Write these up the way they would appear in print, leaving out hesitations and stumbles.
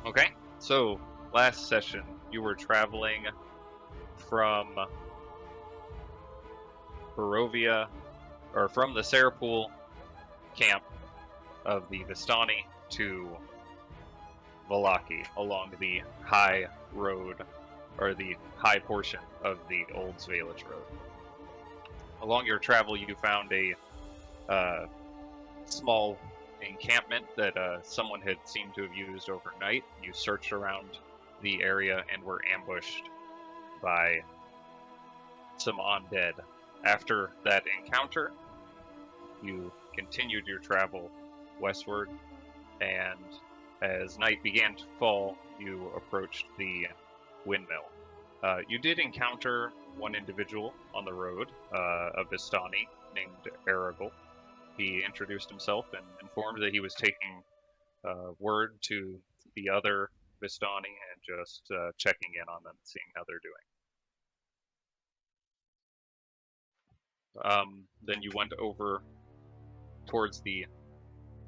Okay, so last session you were traveling from Barovia, or from the Sarapool camp of the Vistani to Vallaki along the high road, or the high portion of the old Svalich road. Along your travel, you found a small encampment that someone had seemed to have used overnight. You searched around the area and were ambushed by some undead. After that encounter, you continued your travel westward, and as night began to fall, you approached the windmill. You did encounter one individual on the road, a Vistani named Aragol. He introduced himself and informed that he was taking word to the other Vistani and just checking in on them, seeing how they're doing. Then you went over towards the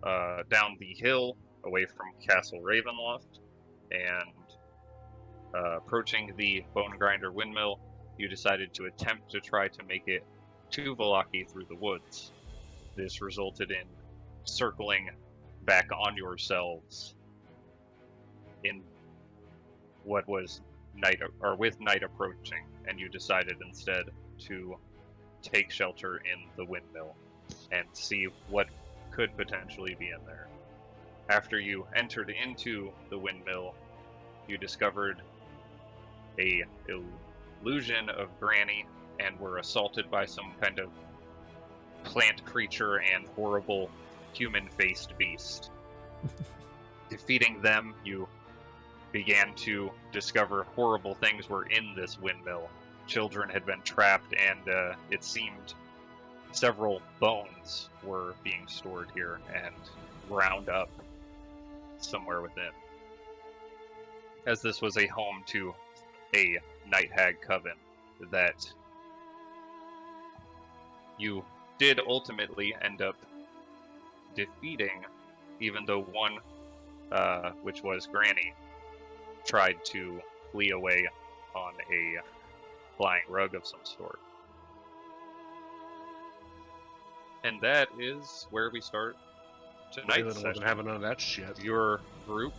down the hill away from Castle Ravenloft, and approaching the Bone Grinder windmill, you decided to attempt to try to make it to Vallaki through the woods. This resulted in circling back on yourselves in what was night, or with night approaching, and you decided instead to take shelter in the windmill and see what could potentially be in there. After you entered into the windmill, you discovered a illusion of Granny and were assaulted by some kind of plant creature and horrible human-faced beast. Defeating them, you began to discover horrible things were in this windmill. Children had been trapped, and it seemed several bones were being stored here and ground up somewhere within, as this was a home to a night hag coven that you did ultimately end up defeating, even though one, which was Granny, tried to flee away on a flying rug of some sort. And that is where we start tonight's session. Wasn't having none of that shit. Your group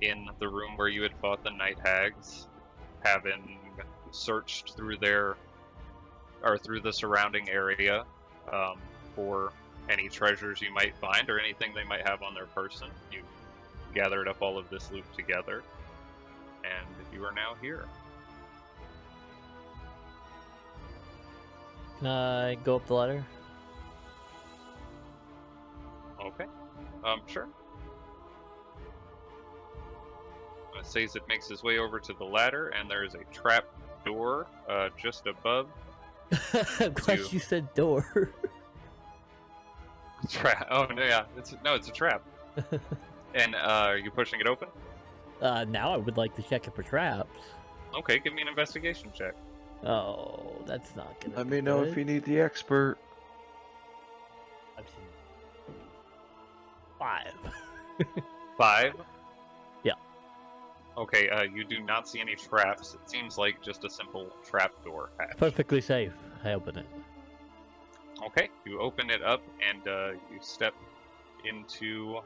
in the room where you had fought the night hags, having searched through the surrounding area for any treasures you might find or anything they might have on their person. You gathered up all of this loot together, and you are now here. Can I go up the ladder? Okay. Sure. It says it makes his way over to the ladder, and there is a trap door just above. I'm glad you said door. Trap. Oh no, yeah. It's a trap. And are you pushing it open? Now I would like to check it for traps. Okay, give me an investigation check. Oh, that's not gonna. Let be me know good. if you need the expert. I've seen 5. 5? Yeah. Okay, you do not see any traps. It seems like just a simple trap door hatch. Perfectly safe. I open it. Okay, you open it up and you step into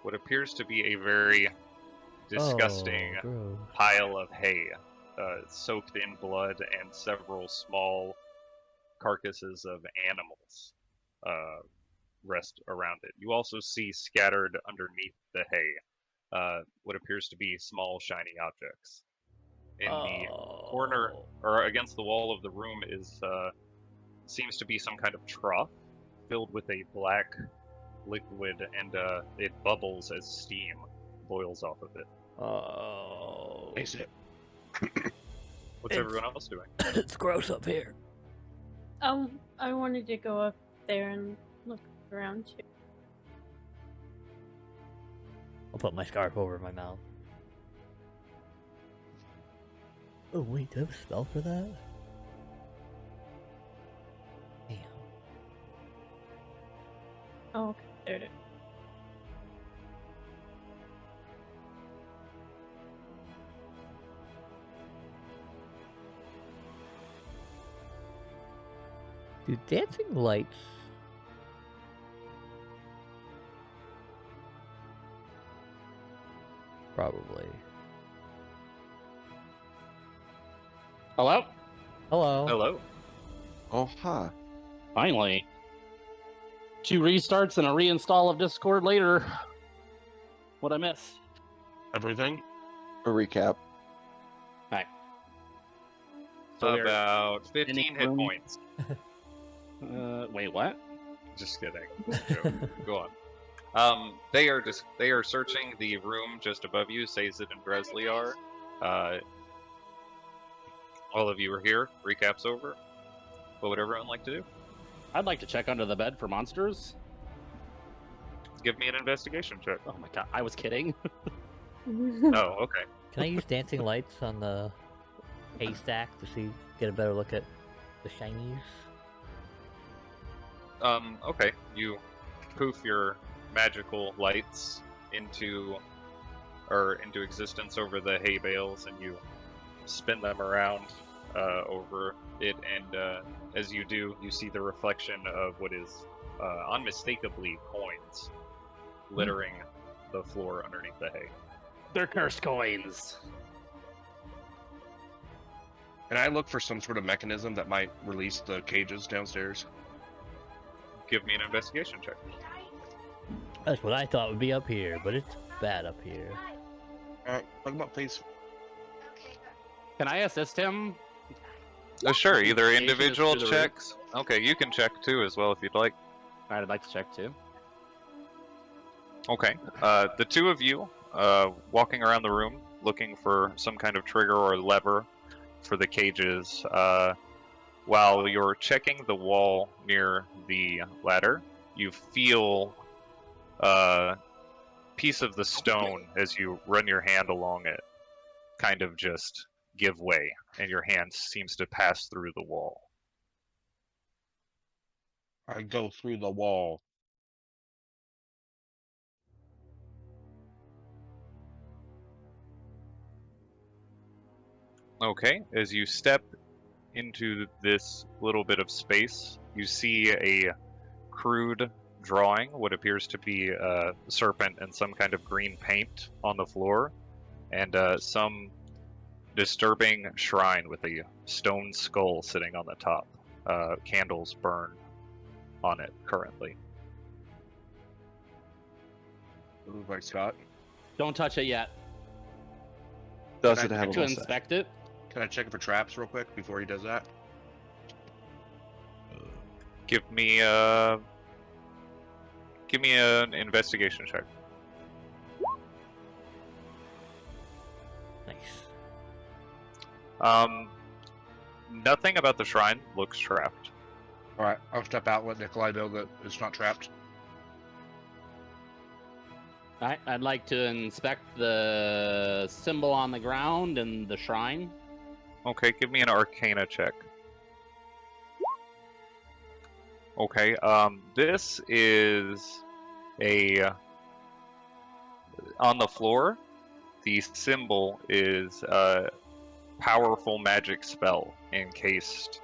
what appears to be a very disgusting gross. pile of hay, soaked in blood, and several small carcasses of animals rest around it. You also see scattered underneath the hay what appears to be small shiny objects. In the corner, or against the wall of the room, is seems to be some kind of trough filled with a black liquid, and it bubbles as steam boils off of it. Oh. Is it? What's everyone else doing? It's gross up here. I wanted to go up there and look around too. I'll put my scarf over my mouth. Oh wait, do I have a spell for that? Damn. Oh, okay, there it is. Do dancing lights... Probably. Hello? Hello. Hello. Oh, huh. Finally. 2 restarts and a reinstall of Discord later. What'd I miss? Everything? A recap. Hi. So we're About 15 in a hit room. points. Wait, what? Just kidding. Joke. Go on. They are searching the room just above you. Sazed and Bresley are. All of you are here. Recap's over. What would everyone like to do? I'd like to check under the bed for monsters. Give me an investigation check. Oh my god, I was kidding. Oh, okay. Can I use dancing lights on the haystack to get a better look at the shinies? Okay. You poof your magical lights into existence over the hay bales, and you spin them around over it, and as you do, you see the reflection of what is unmistakably coins littering the floor underneath the hay. They're cursed coins. Can I look for some sort of mechanism that might release the cages downstairs? Give me an investigation check. That's what I thought would be up here, but it's bad up here. Alright, look him up, please. Can I assist him? Sure, either Investigation is individual through the checks. Okay, you can check too as well if you'd like. Alright, I'd like to check too. Okay. The two of you walking around the room looking for some kind of trigger or lever for the cages. While you're checking the wall near the ladder, you feel a piece of the stone as you run your hand along it kind of just give way, and your hand seems to pass through the wall. I go through the wall. Okay, as you step into this little bit of space, you see a crude drawing, what appears to be a serpent and some kind of green paint on the floor, and some disturbing shrine with a stone skull sitting on the top. Candles burn on it currently. Moved by Scott. Don't touch it yet. Does Can it I have To a mustache? inspect it. Can I check it for traps real quick before he does that? Give me an investigation check. Nice. Nothing about the shrine looks trapped. Alright, I'll step out, let Nikolai know that it's not trapped. Alright, I'd like to inspect the symbol on the ground and the shrine. Okay, give me an Arcana check. Okay, this is on the floor, the symbol is a powerful magic spell encased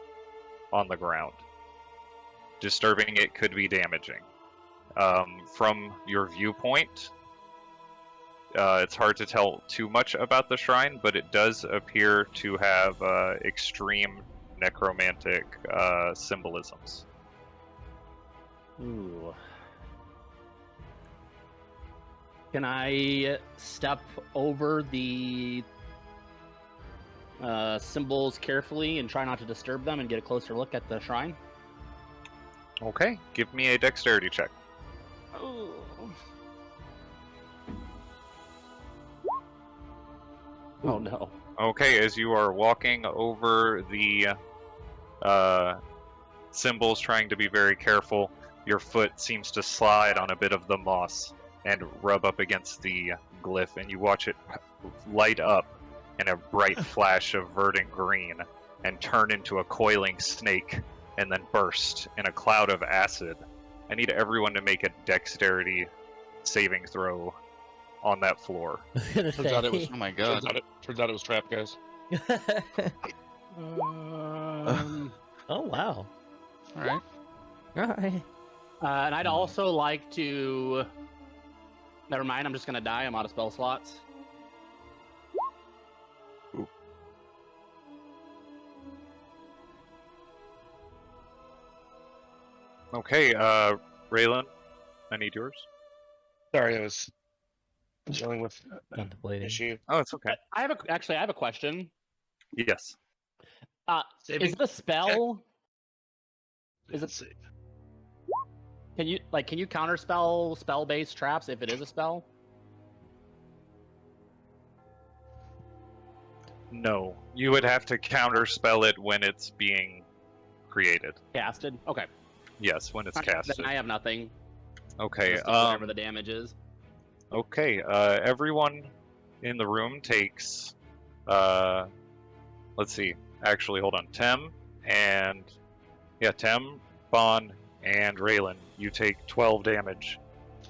on the ground. Disturbing it could be damaging. From your viewpoint, it's hard to tell too much about the shrine, but it does appear to have extreme necromantic symbolisms. Ooh. Can I step over the symbols carefully and try not to disturb them and get a closer look at the shrine? Okay, give me a dexterity check. Oh no. Okay, as you are walking over the symbols, trying to be very careful, your foot seems to slide on a bit of the moss and rub up against the glyph, and you watch it light up in a bright flash of verdant green and turn into a coiling snake and then burst in a cloud of acid. I need everyone to make a dexterity saving throw on that floor. Turns out it was. Oh my god. Turns out it was trapped, guys. Oh wow. All right. Alright. And I'd also like to. Never mind. I'm just gonna die. I'm out of spell slots. Okay, Raylan, I need yours. Sorry, I was dealing with an Contemplating. issue. Oh, it's okay. I have a question. Yes. Saving Is it a spell? Is it? save. Can you counterspell spell-based traps if it is a spell? No, you would have to counterspell it when it's being created. Casted. Okay. Yes, when it's Then casted. I have nothing. Okay. Just whatever the damage is. Okay. Everyone in the room takes. Let's see. Actually, hold on. Tem, Bon, and Raylan. You take 12 damage.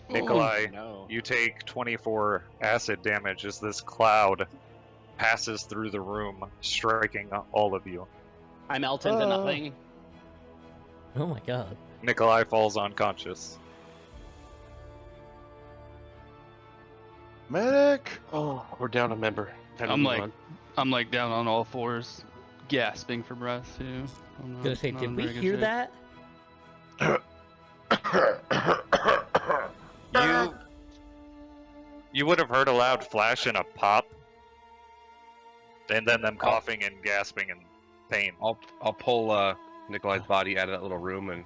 Nikolai, No. you take 24 acid damage as this cloud passes through the room, striking all of you. I melt into nothing. Oh my god. Nikolai falls unconscious. Medic! Oh, we're down a member. Time to I'm move like, on. I'm like down on all fours, gasping for breath too. I'm Gonna say, not did in we very good hear shape. that? You would have heard a loud flash and a pop, and then them coughing and gasping in pain. I'll pull Nikolai's body out of that little room and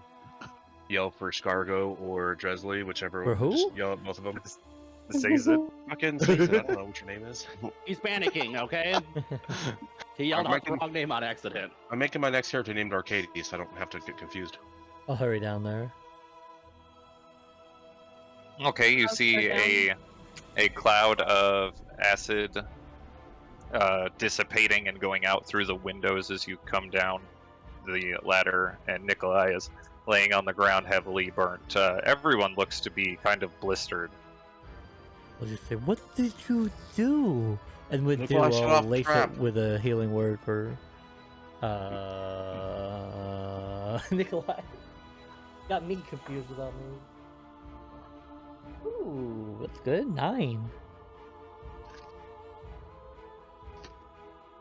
yell for Scargo or Dresley, whichever. For who? Just yell at both of them. Says it. Fucking Caesar, I don't know what your name is. He's panicking. Okay. He yelled I'm out the making- wrong name on accident. I'm making my next character named Arcades, so I don't have to get confused. I'll hurry down there. Okay, you I'll see go a cloud of acid dissipating and going out through the windows as you come down the ladder, and Nikolai is laying on the ground heavily burnt. Everyone looks to be kind of blistered. I'll just say, what did you do? And we'll Nikolai, shut off the lace trap. it with a healing word for Nikolai. Got me confused without me. Ooh, that's good. 9.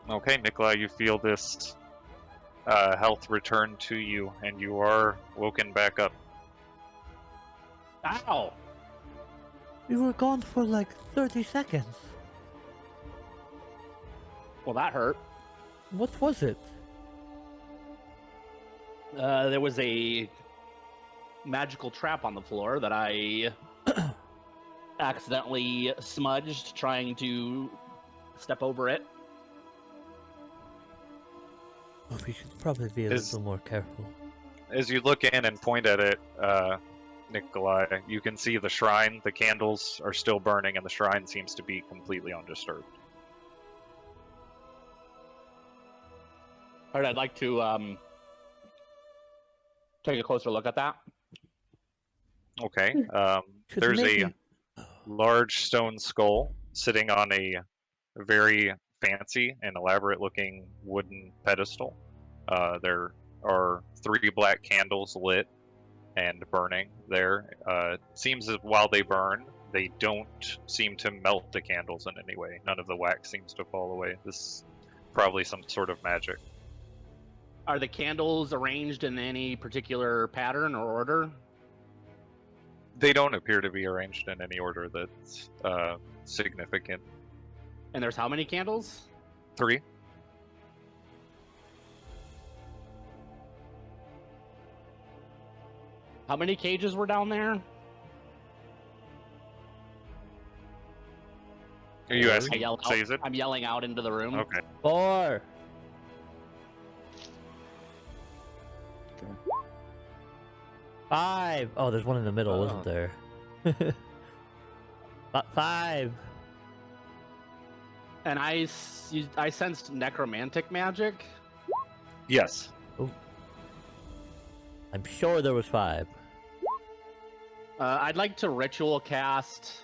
Okay, Nikolai, you feel this health return to you, and you are woken back up. Ow! We were gone for like 30 seconds. Well, that hurt. What was it? There was a magical trap on the floor that I accidentally smudged trying to step over it. Oh, we should probably be a little more careful. As you look in and point at it, Nikolai, you can see the shrine. The candles are still burning, and the shrine seems to be completely undisturbed. Alright, I'd like to take a closer look at that. Okay. Should There's maybe- a large stone skull sitting on a very fancy and elaborate looking wooden pedestal. There are 3 black candles lit and burning there. Seems as while they burn, they don't seem to melt the candles in any way. None of the wax seems to fall away. This is probably some sort of magic. Are the candles arranged in any particular pattern or order? They don't appear to be arranged in any order that's significant. And there's how many candles? 3. How many cages were down there? Are you I asking yell out, Says it? I'm yelling out into the room. Okay. 4. 5. Oh, there's one in the middle, isn't there? 5. And I sensed necromantic magic. Yes. I'm sure there was 5. I'd like to ritual cast.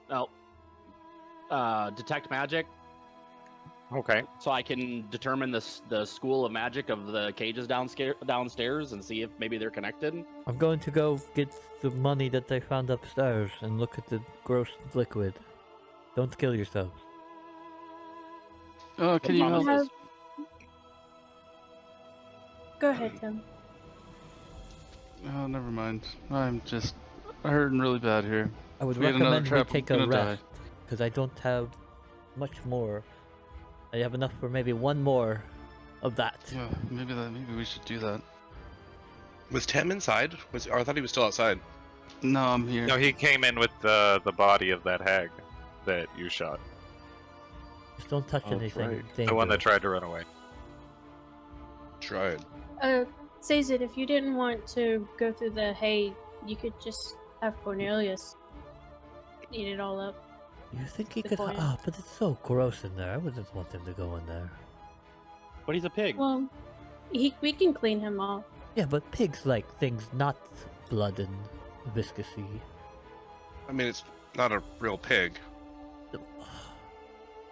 Oh. Detect magic. Okay. so I can determine the school of magic of the cages downstairs and see if maybe they're connected. I'm going to go get the money that they found upstairs and look at the gross liquid. Don't kill yourselves. Oh, can you Thomas help? is- Go ahead, Tim. Oh, never mind. I'm just hurting really bad here. I would If we had another recommend we trap, I'm take a gonna die. rest, because I don't have much more. I have enough for maybe one more of that. Yeah, maybe we should do that. Was Tem inside? Or I thought he was still outside. No, I'm here. No, he came in with the body of that hag that you shot. Just don't touch Oh, that's anything right. dangerous. The one that tried to run away. Tried. Sazed, if you didn't want to go through the hay, you could just have Cornelius eat it all up. You think he The could? coin. Oh, but it's so gross in there. I wouldn't want him to go in there. But he's a pig. Well, we can clean him off. Yeah, but pigs like things not blood and viscousy. I mean, it's not a real pig.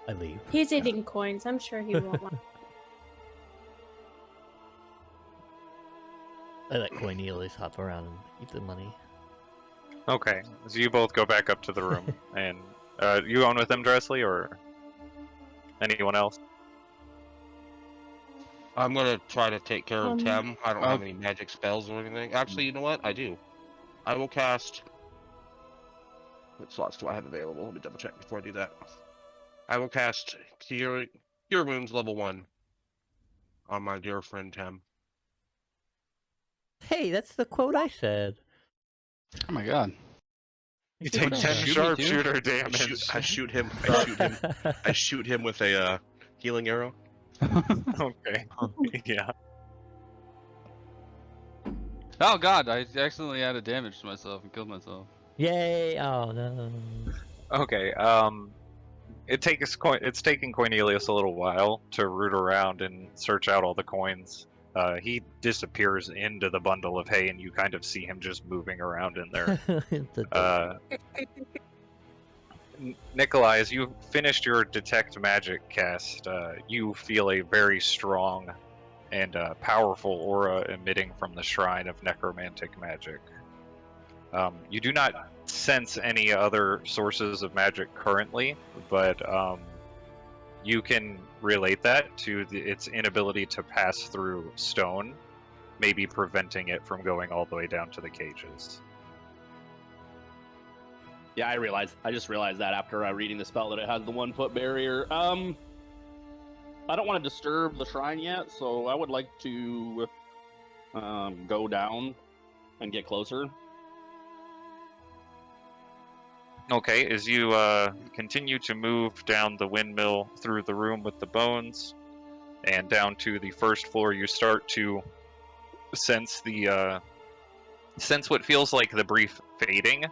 I leave. He's eating coins. I'm sure he won't want. I let Cornelius hop around and eat the money. Okay, so you both go back up to the room, and you on with them, Dressley, or anyone else? I'm gonna try to take care of Tem. I don't I'll- have any magic spells or anything. Actually, you know what? I do. I will cast. What slots do I have available? Let me double check before I do that. I will cast Cure Wounds level 1 on my dear friend Tem. Hey, that's the quote I said. Oh my god. You take take 10 10 shoot me sharpshooter I damage. shoot him. I shoot him with a healing arrow. Okay. Yeah. Oh god, I accidentally added damage to myself and killed myself. Yay! Oh no. Okay. It's taking Cornelius a little while to root around and search out all the coins. He disappears into the bundle of hay, and you kind of see him just moving around in there. Nikolai, as you finished your detect magic cast, you feel a very strong and powerful aura emitting from the shrine of necromantic magic. You do not sense any other sources of magic currently, but you can relate that to its inability to pass through stone, maybe preventing it from going all the way down to the cages. Yeah, I just realized that after reading the spell that it has the 1 foot barrier. I don't want to disturb the shrine yet, so I would like to go down and get closer. Okay, as you continue to move down the windmill through the room with the bones and down to the first floor, you start to sense sense what feels like the brief fading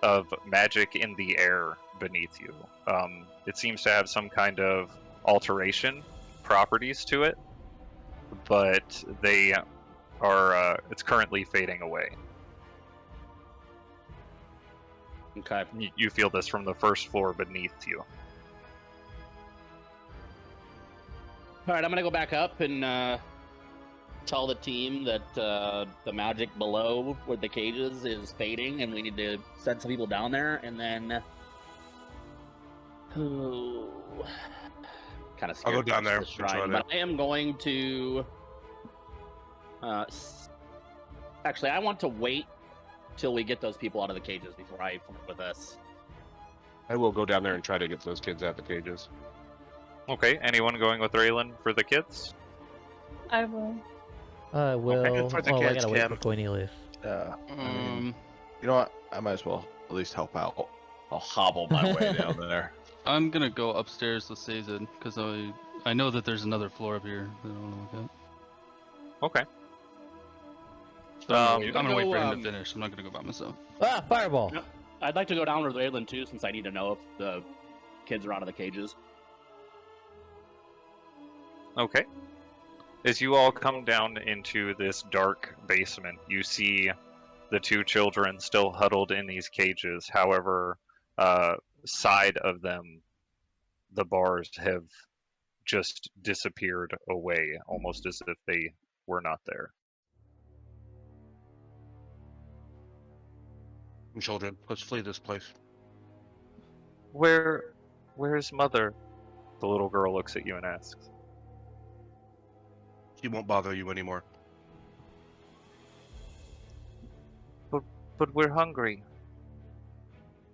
of magic in the air beneath you. It seems to have some kind of alteration properties to it, but they are it's currently fading away. Okay. You feel this from the first floor beneath you. All right, I'm gonna go back up and tell the team that the magic below with the cages is fading, and we need to send some people down there. And then, kind of scared. I'll go down to there the and shrine, try to- but I am going to. Actually, I want to wait till we get those people out of the cages before I come up with this. I will go down there and try to get those kids out the cages. Okay, anyone going with Raylan for the kids? I will. I will. good for the I kids, gotta wait Kim. for Cornelius. Yeah. I mean, you know what? I might as well at least help out. I'll hobble my way down there. I'm gonna go upstairs with Sazed, because I know that there's another floor up here that I want to look at. Okay. So I'm you gonna can wait go, for him to finish. I'm not gonna go by myself. Ah, fireball! No. I'd like to go down with Raylan too, since I need to know if the kids are out of the cages. Okay. As you all come down into this dark basement, you see the 2 children still huddled in these cages. However, side of them, the bars have just disappeared away, almost as if they were not there. Children, let's flee this place. Where's Mother? The little girl looks at you and asks. She won't bother you anymore. But we're hungry.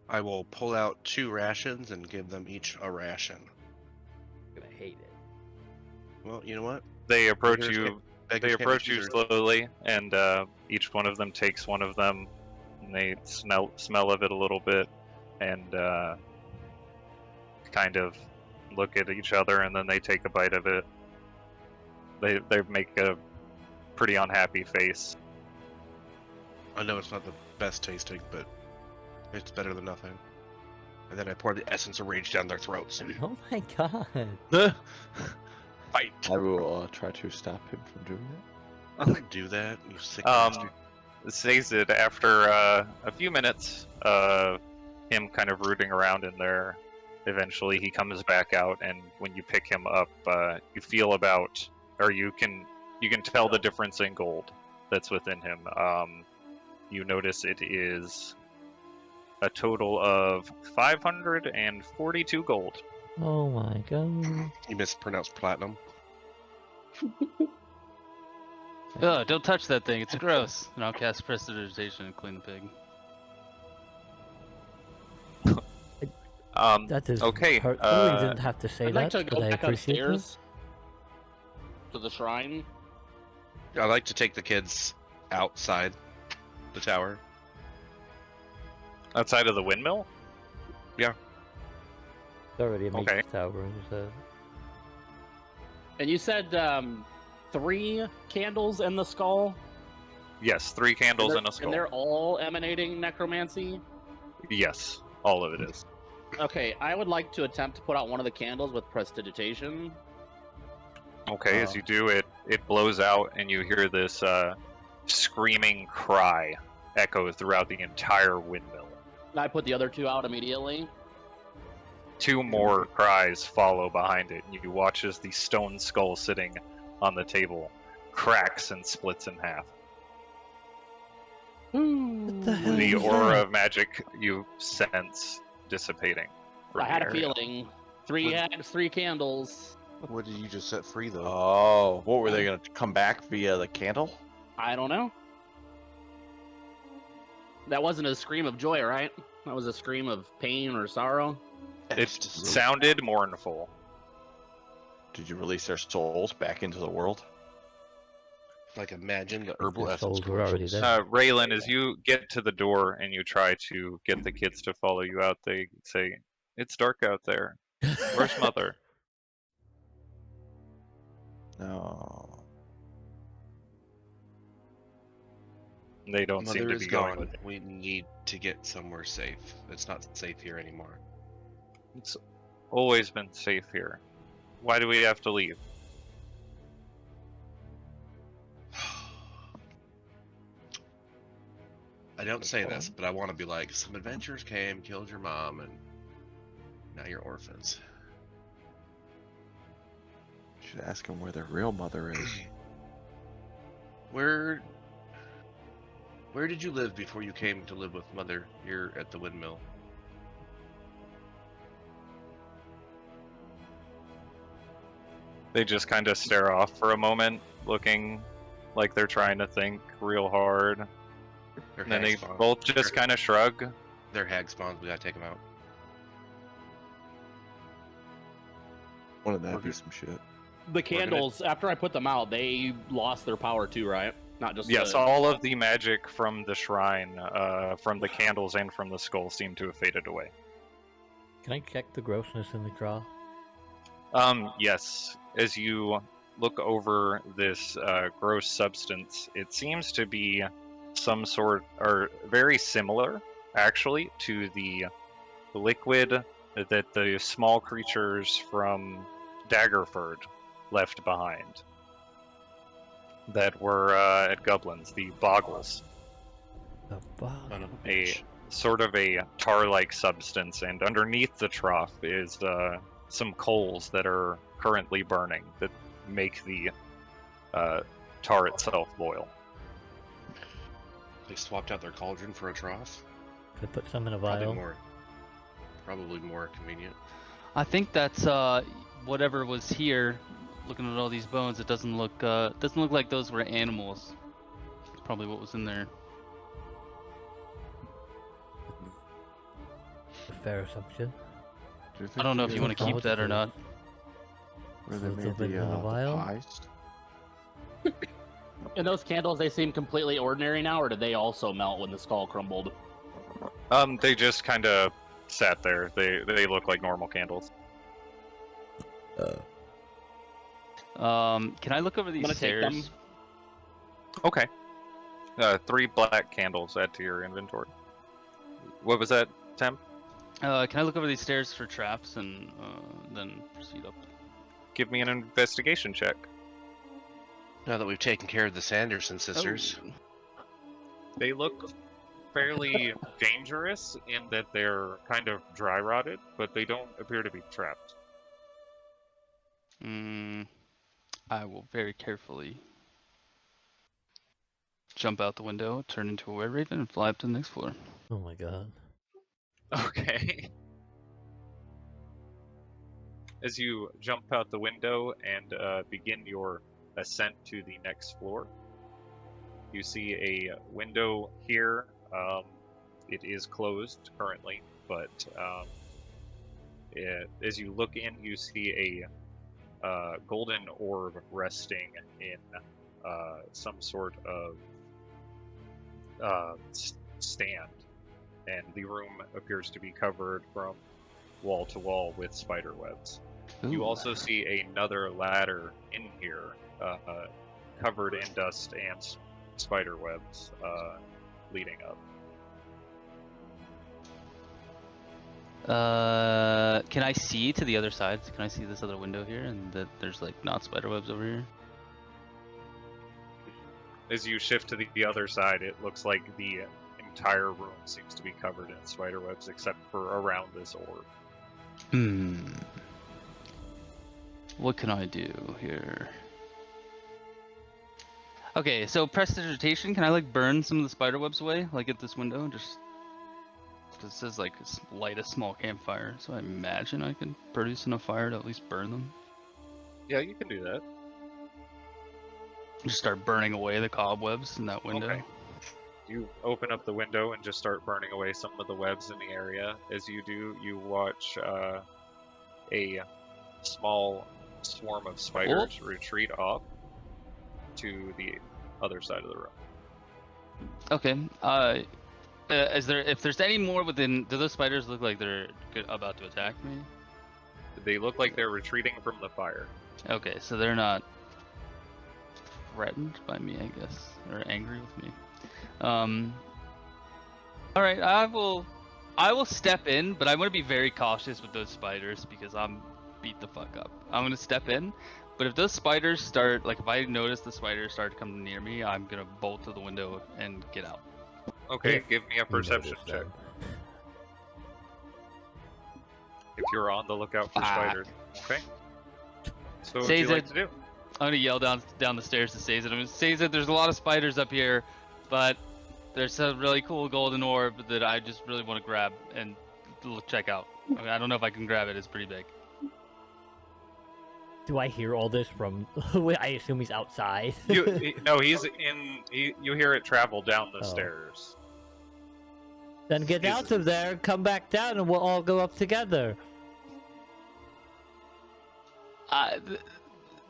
I will pull out 2 rations and give them each a ration. I'm gonna hate it. Well, you know what? They approach Beggars you. can't- beggars They can't be approach you choosers. slowly, and each one of them takes one of them, and they smell of it a little bit, and kind of look at each other, and then they take a bite of it. They make a pretty unhappy face. I know it's not the best tasting, but it's better than nothing. And then I pour the essence of rage down their throats. Oh my god. Fight! I will try to stop him from doing that. Don't do that, you sick bastard. Sazed, after a few minutes of him kind of rooting around in there, eventually he comes back out, and when you pick him up, you feel about, or you can tell the difference in gold that's within him. You notice it is a total of 542 gold. Oh my god. You mispronounced platinum. Ugh, don't touch that thing. It's gross. And I'll cast Prestidigitation and clean the pig. That is Okay, hurtful. You didn't have to say I'd that, like to but go I back appreciate it. upstairs to the shrine. I like to take the kids outside the tower. Outside of the windmill? It's already a Okay. magic tower, so... And you said 3 candles in the skull? Yes, 3 candles and in a skull. And they're all emanating necromancy? Yes, all of it is. Okay, I would like to attempt to put out one of the candles with Prestidigitation. Okay, as you do it, it blows out, and you hear this screaming cry echo throughout the entire windmill. I put the other 2 out immediately. 2 more cries follow behind it, and you watch as the stone skull sitting on the table cracks and splits in half. What the hell The is aura that? of magic you sense dissipating. from I the had a area. feeling. 3 hags, 3 candles. What did you just set free, though? Oh, what were they gonna come back via the candle? I don't know. That wasn't a scream of joy, right? That was a scream of pain or sorrow. It sounded mournful. Did you release their souls back into the world? Like, imagine the herbal Their essence souls were already commercials. there. Raylan, as you get to the door and you try to get the kids to follow you out, they say, "It's dark out there. Where's Mother?" No. They don't seem Mother to is be going gone. with it. We need to get somewhere safe. It's not safe here anymore. It's always been safe here. Why do we have to leave? I don't say this, but I want to be like, some adventurers came, killed your mom, and now you're orphans. You should ask them where their real mother is. Where did you live before you came to live with Mother here at the windmill? They just kind of stare off for a moment, looking like they're trying to think real hard. They're And then they hag spawns. both just kind of shrug. They're hag spawns. We gotta take them out. Wouldn't that be some shit? The candles, after I put them out, they lost their power too, right? Not just Yes, the... all of the magic from the shrine, from the candles and from the skull seem to have faded away. Can I check the grossness in the draw? Yes. As you look over this gross substance, it seems to be some sort, or very similar, actually, to the liquid that the small creatures from Daggerford left behind. That were at Goblin's, the Boggles. The bog. Son of a A bitch. sort of a tar-like substance, and underneath the trough is some coals that are currently burning that make the tar itself boil. They swapped out their cauldron for a trough. Could put some in a Probably vial. more convenient. I think that's whatever was here. Looking at all these bones, it doesn't look like those were animals. It's probably what was in there. A fair assumption. Do you I don't know think if you want to keep that or not. Where they A little made bit in a the vial? pies? And those candles, they seem completely ordinary now, or did they also melt when the skull crumbled? They just kind of sat there. They look like normal candles. Can I look over I'm these gonna take them. stairs? Okay. 3 black candles add to your inventory. What was that, Tim? Can I look over these stairs for traps and then proceed up? Give me an investigation check. Now that we've taken care of the Sanderson sisters. Oh. They look fairly dangerous in that they're kind of dry rotted, but they don't appear to be trapped. I will very carefully jump out the window, turn into a were-raven, and fly up to the next floor. Oh my god. Okay. As you jump out the window and begin your ascent to the next floor, you see a window here. It is closed currently, but as you look in, you see a golden orb resting in some sort of stand, and the room appears to be covered from wall to wall with spider webs. You Ooh. also see another ladder in here, covered in dust and spider webs, leading up. Can I see to the other side? Can I see this other window here, and that there's like not spider webs over here? As you shift to the other side, it looks like the entire room seems to be covered in spider webs, except for around this orb. What can I do here? Okay, so prestidigitation. Can I like burn some of the spider webs away, like at this window? Just it says like light a small campfire, so I imagine I can produce enough fire to at least burn them. Yeah, you can do that. Just start burning away the cobwebs in that window. Okay. You open up the window and just start burning away some of the webs in the area. As you do, you watch a small swarm of spiders retreat off to the other side of the room. Okay. If there's any more within, do those spiders look like they're about to attack me? They look like they're retreating from the fire. Okay, so they're not threatened by me, I guess, or angry with me. All right, I will step in, but I'm gonna be very cautious with those spiders because I'm beat the fuck up. I'm gonna step in, but if those spiders start, like if I notice the spiders start coming near me, I'm gonna bolt to the window and get out. Okay, Yeah. give me a perception check. If you're on the lookout for spiders. Okay. So what would you like to do? I'm gonna yell down the stairs to Sazed. I'm gonna say that there's a lot of spiders up here, but there's a really cool golden orb that I just really want to grab and check out. I mean, I don't know if I can grab it. It's pretty big. Do I hear all this from? I assume he's outside. No, he's in. You hear it travel down the Oh. stairs. Then get out of there, come back down, and we'll all go up together.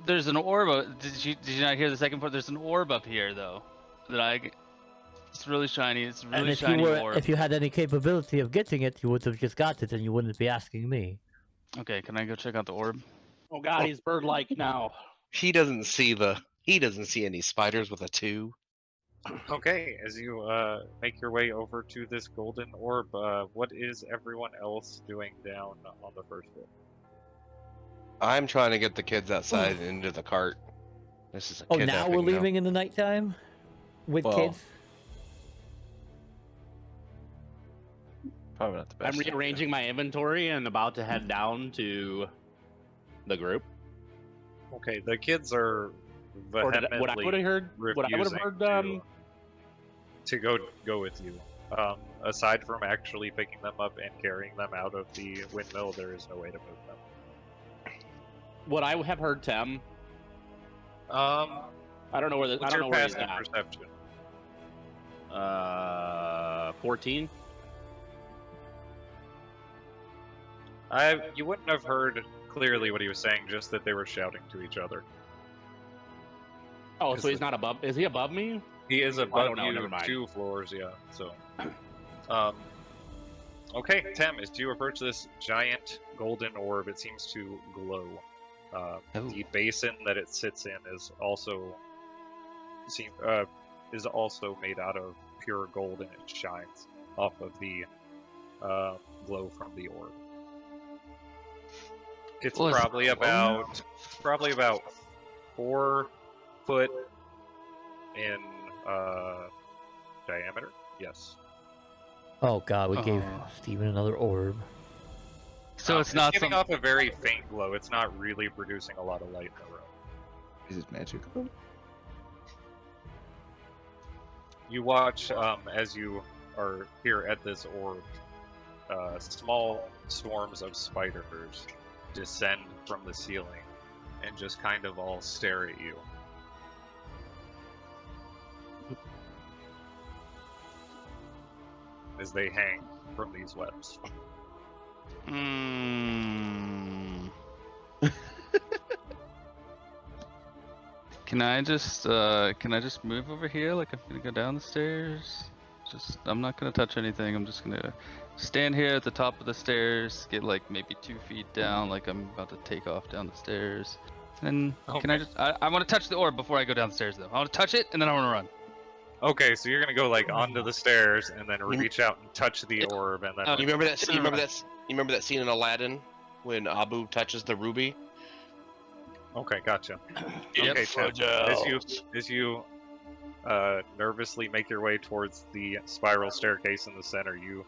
There's an orb. Did you not hear the second part? There's an orb up here though. It's really shiny. It's a really And if shiny you orb. if you had any capability of getting it, you would have just got it, and you wouldn't be asking me. Okay, can I go check out the orb? Oh god, he's bird-like now. He doesn't see any spiders with a 2. Okay, as you make your way over to this golden orb, what is everyone else doing down on the first floor? I'm trying to get the kids outside and into the cart. This is a Oh, kidnapping now we're leaving in the nighttime with Well, kids. Probably not the best. I'm idea. rearranging my inventory and about to head down to the group. Okay, the kids are Or vehemently what I would have heard? What I would have refusing heard? to go with you. Aside from actually picking them up and carrying them out of the windmill, there is no way to move them. Would I have heard Tem? I don't know where. I What's don't your know where he's passive at. perception? 14. You wouldn't have heard clearly what he was saying, just that they were shouting to each other. Oh, so he's not above. Is he above me? He is I above don't know, you never mind. 2 floors, yeah. So, okay, Tem, as you approach this giant golden orb, it seems to glow. The basin that it sits in is also made out of pure gold, and it shines off of the glow from the orb. It's probably about 4 foot in diameter. Yes. Oh god, we gave Steven another orb. So it's not giving off a very faint glow. It's not really producing a lot of light in the room. Is it magic? You watch as you are here at this orb, small swarms of spiders descend from the ceiling and just kind of all stare at you. As they hang from these webs. Can I just move over here? Like I'm gonna go down the stairs. I'm not gonna touch anything. I'm just gonna stand here at the top of the stairs, get like maybe 2 feet down, like I'm about to take off down the stairs. And can I just? I want to touch the orb before I go down the stairs, though. I want to touch it, and then I want to run. Okay, so you're gonna go like onto the stairs and then reach out and touch the orb, and then. You remember that? You remember that scene in Aladdin when Abu touches the ruby? Okay, gotcha. Yep. Okay, Tim, as you nervously make your way towards the spiral staircase in the center, you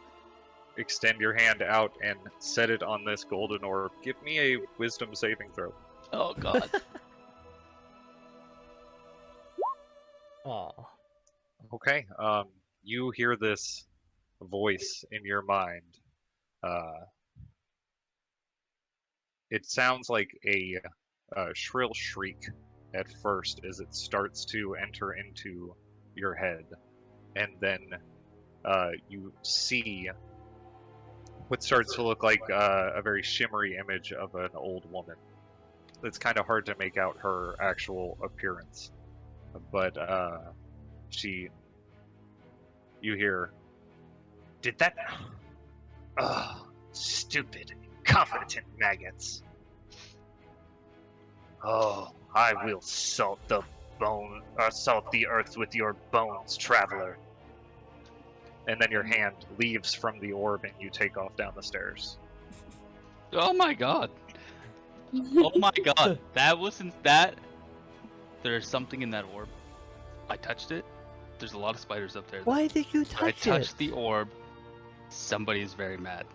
extend your hand out and set it on this golden orb. Give me a wisdom saving throw. Oh God. Aw. Okay, you hear this voice in your mind. It sounds like a shrill shriek at first as it starts to enter into your head. And then you see what starts to look like a very shimmery image of an old woman. It's kind of hard to make out her actual appearance. But you hear, "Did that? Ugh, stupid, incompetent maggots. Oh, I will salt the earth with your bones, traveler." And then your hand leaves from the orb and you take off down the stairs. Oh my God. Oh my God. That wasn't that. There's something in that orb. I touched it. There's a lot of spiders up there. Why did you touch I it? touched the orb. Somebody's very mad.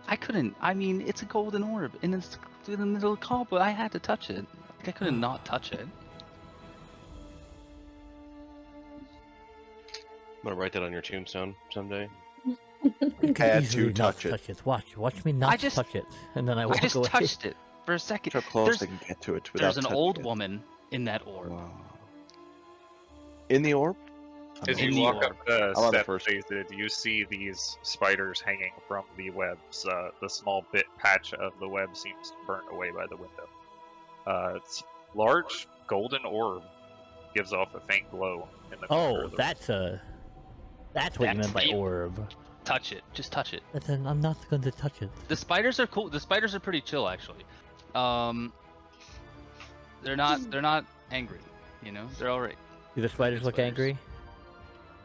I couldn't. I mean, it's a golden orb, and it's in the middle of the call, but I had to touch it. Like, I couldn't not touch it. I'm gonna write that on your tombstone someday. You can Had easily to not touch it. Watch me not touch it, and then I walk I just away. touched it for a second. How close There's, they can get to it without there's an touching old it. woman in that orb. Wow. In the orb? As In you the walk orb. up the I'm on the steps, first. David, you see these spiders hanging from the webs. The small patch of the web seems burnt away by the window. It's large golden orb gives off a faint glow in the corner Oh, of the that's what you meant by the- orb. Touch it. Just touch it. But then I'm not going to touch it. The spiders are cool. The spiders are pretty chill, actually. They're not angry. You know, they're all right. Do the spiders Good look spiders. angry?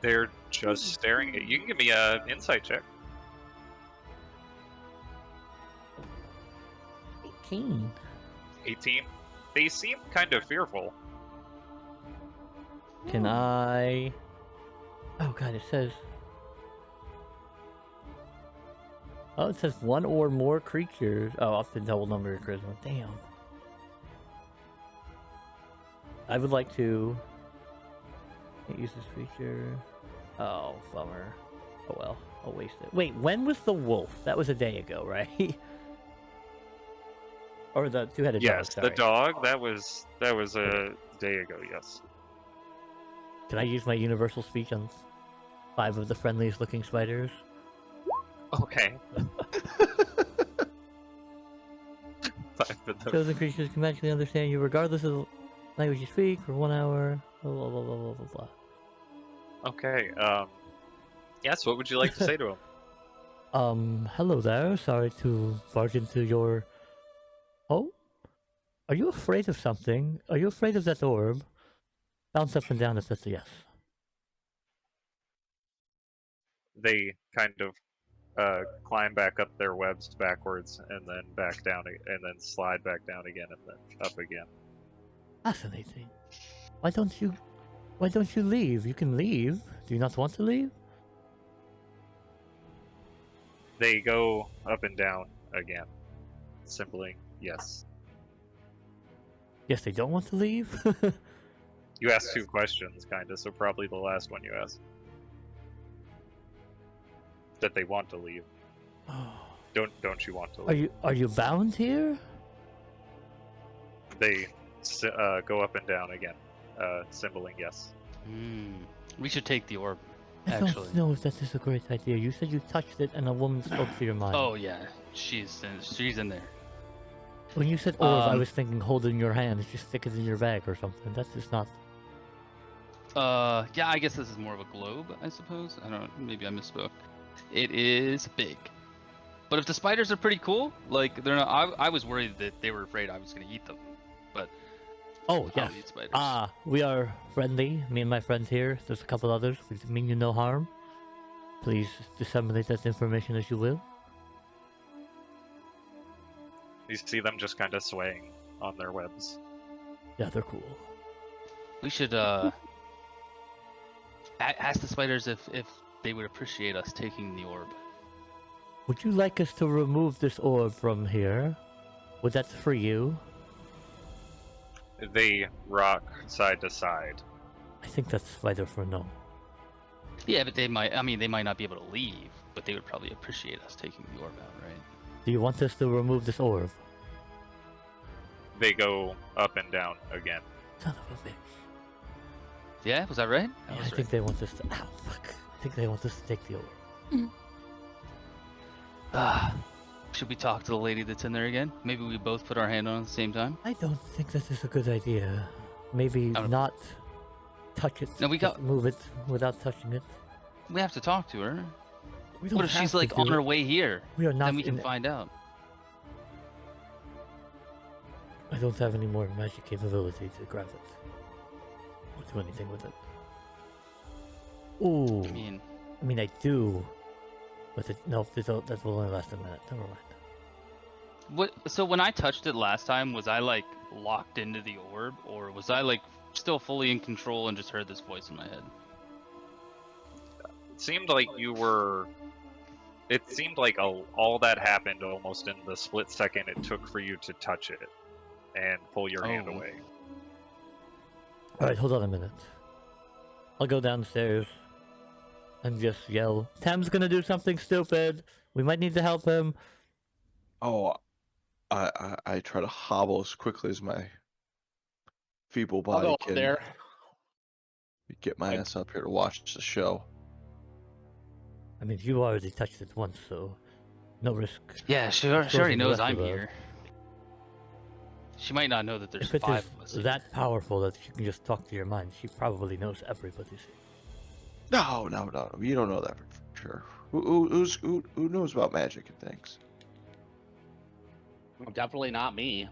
They're just staring at you. You can give me an insight check. 18. 18. They seem kind of fearful. Can I? Oh god, it says. Oh, it says one or more creatures. Oh, up to double number of charisma. Damn. I would like to use this feature. Oh, bummer. Oh well, I'll waste it. Wait, when was the wolf? That was a day ago, right? Or the two-headed dog, Yes, sorry. the dog. That was a day ago. Yes. Can I use my universal speech on 5 of the friendliest looking spiders? Okay. Five of them. Chosen creatures can magically understand you regardless of the language you speak for 1 hour. Blah blah blah blah blah blah blah. Okay. Yes. What would you like to say to him? Hello there. Sorry to barge into your... Oh? Are you afraid of something? Are you afraid of that orb? Bounce up and down if that's a yes. They kind of climb back up their webs backwards and then back down and then slide back down again and then up again. Fascinating. Why don't you leave? You can leave. Do you not want to leave? They go up and down again. Simply yes. Yes, they don't want to leave? You asked 2 questions, kinda, so probably the last one you asked. That they want to leave. Don't you want to leave? Are you bound here? They go up and down again, symboling yes. We should take the orb. I Actually. don't know if that is a great idea. You said you touched it and a woman spoke to your mind. Oh yeah, she's in there. When you said orb, I Um, was thinking hold it in your hand, just stick it in your bag or something. That's just not... Yeah, I guess this is more of a globe, I suppose. I don't. Maybe I misspoke. It is big. But if the spiders are pretty cool, like they're not. I was worried that they were afraid I was gonna eat them, but Oh, I'll yes. eat spiders. We are friendly, me and my friends here. There's a couple others. We mean you no harm. Please disseminate that information as you will. You see them just kind of swaying on their webs. Yeah, they're cool. We should ask the spiders if they would appreciate us taking the orb. Would you like us to remove this orb from here? Would that free you? They rock side to side. I think that's spider for no. Yeah, but they might. I mean, they might not be able to leave, but they would probably appreciate us taking the orb out, right? Do you want us to remove this orb? They go up and down again. Son of a bitch. Yeah, was that right? That Yeah, I was think right. they want us to... Ow, fuck. I think they want us to take the orb. Should we talk to the lady that's in there again? Maybe we both put our hand on it at the same time. I don't think that is a good idea. Maybe I don't- not touch it. No, we just got- move it without touching it. We have to talk to her. We don't What if have she's to like do on it. her way here? We are not Then we can in... find out. I don't have any more magic capability to grab it. Or do anything with it. Ooh. I mean, I do. But nope, that will only last a minute. Never mind. what? So when I touched it last time, was I like locked into the orb, or was I like still fully in control and just heard this voice in my head? It seemed like you were. It seemed like all that happened almost in the split second it took for you to touch it and pull your hand Oh. away. Alright, hold on a minute. I'll go downstairs and just yell, Tam's gonna do something stupid! We might need to help him! Oh, I try to hobble as quickly as my feeble I'll body go up can there. get my ass up here to watch the show. I mean, you already touched it once, so no risk. Yeah, she already Exposing the knows rest I'm of us. here. She might not know that there's If it 5 is of us. that powerful that she can just talk to your mind, she probably knows everybody's here. No, you don't know that for sure. Who knows about magic and things? Definitely not me.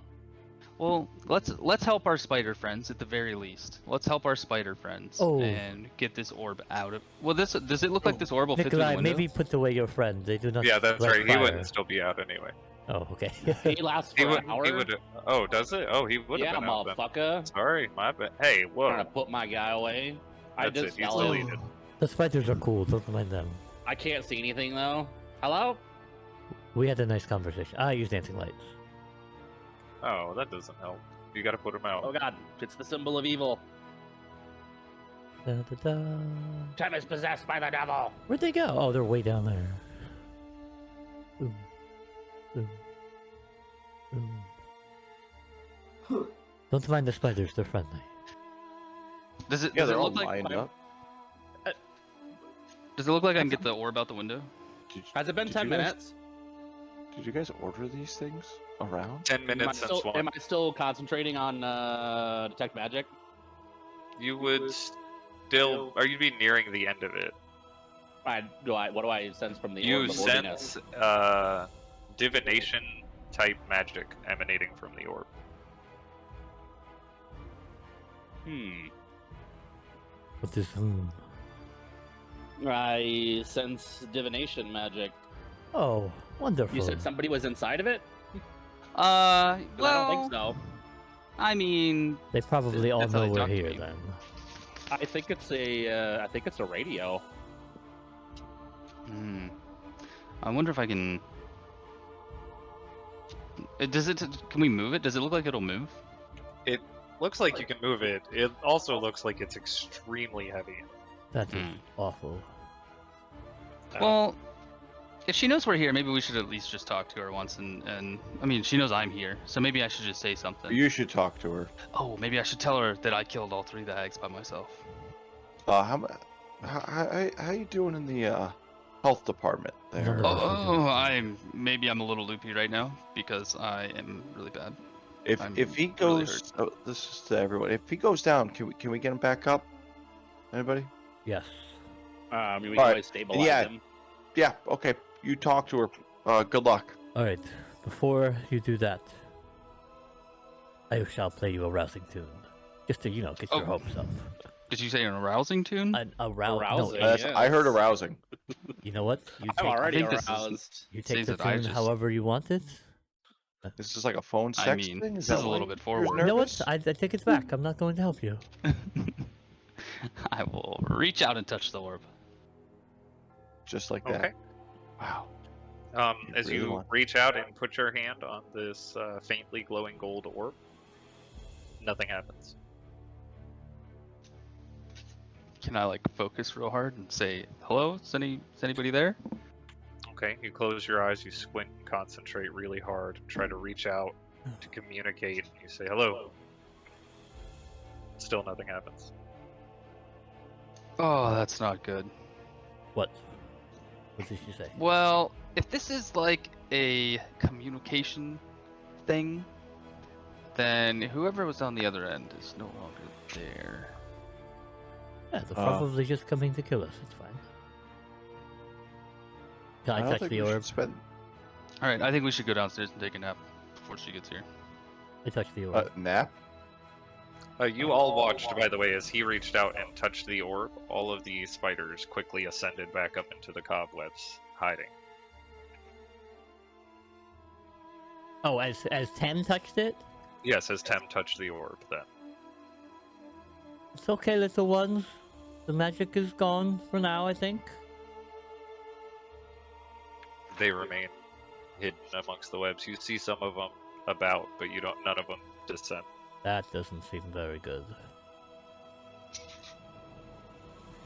Well, let's help our spider friends at the very least. Let's help our spider friends Oh. and get this orb out of. Well, does it look like this orb will fit through the Nikolai, window? maybe put away your friend. They do not Yeah, that's like right. He fire. wouldn't still be out anyway. Oh, okay. He lasts for He an would. hour. He would. Oh, does it? Oh, he would have Yeah, been out then. motherfucker. Sorry, my bad. Hey, Trying whoa. to put my guy away. I That's did it, he's spell it. deleted. The spiders are cool, don't mind them. I can't see anything though. Hello? We had a nice conversation. I use dancing lights. Oh, that doesn't help. You gotta put them out. Oh god, it's the symbol of evil. Da, da, da. Tem is possessed by the devil. Where'd they go? Oh, they're way down there. Ooh. Ooh. Ooh. Don't mind the spiders, they're friendly. Does it? Yeah, Does it they're all look like? lined up. Does it look like I can get the orb out the window? Has it been Did 10 you guys- minutes? Did you guys order these things around? 10 Am I, minutes since one. am I still concentrating on detect magic? You would still, or you'd be nearing the end of it. What do I sense from the You orb of orbiness? sense divination type magic emanating from the orb. What is I sense divination magic. Oh, wonderful. You said somebody was inside of it? Well, I don't think so. I mean, They probably all That's how know they we're talk to here me. then. I think it's a radio. I wonder if I can. Does it? Can we move it? Does it look like it'll move? It looks like you can move it. It also looks like it's extremely heavy. That is awful. Well, if she knows we're here, maybe we should at least just talk to her once. And I mean, she knows I'm here, so maybe I should just say something. You should talk to her. Oh, maybe I should tell her that I killed all 3 of the hags by myself. How you doing in the health department there? None of us are doing I'm a little loopy right now because I am really bad. If I'm he really goes, this is to everyone. If he goes down, can we get him back up? Anybody? Yes. We can Alright, always stabilize yeah. him. Yeah. Okay. You talk to her. Good luck. Alright, before you do that, I shall play you a rousing tune. Just to, get your Oh. hopes up. Did you say an arousing tune? Arousing, No, yeah. I heard arousing. you know what? You I'm take, already think this is- aroused. you take Seems the that I tune just- however you want it. This is like a phone sex I mean, thing. this that is a little why bit you're forward. You know what? nervous? I take it back. I'm not going to help you. I will reach out and touch the orb. Just like that. Okay. Wow. As really you want- reach out and put your hand on this faintly glowing gold orb, nothing happens. Can I focus real hard and say hello? Is anybody there? Okay, you close your eyes, you squint, and concentrate really hard, try to reach out to communicate. You say hello. Still nothing happens. Oh, that's not good. What? What did she say? Well, if this is like a communication thing, then whoever was on the other end is no longer there. Yeah, they're probably just coming to kill us. It's fine. Can I don't touch think the we should orb? spend All right, I think we should go downstairs and take a nap before she gets here. I touch the orb. nap. You all watched, by the way, as he reached out and touched the orb. All of the spiders quickly ascended back up into the cobwebs, hiding. Oh, as Tam touched it? Yes, as Tem touched the orb, then. It's okay, little ones. The magic is gone for now, I think. They remain hidden amongst the webs. You see some of them about, but you don't. None of them descend. That doesn't seem very good.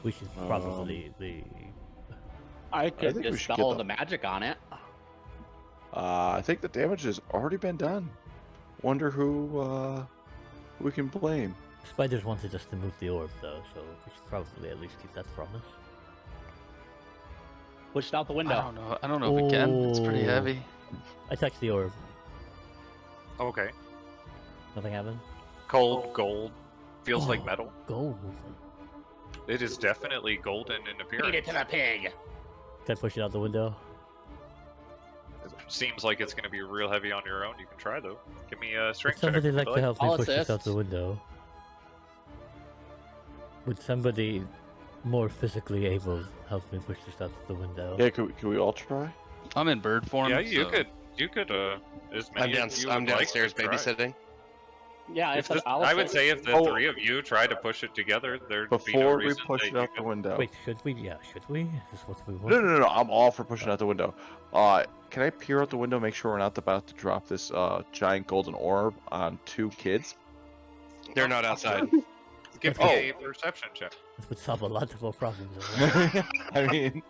We should probably leave. I could think we should dispel get the them. magic on it. I think the damage has already been done. Wonder who we can blame. Spiders wanted us to move the orb, though, so we should probably at least keep that promise. Push it out the window. I don't know if we can. It's pretty Oh. heavy. I touched the orb. Okay. Nothing happened? Cold, gold. Feels like Oh. metal. Gold. It is definitely golden in Feed appearance. it to the pig. Can I push it out the window? Seems like it's going to be real heavy on your own. You can try, though. Give me a Would strength check. somebody if like you to help me I'll push this out assist. the window? Would somebody more physically able help me push this out the window? Yeah, can we all try? I'm in bird form. Yeah, you so- could. You could. As many as you I'm would like downstairs to try. babysitting. Yeah, If if I would say if the Oh. three of you try to push it together, there'd be no Before we reason push that it you out the could- window. Wait, should we? Yeah, should we? Is what we want? No. I'm all for pushing out the window. Can I peer out the window, make sure we're not about to drop this giant golden orb on 2 kids? They're not outside. Give me a perception check. This would solve a lot of our problems. Alright? I mean,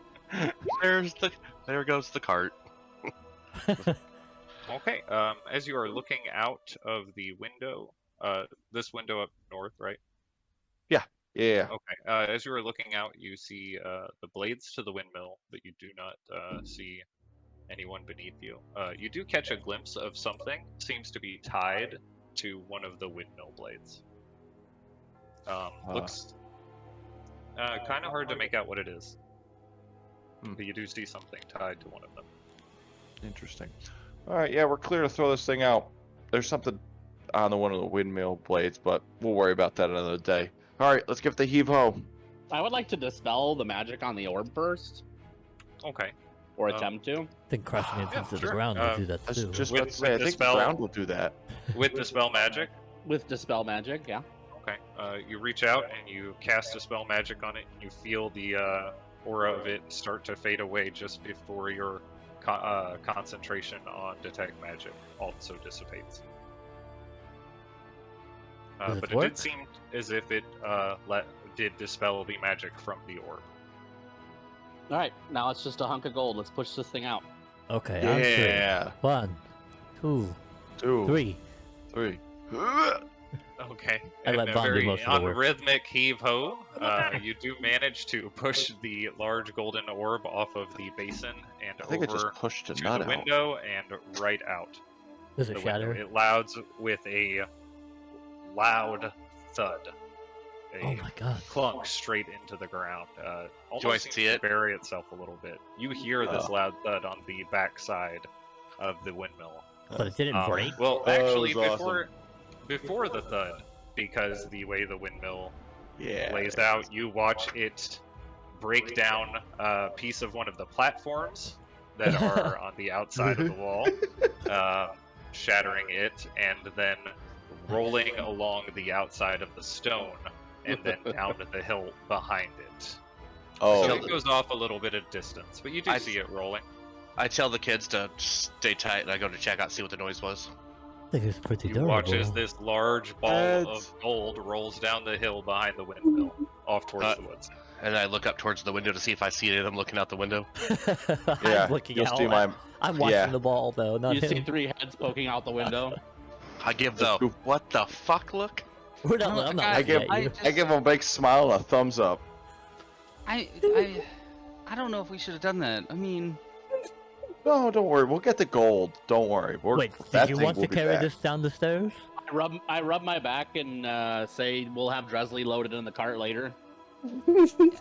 There goes the cart. Okay. As you are looking out of the window, this window up north, right? yeah. Okay. As you are looking out, you see the blades to the windmill, but you do not see anyone beneath you. You do catch a glimpse of something. Seems to be tied to one of the windmill blades. Looks kind of hard to make out what it is. But you do see something tied to one of them. Interesting. All right, yeah, we're clear to throw this thing out. There's something on one of the windmill blades, but we'll worry about that another day. All right, let's give the heave ho. I would like to dispel the magic on the orb first, Okay. or attempt to. I think crashing it Yeah, into the sure. ground will do that I was too. just With- about to say, I with the think the spell- ground will do that. With Dispel Magic. With dispel magic, yeah. Okay. You reach out and you cast Dispel Magic on it, and you feel the aura of it start to fade away just before your concentration on Detect Magic also dissipates. Does it But work? it did seem as if it did dispel the magic from the orb. All right, now it's just a hunk of gold. Let's push this thing out. Okay, on three. Yeah. 1, 2, 2, 3. 3. Okay. I let And a Bond do very most of the work. unrhythmic heave ho. You do manage to push the large golden orb off of the basin and I think it over just pushed a to nut the out. window and right out Does the it window. shatter? It louds with a loud thud. A Oh my god. clunk straight into the ground. Almost I seems see to it? bury itself a little bit. You hear this loud thud on the back side of the windmill. But it didn't break? Well, That actually, was awesome. before the thud, because the way the windmill Yeah. lays out, you watch it break down a piece of one of the platforms that are on the outside of the wall, shattering it, and then rolling along the outside of the stone, and then down the hill behind it. So Oh, it goes off a little bit of distance, but you do I- see it rolling. I tell the kids to stay tight, and I go to check out, see what the noise was. I think it's pretty You durable. watch as this large ball That's- of gold rolls down the hill behind the windmill, off towards the woods. And I look up towards the window to see if I see any of them looking out the window. yeah. I'm looking You'll out. see my. I'm watching yeah. the ball though, not You see him. 3 heads poking out the window. I give Let's the go. what the fuck look. We're not, No, I'm not I looking give- at I you. just- I give him a big smile and a thumbs up. I don't know if we should have done that. I mean, No, don't worry. We'll get the gold. Don't worry. Wait, that did you thing want will to be carry back. this down the stairs? I rub my back and say we'll have Dresley loaded in the cart later.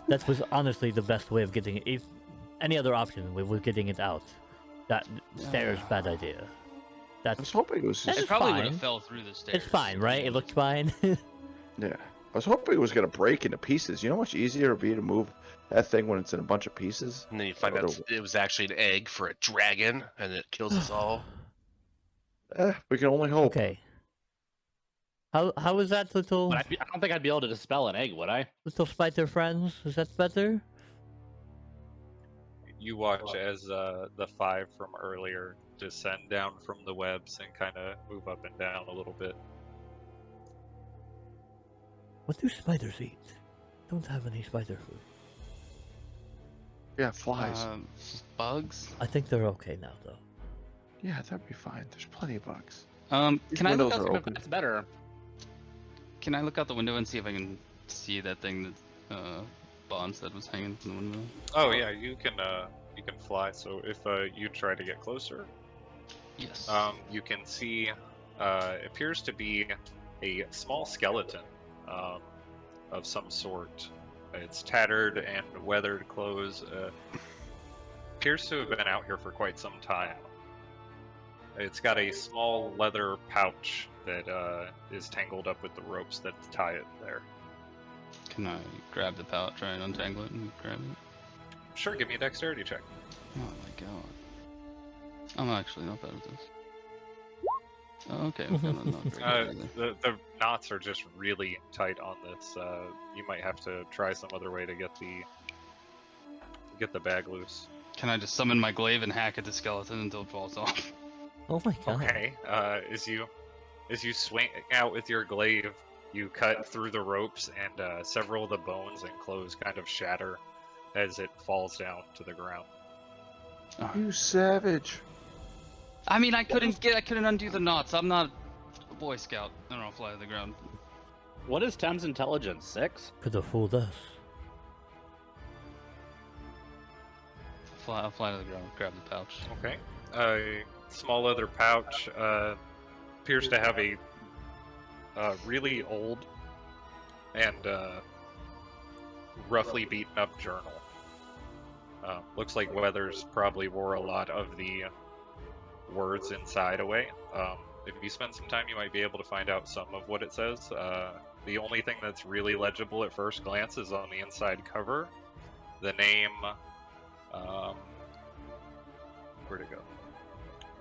That was honestly the best way of getting it. If any other option, we were getting it out. That stairs, bad idea. I was That's hoping it was. That's it Just, probably would fine. have fell through the stairs. it's fine, right? It looked fine. yeah. I was hoping it was gonna break into pieces. You know how much easier it'd be to move that thing when it's in a bunch of pieces? And then you find out it was actually an egg for a dragon, and it kills us all. We can only hope. Okay. How is that little But I don't think I'd be able to dispel an egg, would I? little spider friends? Is that better? You watch as the 5 from earlier descend down from the webs and kind of move up and down a little bit. What do spiders eat? Don't have any spider food. Yeah, flies. Bugs. I think they're okay now though. Yeah, that'd be fine. There's plenty of bugs. Can I look windows out? are open. That's better. Can I look out the window and see if I can see that thing that Bond said was hanging from the window? Oh yeah, you can fly. So if you try to get closer, Yes. you can see it appears to be a small skeleton of some sort. It's tattered and weathered clothes. Appears to have been out here for quite some time. It's got a small leather pouch that is tangled up with the ropes that tie it there. Can I grab the pouch, try and untangle it, and grab it? Sure, give me a dexterity check. Oh my god. I'm actually not bad at this. Oh, okay, okay, not very good either. The knots are just really tight on this. You might have to try some other way to get the bag loose. Can I just summon my glaive and hack at the skeleton until it falls off? Oh my god. Okay. As you swing out with your glaive, You cut through the ropes, and several of the bones and clothes kind of shatter as it falls down to the ground. You savage. I mean, I couldn't undo the knots. I'm not a Boy Scout. I don't know, fly to the ground. What is Tem's intelligence? 6? Could have fooled us. I'll fly to the ground, grab the pouch. Okay. A small leather pouch appears to have a really old and roughly beaten up journal. Looks like Weathers probably wore a lot of the words inside away. If you spend some time, you might be able to find out some of what it says. The only thing that's really legible at first glance is on the inside cover. The name, where'd it go?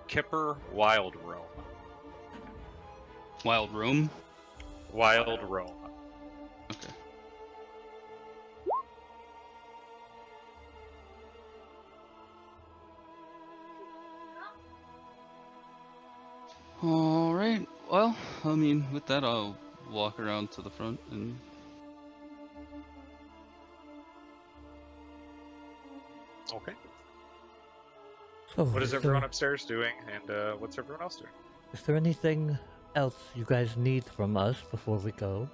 Kipper Wildroam. Wild room? Wildroam. Okay. Alright, well, I mean, with that, I'll walk around to the front and... Okay. So, What is everyone upstairs doing, and what's everyone else doing? Is there anything else you guys need from us before we go?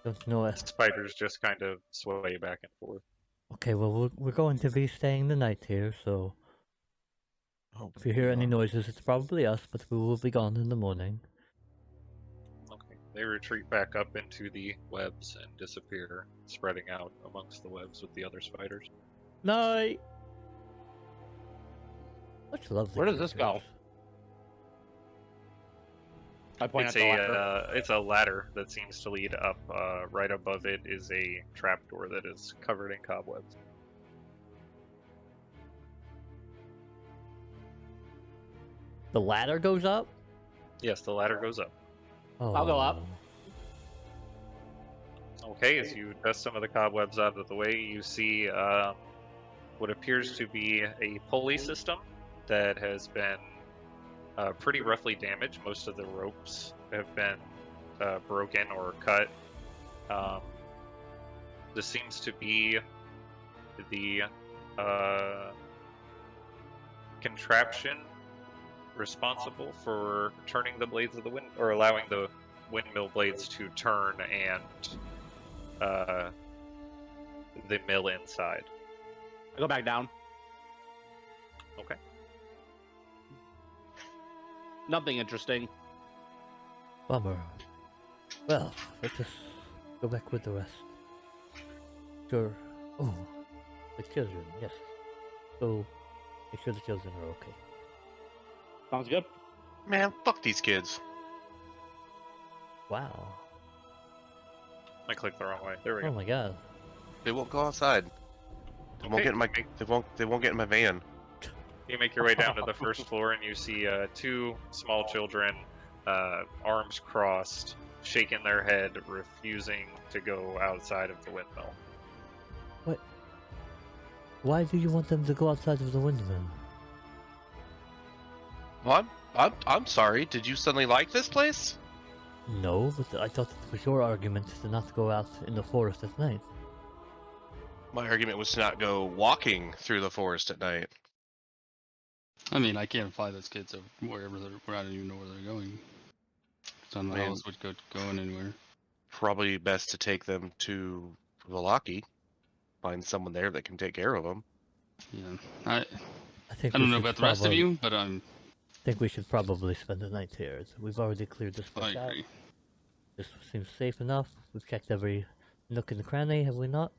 Don't know. Spiders just kind of sway back and forth. Okay, well, we're going to be staying the night here, so Oh, if you hear any noises, it's probably us, but we will be gone in the morning. Okay. They retreat back up into the webs and disappear, spreading out amongst the webs with the other spiders. Night! Such lovely Where does this go? creatures. I point It's at the ladder. it's a ladder that seems to lead up. Right above it is a trapdoor that is covered in cobwebs. The ladder goes up? Yes, the ladder goes up. Oh. I'll go up. Okay, as you dust some of the cobwebs out of the way, you see what appears to be a pulley system that has been pretty roughly damaged. Most of the ropes have been broken or cut. This seems to be the contraption responsible for turning the blades of the wind, or allowing the windmill blades to turn and the mill inside. I go back down. Okay. Nothing interesting. Bummer. Well, let's just go back with the rest. Sure. Oh, the children, yes. So, make sure the children are okay. Sounds good. Man, fuck these kids. Wow. I clicked the wrong way. There we Oh go. my god. They won't go outside. They won't Okay, get in my. make- They won't get in my van. You make your way down to the first floor, and you see two small children, arms crossed, shaking their head, refusing to go outside of the windmill. What? Why do you want them to go outside of the windmill? Well, I'm sorry. Did you suddenly like this place? No, but I thought it was your argument to not go out in the forest at night. My argument was to not go walking through the forest at night. I mean, I can't fly those kids over wherever I don't even know where they're going. So I don't know how Man. else would go going anywhere. Probably best to take them to Valaki. Find someone there that can take care of them. Yeah, I think I we don't know should about the rest of probably- you, but I think we should probably spend the night here. We've already cleared this I place out. agree. This seems safe enough. We've checked every nook and cranny, have we not?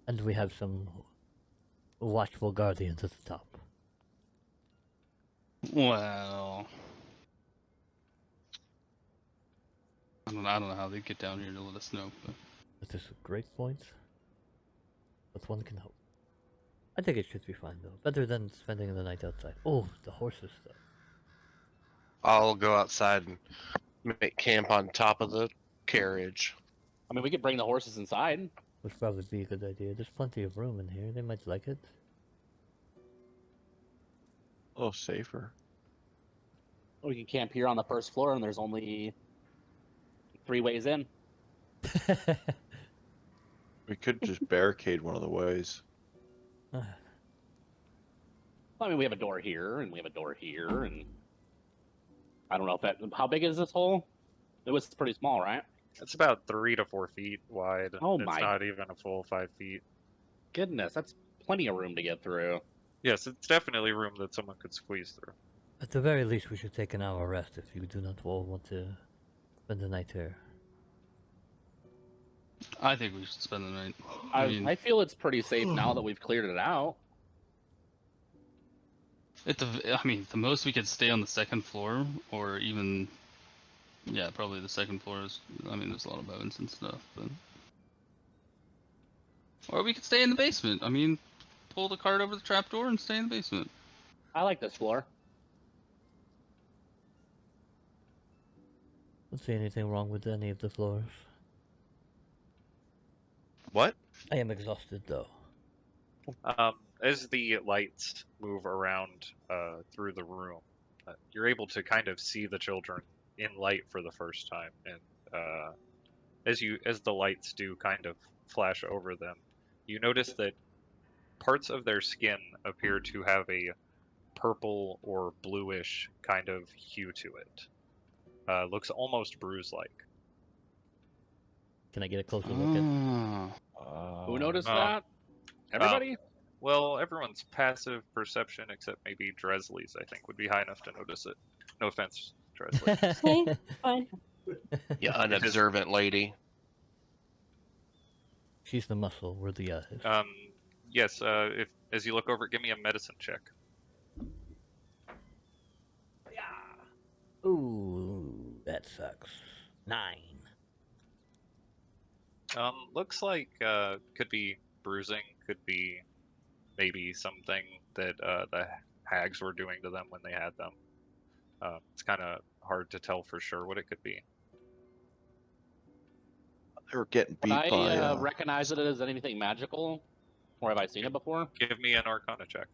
And we have some watchful guardians at the top. Well, I don't know how they get down here to let us know, but That is a great point. But one can hope. I think it should be fine though. Better than spending the night outside. Oh, the horses though. I'll go outside and make camp on top of the carriage. I mean, we could bring the horses inside. Would probably be a good idea. There's plenty of room in here. They might like it. A little safer. We can camp here on the first floor, and there's only 3 ways in. We could just barricade one of the ways. I mean, we have a door here, and we have a door here, and I don't know if that. How big is this hole? It was pretty small, right? It's about 3 to 4 feet wide. Oh it's my not even a full 5 feet. goodness, that's plenty of room to get through. Yes, it's definitely room that someone could squeeze through. At the very least, we should take an hour rest if you do not all want to spend the night here. I think we should spend the night. I mean, I feel it's pretty safe now that we've cleared it out. I mean, the most we could stay on the second floor, or even, yeah, probably the second floor is. I mean, there's a lot of bones and stuff, but. Or we could stay in the basement. I mean, pull the cart over the trapdoor and stay in the basement. I like this floor. Don't see anything wrong with any of the floors. What? I am exhausted though. As the lights move around through the room, you're able to kind of see the children in light for the first time, and as the lights do kind of flash over them, you notice that parts of their skin appear to have a purple or bluish kind of hue to it. Looks almost bruise-like. Can I get a closer look at? Ah. Who noticed uh, that? Everybody? Well, everyone's passive perception, except maybe Dresley's, I think, would be high enough to notice it. No offense, Dresley. Okay, fine. You unobservant lady. She's the muscle, we're the eyes. Yes. If as you look over, give me a medicine check. Ooh, that sucks. 9. Looks like could be bruising, could be maybe something that the hags were doing to them when they had them. It's kind of hard to tell for sure what it could be. They were getting beat Would by. I recognize it as anything magical? Or have I seen it before? Give me an Arcana check.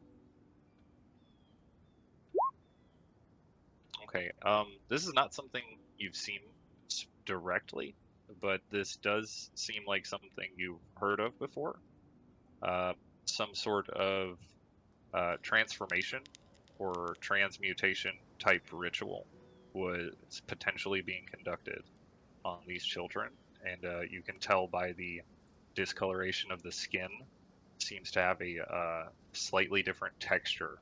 Okay. This is not something you've seen directly, but this does seem like something you've heard of before. Some sort of transformation or transmutation type ritual was potentially being conducted on these children, and you can tell by the discoloration of the skin, seems to have a slightly different texture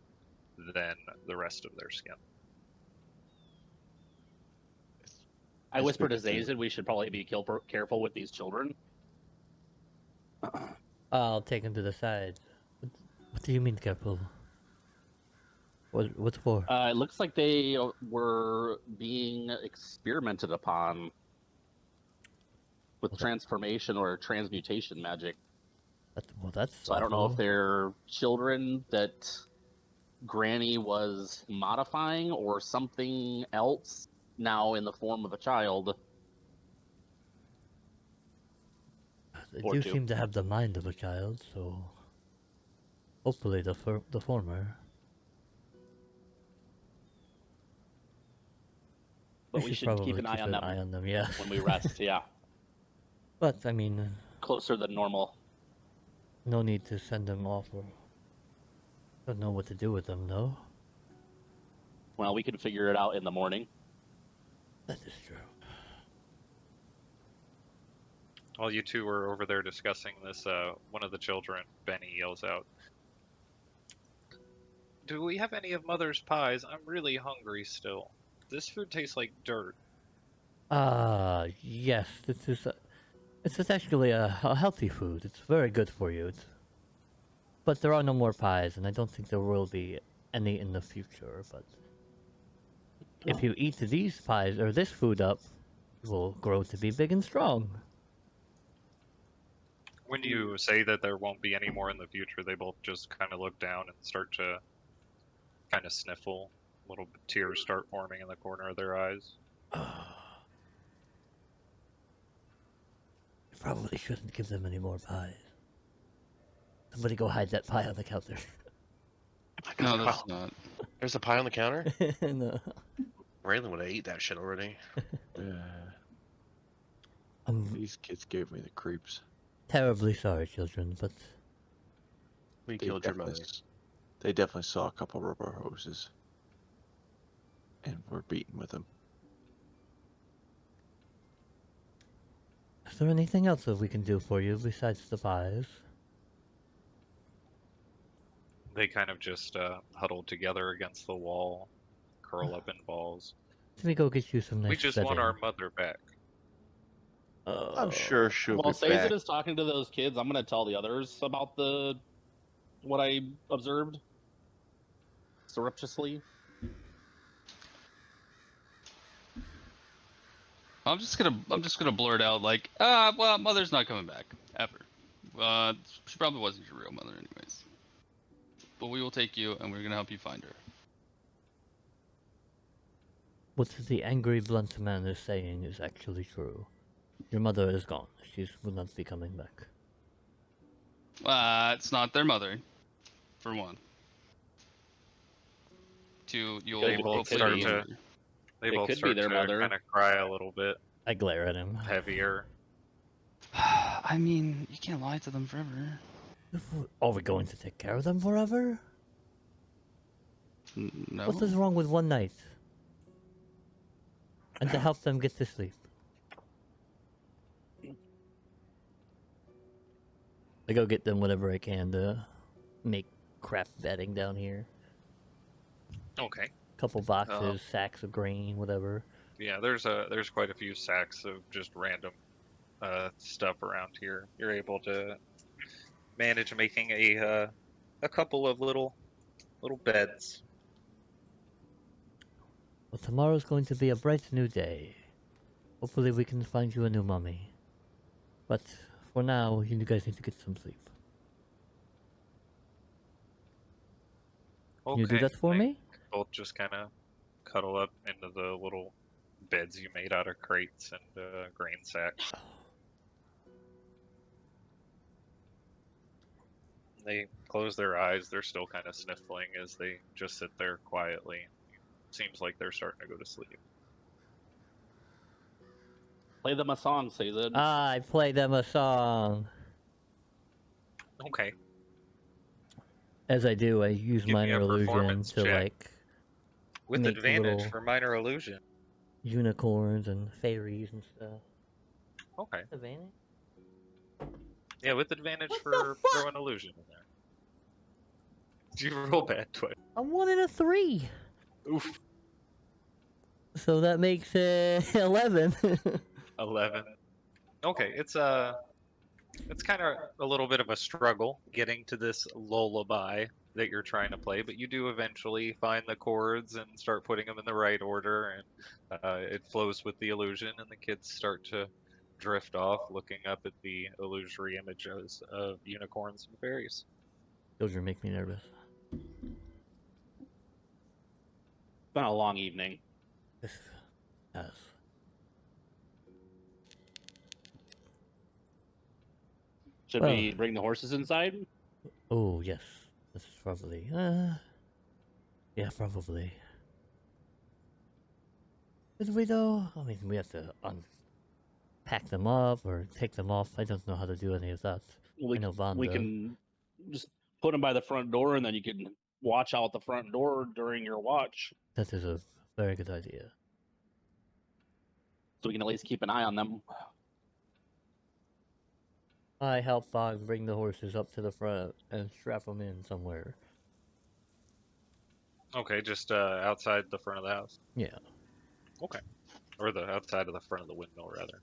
than the rest of their skin. I whispered to Zazid we should probably be careful with these children. I'll take him to the side. What do you mean careful? What's for? It looks like they were being experimented upon with transformation or transmutation magic. That's So I don't know if awful. they're children that Granny was modifying or something else now in the form of a child. They or do two. seem to have the mind of a child, so hopefully the former. But we should keep probably an eye on them yeah. when we rest, yeah. But I mean, Closer than normal. no need to send them off. Or don't know what to do with them, though. Well, we can figure it out in the morning. That is true. While you two were over there discussing this, one of the children, Benny, yells out, "Do we have any of Mother's pies? I'm really hungry still. This food tastes like dirt." Yes, this is actually a healthy food. It's very good for you. But there are no more pies, and I don't think there will be any in the future. But if you eat these pies or this food up, you will grow to be big and strong. When you say that there won't be any more in the future, they both just kind of look down and start to kind of sniffle. Little tears start forming in the corner of their eyes. You probably shouldn't give them any more pies. Somebody go hide that pie on the counter. No, that's not. There's a pie on the counter? No. Raylan would have ate that shit already. Yeah. I'm These kids gave me the creeps. terribly sorry, children, but We They killed your definitely, mother. they definitely saw a couple rubber hoses. And were beaten with them. is there anything else that we can do for you besides the pies? They kind of just huddle together against the wall, curl up in balls. Let me go get you some nice We just want our mother back. I'm sure she'll While be back. Sazed is talking to those kids, I'm gonna tell the others about what I observed surreptitiously. I'm just gonna blurt out like, well, mother's not coming back ever. She probably wasn't your real mother anyways. But we will take you and we're gonna help you find her. What the angry blunt man is saying is actually true. Your mother is gone. She will not be coming back. It's not their mother, for one. Two, you'll They both hopefully start be to. younger. They It both could be start their to mother. kind of cry a little bit I glare at him. heavier. I mean, you can't lie to them forever. Are we going to take care of them forever? No. What is wrong with one night? And to help them get to sleep. I go get them whatever I can to make crap bedding down here. Okay. Couple boxes, sacks of grain, whatever. Yeah, there's quite a few sacks of just random stuff around here. You're able to manage making a couple of little beds. Well, tomorrow's going to be a bright new day. Hopefully we can find you a new mummy. But for now, you guys need to get some sleep. Can you do Okay, that for they me? both just kind of cuddle up into the little beds you made out of crates and grain sacks. They close their eyes. They're still kind of sniffling as they just sit there quietly. Seems like they're starting to go to sleep. Play them a song, Sazed. I play them a song. Okay. As I do, I use Give me minor a illusion performance to check. like With make advantage little for minor illusion. unicorns and fairies and stuff. Okay. Advantage? Yeah, with advantage What the for fuck? throwing illusion in there. Did you roll bad twice? I'm 1 and a 3. Oof. So that makes 11. 11. Okay, it's kind of a little bit of a struggle getting to this lullaby that you're trying to play, but you do eventually find the chords and start putting them in the right order, and it flows with the illusion, and the kids start to drift off, looking up at the illusory images of unicorns and fairies. Children make me nervous. It's been a long evening. Yes. Should Well. we bring the horses inside? Oh, yes. This is probably... yeah, probably. Did we though? I mean, we have to pack them up or take them off. I don't know how to do any of that. I know Vaughn We does. can just put them by the front door, and then you can watch out the front door during your watch, That is a very good idea. so we can at least keep an eye on them. I help Vaughn bring the horses up to the front and strap them in somewhere. Okay, just outside the front of the house. Yeah. Okay. Or the outside of the front of the windmill, rather.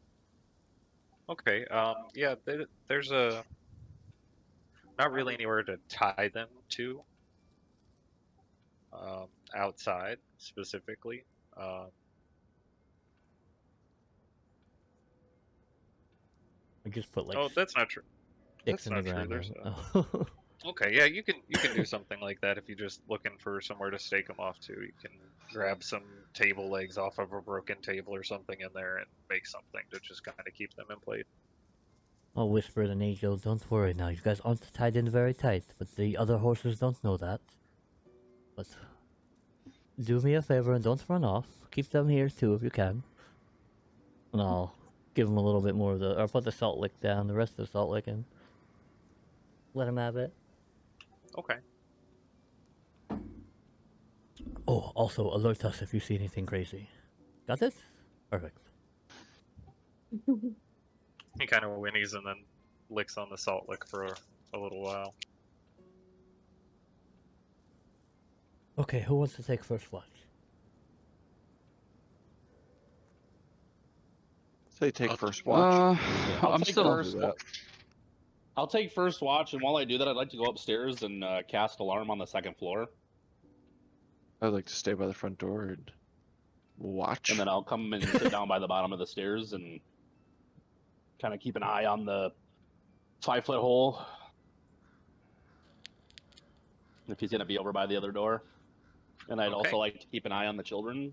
Okay, yeah, there's not really anywhere to tie them to. Outside, specifically. I just put like Oh, that's not true. sticks That's in the not true. ground. There's and- Okay, yeah, you can do something like that if you're just looking for somewhere to stake them off to. You can grab some table legs off of a broken table or something in there and make something to just kind of keep them in place. I'll whisper to Angel, don't worry now, you guys aren't tied in very tight, but the other horses don't know that. But do me a favor and don't run off. Keep them here too if you can. And I'll give them a little bit more of the, or put the salt lick down, the rest of the salt lick in. Let them have it. Okay. Oh, also alert us if you see anything crazy. Got this? Perfect. He kind of whinnies and then licks on the salt lick for a little while. Okay, who wants to take first watch? Say take first watch. I'll I'm take still. first. Do that. I'll take first watch, and while I do that, I'd like to go upstairs and cast alarm on the second floor, I'd like to stay by the front door and watch. and then I'll come and sit down by the bottom of the stairs and kind of keep an eye on the 5-foot hole. If he's gonna be over by the other door, and I'd Okay. also like to keep an eye on the children.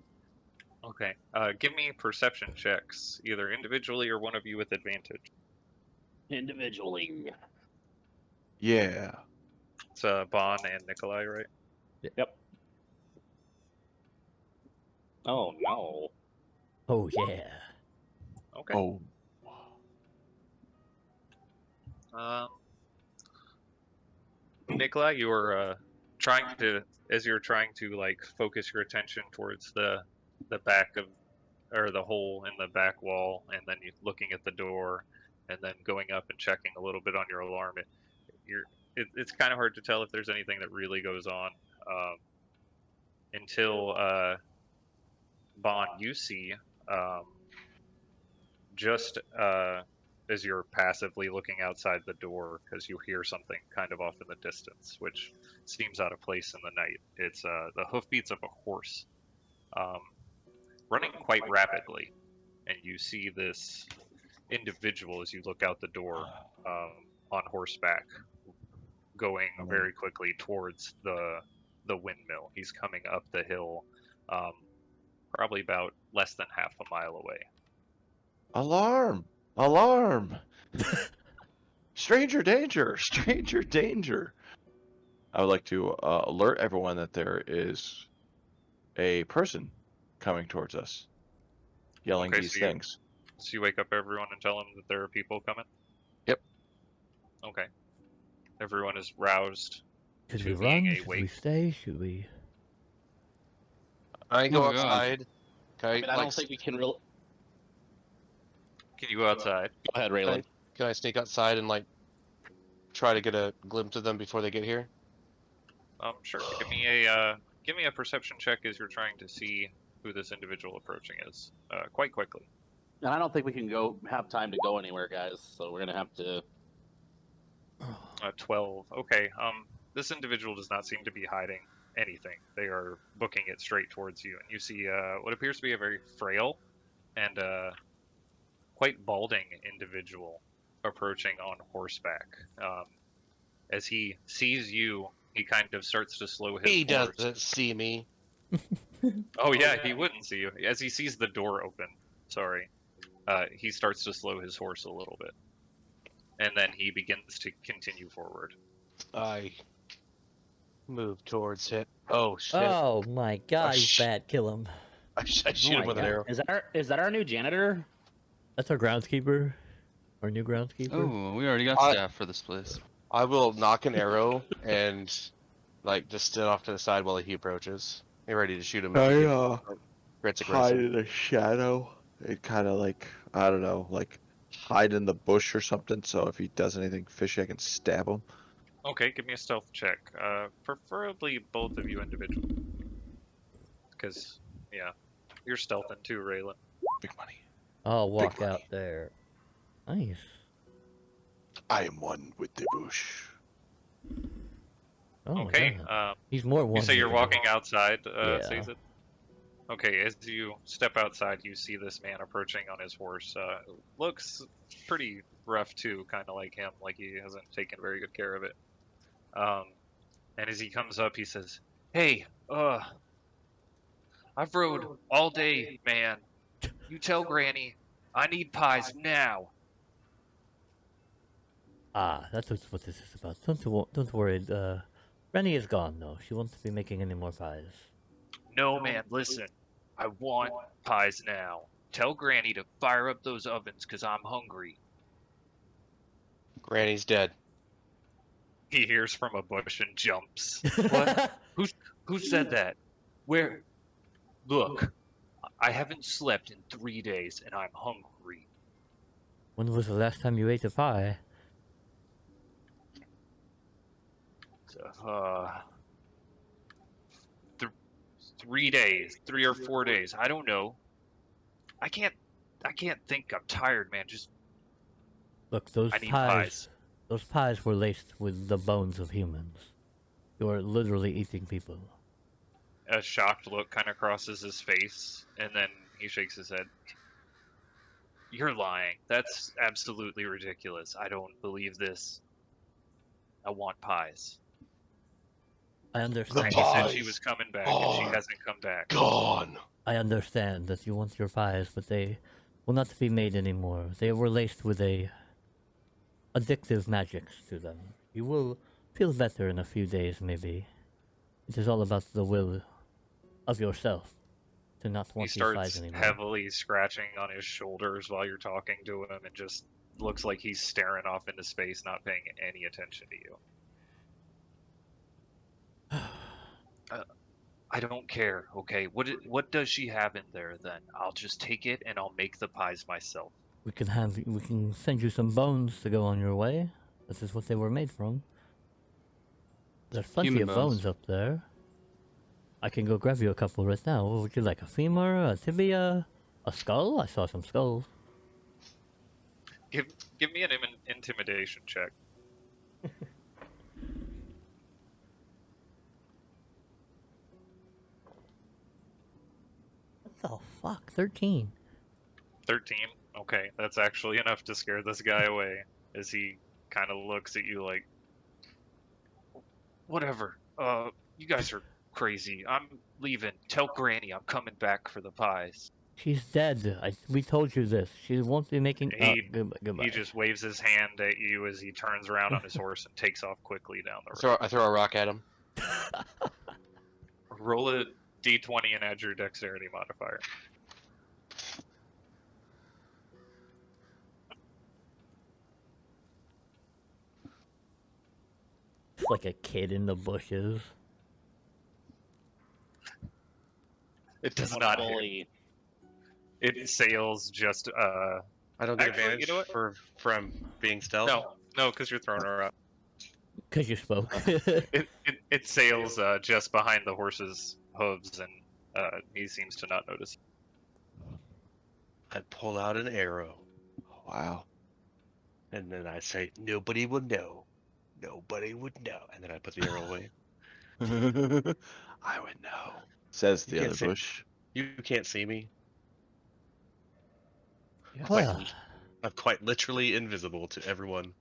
Okay. Give me perception checks, either individually or one of you with advantage. Individually. Yeah. It's Bon and Nikolai, right? Yep. Oh no. Oh yeah. Okay. Oh. Nikolai, you are as you're trying to like focus your attention towards the back of, or the hole in the back wall, and then you looking at the door, and then going up and checking a little bit on your alarm. It's kind of hard to tell if there's anything that really goes on until Bon, you see just as you're passively looking outside the door because you hear something kind of off in the distance, which seems out of place in the night. It's the hoofbeats of a horse running quite rapidly, and you see this individual as you look out the door on horseback going very quickly towards the windmill. He's coming up the hill, probably about less than half a mile away. Alarm! Alarm! Stranger danger! Stranger danger! I would like to alert everyone that there is a person coming towards us, yelling Okay, these so things. So you wake up everyone and tell them that there are people coming? Yep. Okay. Everyone is roused Should to we being run? Should we awake. stay? Should we? I go Oh, God. outside. Can I, I mean, I like, don't think we can really. Can you go outside? Go ahead, can I, Raylan. can I sneak outside and like try to get a glimpse of them before they get here? Sure. Give me a perception check as you're trying to see who this individual approaching is. Quite quickly. And I don't think we can have time to go anywhere, guys. So we're gonna have to. 12. Okay. This individual does not seem to be hiding anything. They are booking it straight towards you, and you see what appears to be a very frail and quite balding individual approaching on horseback. As he sees you, he kind of starts to slow his He horse. doesn't see me. Oh yeah, he wouldn't see you. As he sees the door open, he starts to slow his horse a little bit. And then he begins to continue forward. I move towards it. Oh shit! Oh my god, he's sh- bad. Kill him. I shoot Oh him my with an God. arrow. Is that our new janitor? That's our groundskeeper. Our new groundskeeper. Oh, we already got I- staff for this place. I will knock an arrow and like just stand off to the side while he approaches. Get ready to shoot him. if he gets hide aggressive. in the shadow and kind of like, I don't know, like hide in the bush or something. So if he does anything fishy, I can stab him. Okay, give me a stealth check. Preferably both of you individually. Because, yeah, you're stealthing too, Raylan. Big money. I'll walk Big money. out there. Nice. I am one with the bush. Oh Okay, my god. um, He's more one. you say you're than- walking outside, Yeah. says it? Okay, as you step outside, you see this man approaching on his horse. Looks pretty rough too, kind of like him, like he hasn't taken very good care of it. And as he comes up, he says, "Hey, I've rode all day, man. You tell Granny, I need pies now." Ah, that's what this is about. Don't worry. Rennie is gone though. She won't be making any more pies. No, man, listen. I want pies now. Tell Granny to fire up those ovens, 'cause I'm hungry. Granny's dead. He hears from a bush and jumps. What? Who said that? Where? Look, I haven't slept in 3 days, and I'm hungry. When was the last time you ate a pie? Uh, 3 days, 3 or 4 days. I don't know. I can't think. I'm tired, man. Just Look, those I need pies. Those pies were laced with the bones of humans. You're literally eating people. A shocked look kind of crosses his face, and then he shakes his head. You're lying. That's absolutely ridiculous. I don't believe this. I want pies. I understand. Granny said she was coming back, and she are hasn't come back. Gone. I understand that you want your pies, but they will not be made anymore. They were laced with a addictive magics to them. You will feel better in a few days, maybe. It is all about the will of yourself to not He want these pies starts anymore. heavily scratching on his shoulders while you're talking to him, and just looks like he's staring off into space, not paying any attention to you. I don't care, okay? What does she have in there then? I'll just take it and I'll make the pies myself. We can send you some bones to go on your way. This is what they were made from. There's plenty Human of bones. bones up there. I can go grab you a couple right now. What would you like? A femur, a tibia, a skull? I saw some skulls. Give me an intimidation check. What the fuck? 13. 13. Okay, that's actually enough to scare this guy away as he kind of looks at you like, whatever. You guys are crazy. I'm leaving. Tell Granny I'm coming back for the pies. She's dead. We told you this. She won't be making. Goodbye. He just waves his hand at you as he turns around on his horse and takes off quickly down the road. I throw a rock at him. Roll a d20 and add your dexterity modifier. It's like a kid in the bushes. It does not hit. Fully. It sails just I don't get Actually, advantage you know what? from being stealth. no, because you're throwing her up. Because you spoke. It sails just behind the horse's hooves, and he seems to not notice. I'd pull out an arrow, Wow. and then I say, "Nobody would know. Nobody would know." And then I put the arrow away. I would know. Says the You other can't say- bush. You can't see me. Well, I'm quite literally invisible to everyone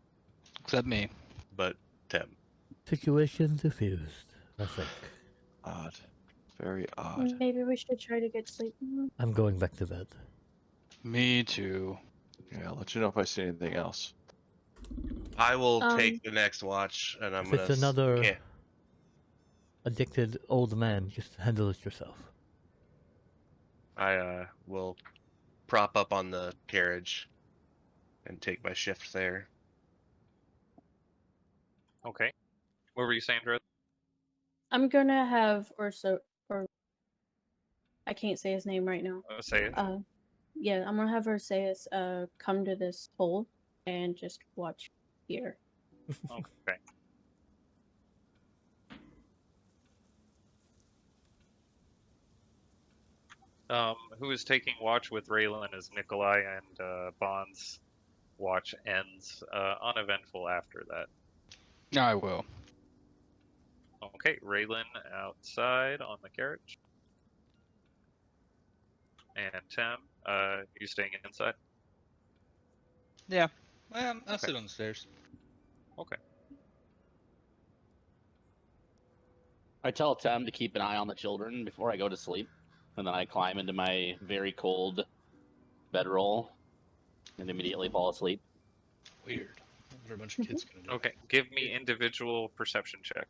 Except me. but Tem. situation diffused, I think. Odd. Very odd. Maybe we should try to get sleep. I'm going back to bed. Me too. Yeah, I'll let you know if I see anything else. I will Um, take the next watch, and I'm If gonna. it's another Yeah, addicted old man, just handle it yourself. I will prop up on the carriage and take my shift there. Okay. What were you saying, Dread? I'm gonna have or I can't say his name right now. Say it. Yeah, I'm gonna have her say us come to this hole and just watch here. Okay. Who is taking watch with Raylan as Nikolai and Bond's watch ends uneventful after that. I will. Okay, Raylan outside on the carriage. And Tim, you staying inside? Yeah. I'll Okay. sit on the stairs. Okay. I tell Tem to keep an eye on the children before I go to sleep, and then I climb into my very cold bedroll and immediately fall asleep. Weird. What are a bunch of kids gonna do? Okay, give me individual perception check.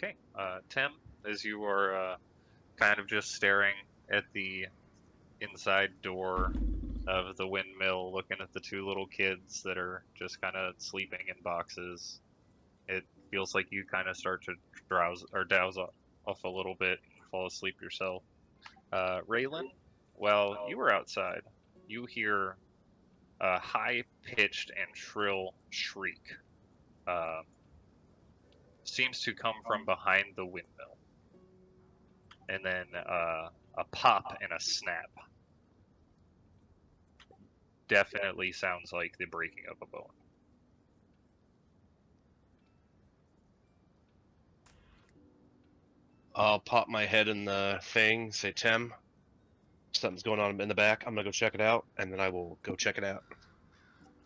Okay, Tim, as you are kind of just staring at the inside door of the windmill, looking at the two little kids that are just kind of sleeping in boxes, it feels like you kind of start to douse off a little bit and fall asleep yourself. Raylan, well, you were outside. You hear a high-pitched and shrill shriek. Seems to come from behind the windmill. And then a pop and a snap. Definitely sounds like the breaking of a bone. I'll pop my head in the thing, say, Tim, something's going on in the back. I'm gonna go check it out, and then I will go check it out.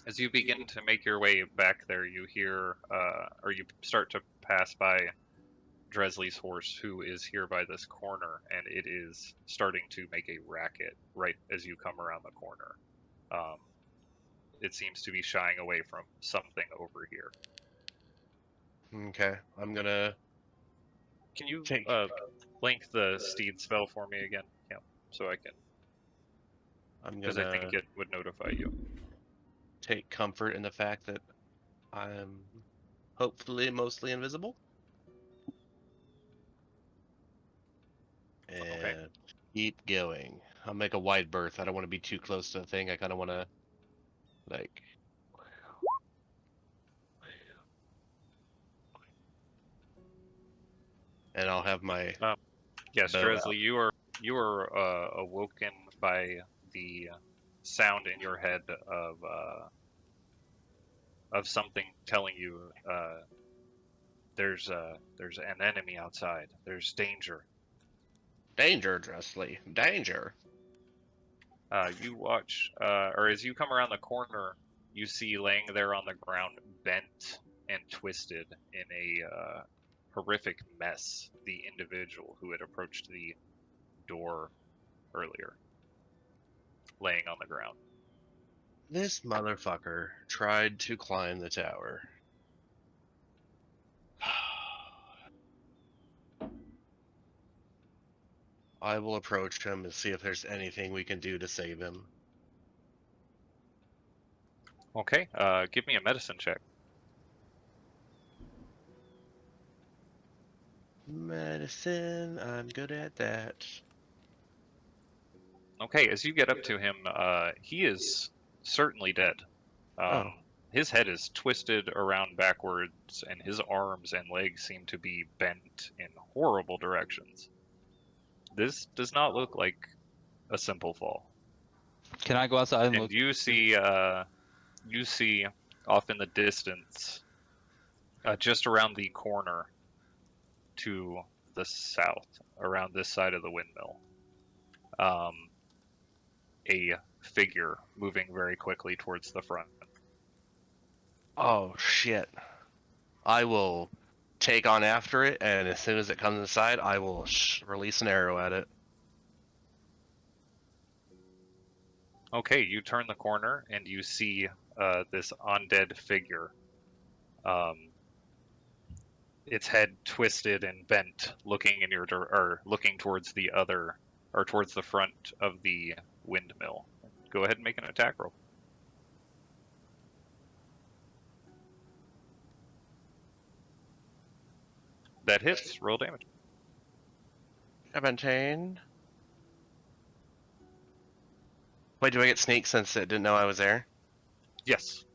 As you begin to make your way back there, you hear, or you start to pass by Dresley's horse, who is here by this corner, and it is starting to make a racket right as you come around the corner. It seems to be shying away from something over here. Okay, I'm gonna Can you take. link the steed spell for me again? Yeah, so I can, I'm because I think gonna it would notify you. take comfort in the fact that I'm hopefully mostly invisible. And Okay. keep going. I'll make a wide berth. I don't want to be too close to the thing. I kind of want to, like, and I'll have my Yes, bow Dresley, you are awoken by the sound in your head of something telling you there's an enemy outside. There's danger. danger, Dresley, danger. You watch, or as you come around the corner, you see laying there on the ground, bent and twisted in a horrific mess, the individual who had approached the door earlier, laying on the ground. This motherfucker tried to climb the tower. I will approach him and see if there's anything we can do to save him. Okay, give me a medicine check. Medicine, I'm good at that. Okay, as you get up to him, he is certainly dead. Oh. His head is twisted around backwards, and his arms and legs seem to be bent in horrible directions. This does not look like a simple fall. Can I go outside and And look? you see off in the distance, just around the corner to the south, around this side of the windmill, a figure moving very quickly towards the front. Oh shit. I will take on after it, and as soon as it comes inside, I will release an arrow at it. Okay, you turn the corner and you see this undead figure. Its head twisted and bent, looking in your or looking towards the other, or towards the front of the windmill. Go ahead and make an attack roll. That hits. Roll damage. 17. Wait, do I get sneak since it didn't know I was there? Yes.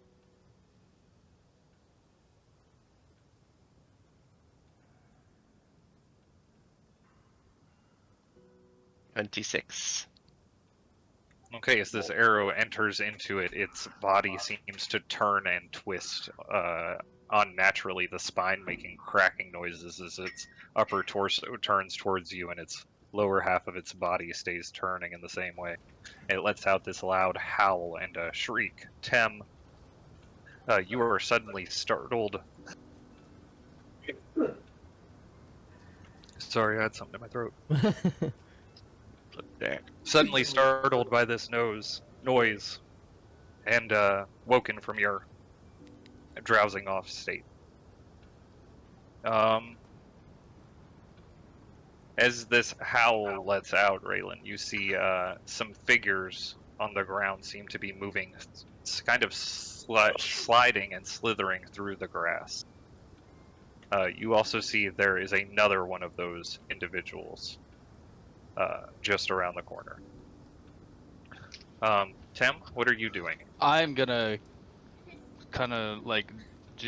$26. Okay, as this arrow enters into it, its body seems to turn and twist unnaturally, the spine making cracking noises as its upper torso turns towards you and its lower half of its body stays turning in the same way. It lets out this loud howl and a shriek. Tem, you are suddenly startled. Sorry, I had something in my throat. Suddenly startled by this noise and woken from your drowsing off state. As this howl lets out, Raylan, you see some figures on the ground seem to be moving, kind of sliding and slithering through the grass. You also see there is another one of those individuals just around the corner. Tim, what are you doing? I'm gonna kind of like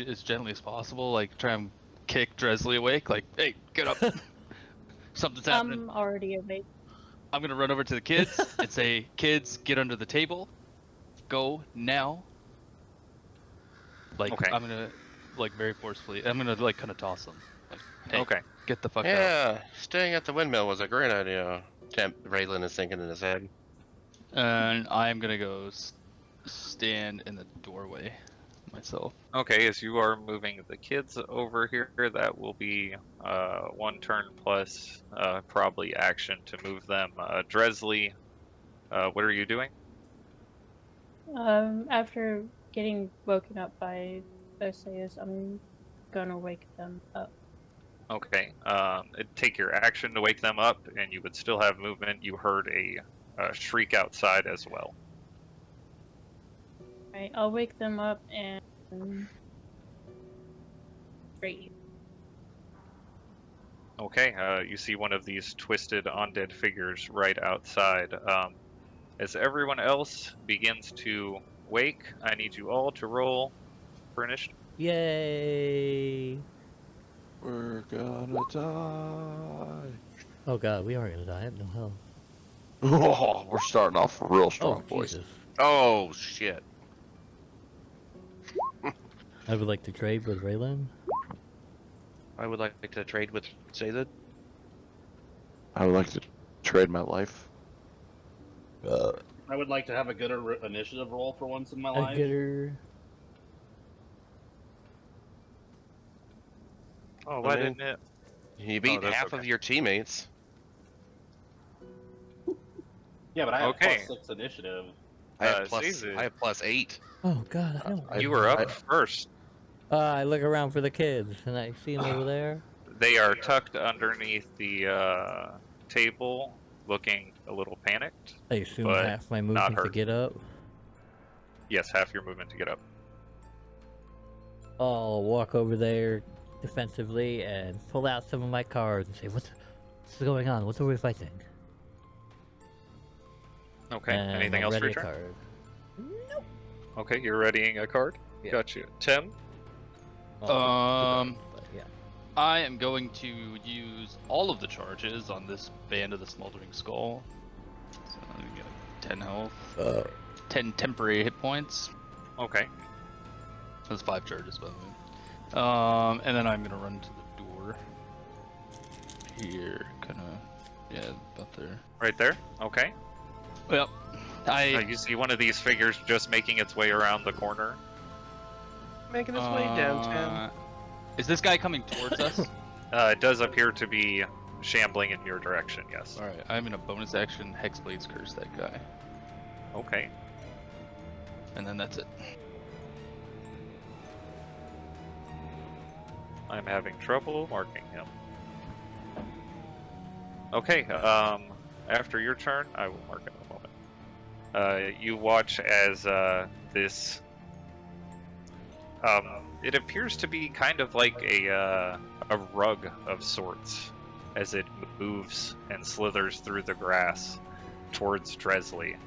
as gently as possible, like try and kick Dresley awake. Like, hey, get up! Something's happening. I'm already awake. I'm gonna run over to the kids and say, "Kids, get under the table. Go now." Like, Okay. I'm gonna like very forcefully. I'm gonna like kind of toss them. Like, hey, Okay. get the fuck out. Yeah, staying at the windmill was a great idea. Raylan is thinking in his head. And I'm gonna go stand in the doorway myself. Okay, as you are moving the kids over here, that will be 1 turn plus probably action to move them. Dresley, what are you doing? After getting woken up by Osseous, I'm gonna wake them up. Okay, it'd take your action to wake them up, and you would still have movement. You heard a shriek outside as well. Right, I'll wake them up and great. Okay, you see one of these twisted undead figures right outside. As everyone else begins to wake, I need you all to roll for initiative. Yay! We're gonna die. Oh god, we are gonna die. I have no health. Oh, we're starting off real strong, Oh, boys. Jesus. Oh shit. I would like to trade with Raylan. I would like to trade with Sazed. I would like to trade my life. I would like to have a good initiative roll for once in my A life. gooder. Oh, why mean, didn't it? You beat that's half okay. of your teammates. Yeah, but I have Okay. +6 initiative. I have Sazed. +8. Oh god, I don't. You were up first. I look around for the kids, and I see them over there. They are tucked underneath the table, looking a little panicked. I assume But half my movement to hurt. get up. Yes, half your movement to get up. I'll walk over there defensively and pull out some of my cards and say, what's going on? What are we fighting? Okay, And anything I'll else for ready your a turn? card. Okay, you're readying a card? Yeah. Got you. Tim? But yeah. I am going to use all of the charges on this Band of the Smoldering Skull. So I'm gonna get 10 health, 10 temporary hit points. Okay. That's 5 charges, by the way. And then I'm gonna run to the door here, kind of, yeah, about there. Right there? Okay. Yep. You see one of these figures just making its way around the corner. Making its way downtown. Is this guy coming towards us? It does appear to be shambling in your direction, yes. All right, I'm in a bonus action Hexblade's Curse that guy, Okay. and then that's it. I'm having trouble marking him. Okay, after your turn, I will mark in a moment. You watch as this... it appears to be kind of like a rug of sorts as it moves and slithers through the grass towards Dresley.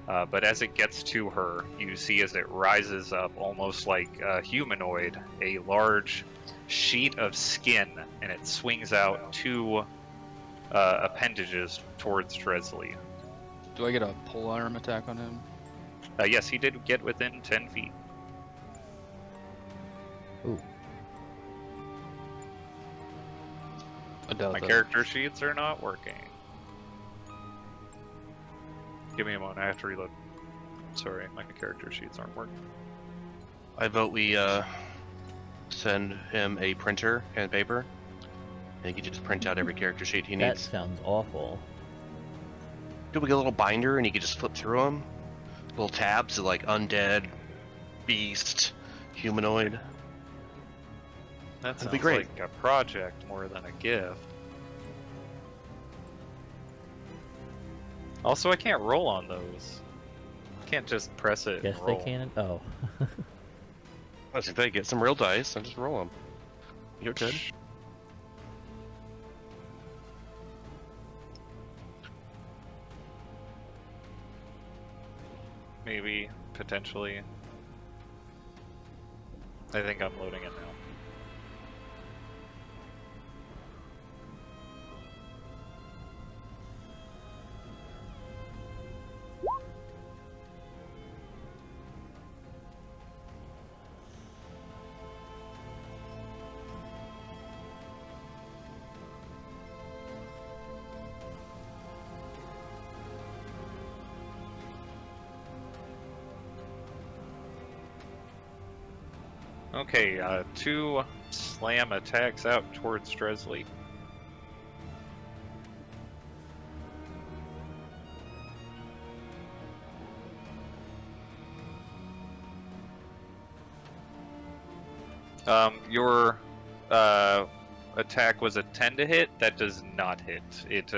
But as it gets to her, you see as it rises up almost like a humanoid, a large sheet of skin, and it swings out 2 appendages towards Dresley. Do I get a polearm attack on him? Yes, he did get within 10 feet. Ooh. I doubt My that. character sheets are not working. Give me a moment, I have to reload. Sorry, my character sheets aren't working. I vote we send him a printer and paper, and he can just print out every character sheet he That needs. sounds awful. Do we get a little binder and he can just flip through them? Little tabs of like undead, beast, humanoid. That That'd sounds be great. like a project more than a gift. Also, I can't roll on those. Can't just press it Yes, and they roll. can. Oh. I was gonna say, get some real dice and just roll them. You're good. Maybe, potentially. I think I'm loading it now. Okay, 2 slam attacks out towards Stresley. Your attack was a 10 to hit. That does not hit. It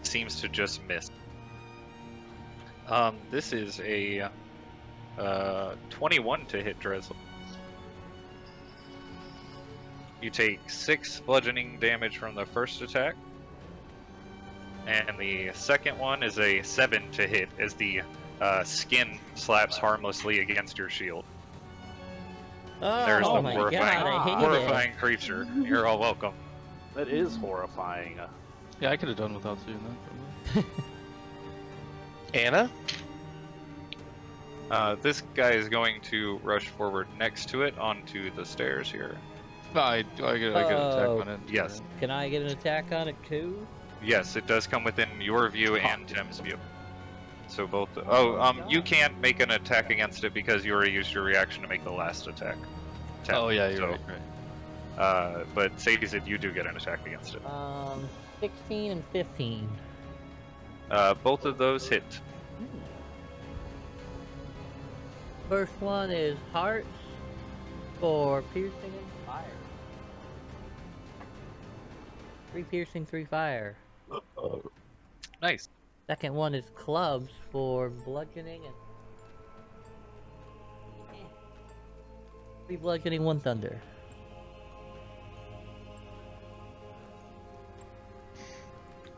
seems to just miss. This is a 21 to hit Dresley. You take 6 bludgeoning damage from the first attack. And the second one is a 7 to hit as the skin slaps harmlessly against your shield. There's Oh the my horrifying, god, I hate horrifying creature. You're all welcome. That is horrifying. Yeah, I could have done without seeing that. Anna? This guy is going to rush forward next to it onto the stairs here. Do I get an attack on it? Yes. it. Can I get an attack on it too? Yes, it does come within your view and Tim's view. So both. You can't make an attack against it because you already used your reaction to make the last attack. Tim, Oh yeah, you're so, right. But Sadie said you do get an attack against it. 16 and 15. Both of those hit. First one is hearts for piercing and fire. 3 piercing, 3 fire. Nice. Second one is clubs for bludgeoning and 3 bludgeoning, 1 thunder.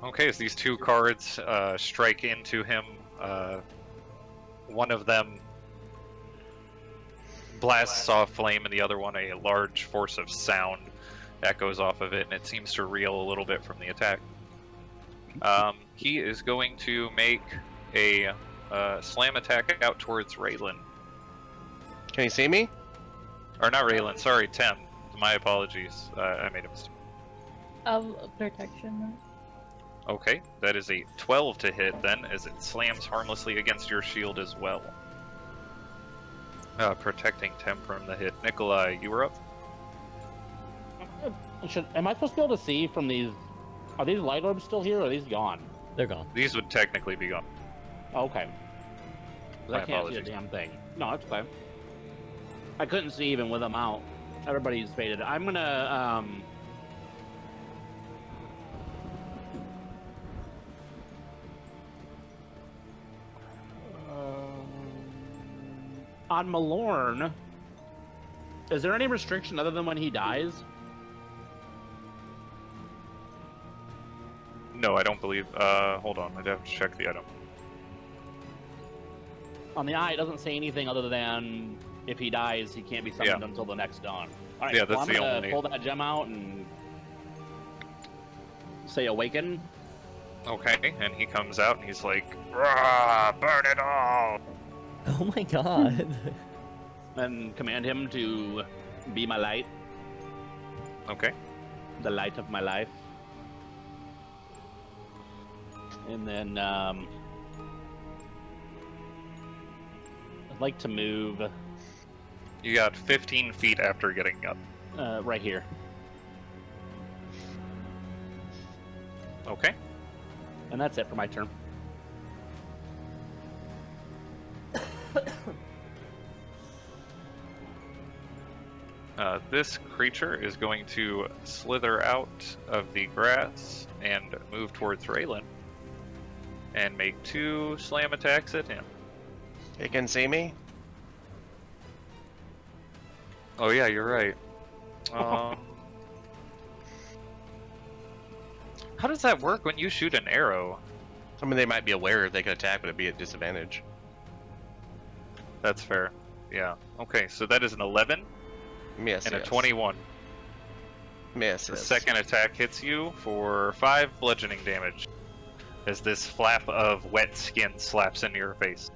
Okay, so these 2 cards strike into him. One of them blasts off flame, and the other one a large force of sound echoes off of it, and it seems to reel a little bit from the attack. He is going to make a slam attack out towards Raylan. Can you see me? Or not Raylan, sorry, Tem. My apologies. I made a mistake. Protection. Okay, that is a 12 to hit then, as it slams harmlessly against your shield as well. Protecting Tem from the hit. Nikolai, you were up? Am I supposed to be able to see from these? Are these light orbs still here, or are these gone? They're gone. These would technically be gone. Okay. My I can't see a apologies. damn thing. No, it's okay. I couldn't see even with them out. Everybody's faded. I'm gonna on Malorn, is there any restriction other than when he dies? No, I don't believe. Hold on, I'd have to check the item. On the eye, it doesn't say anything other than if he dies, he can't be summoned until the next dawn. All right, Yeah, well, that's I'm the gonna only- pull that gem out and say awaken. Okay, and he comes out and he's like, "Rah, burn it all!" Oh my god. And command him to be my light, Okay. the light of my life. And then I'd like to move You got 15 feet after getting up. right here. Okay. And that's it for my turn. This creature is going to slither out of the grass and move towards Raylan. and make 2 slam attacks at him. He can see me. Oh yeah, you're right. How does that work when you shoot an arrow? I mean, they might be aware they could attack, but it'd be at disadvantage. That's fair. Yeah. Okay, so that is an 11 Yes, and a yes. 21. Yes, The yes. second attack hits you for 5 bludgeoning damage as this flap of wet skin slaps into your face.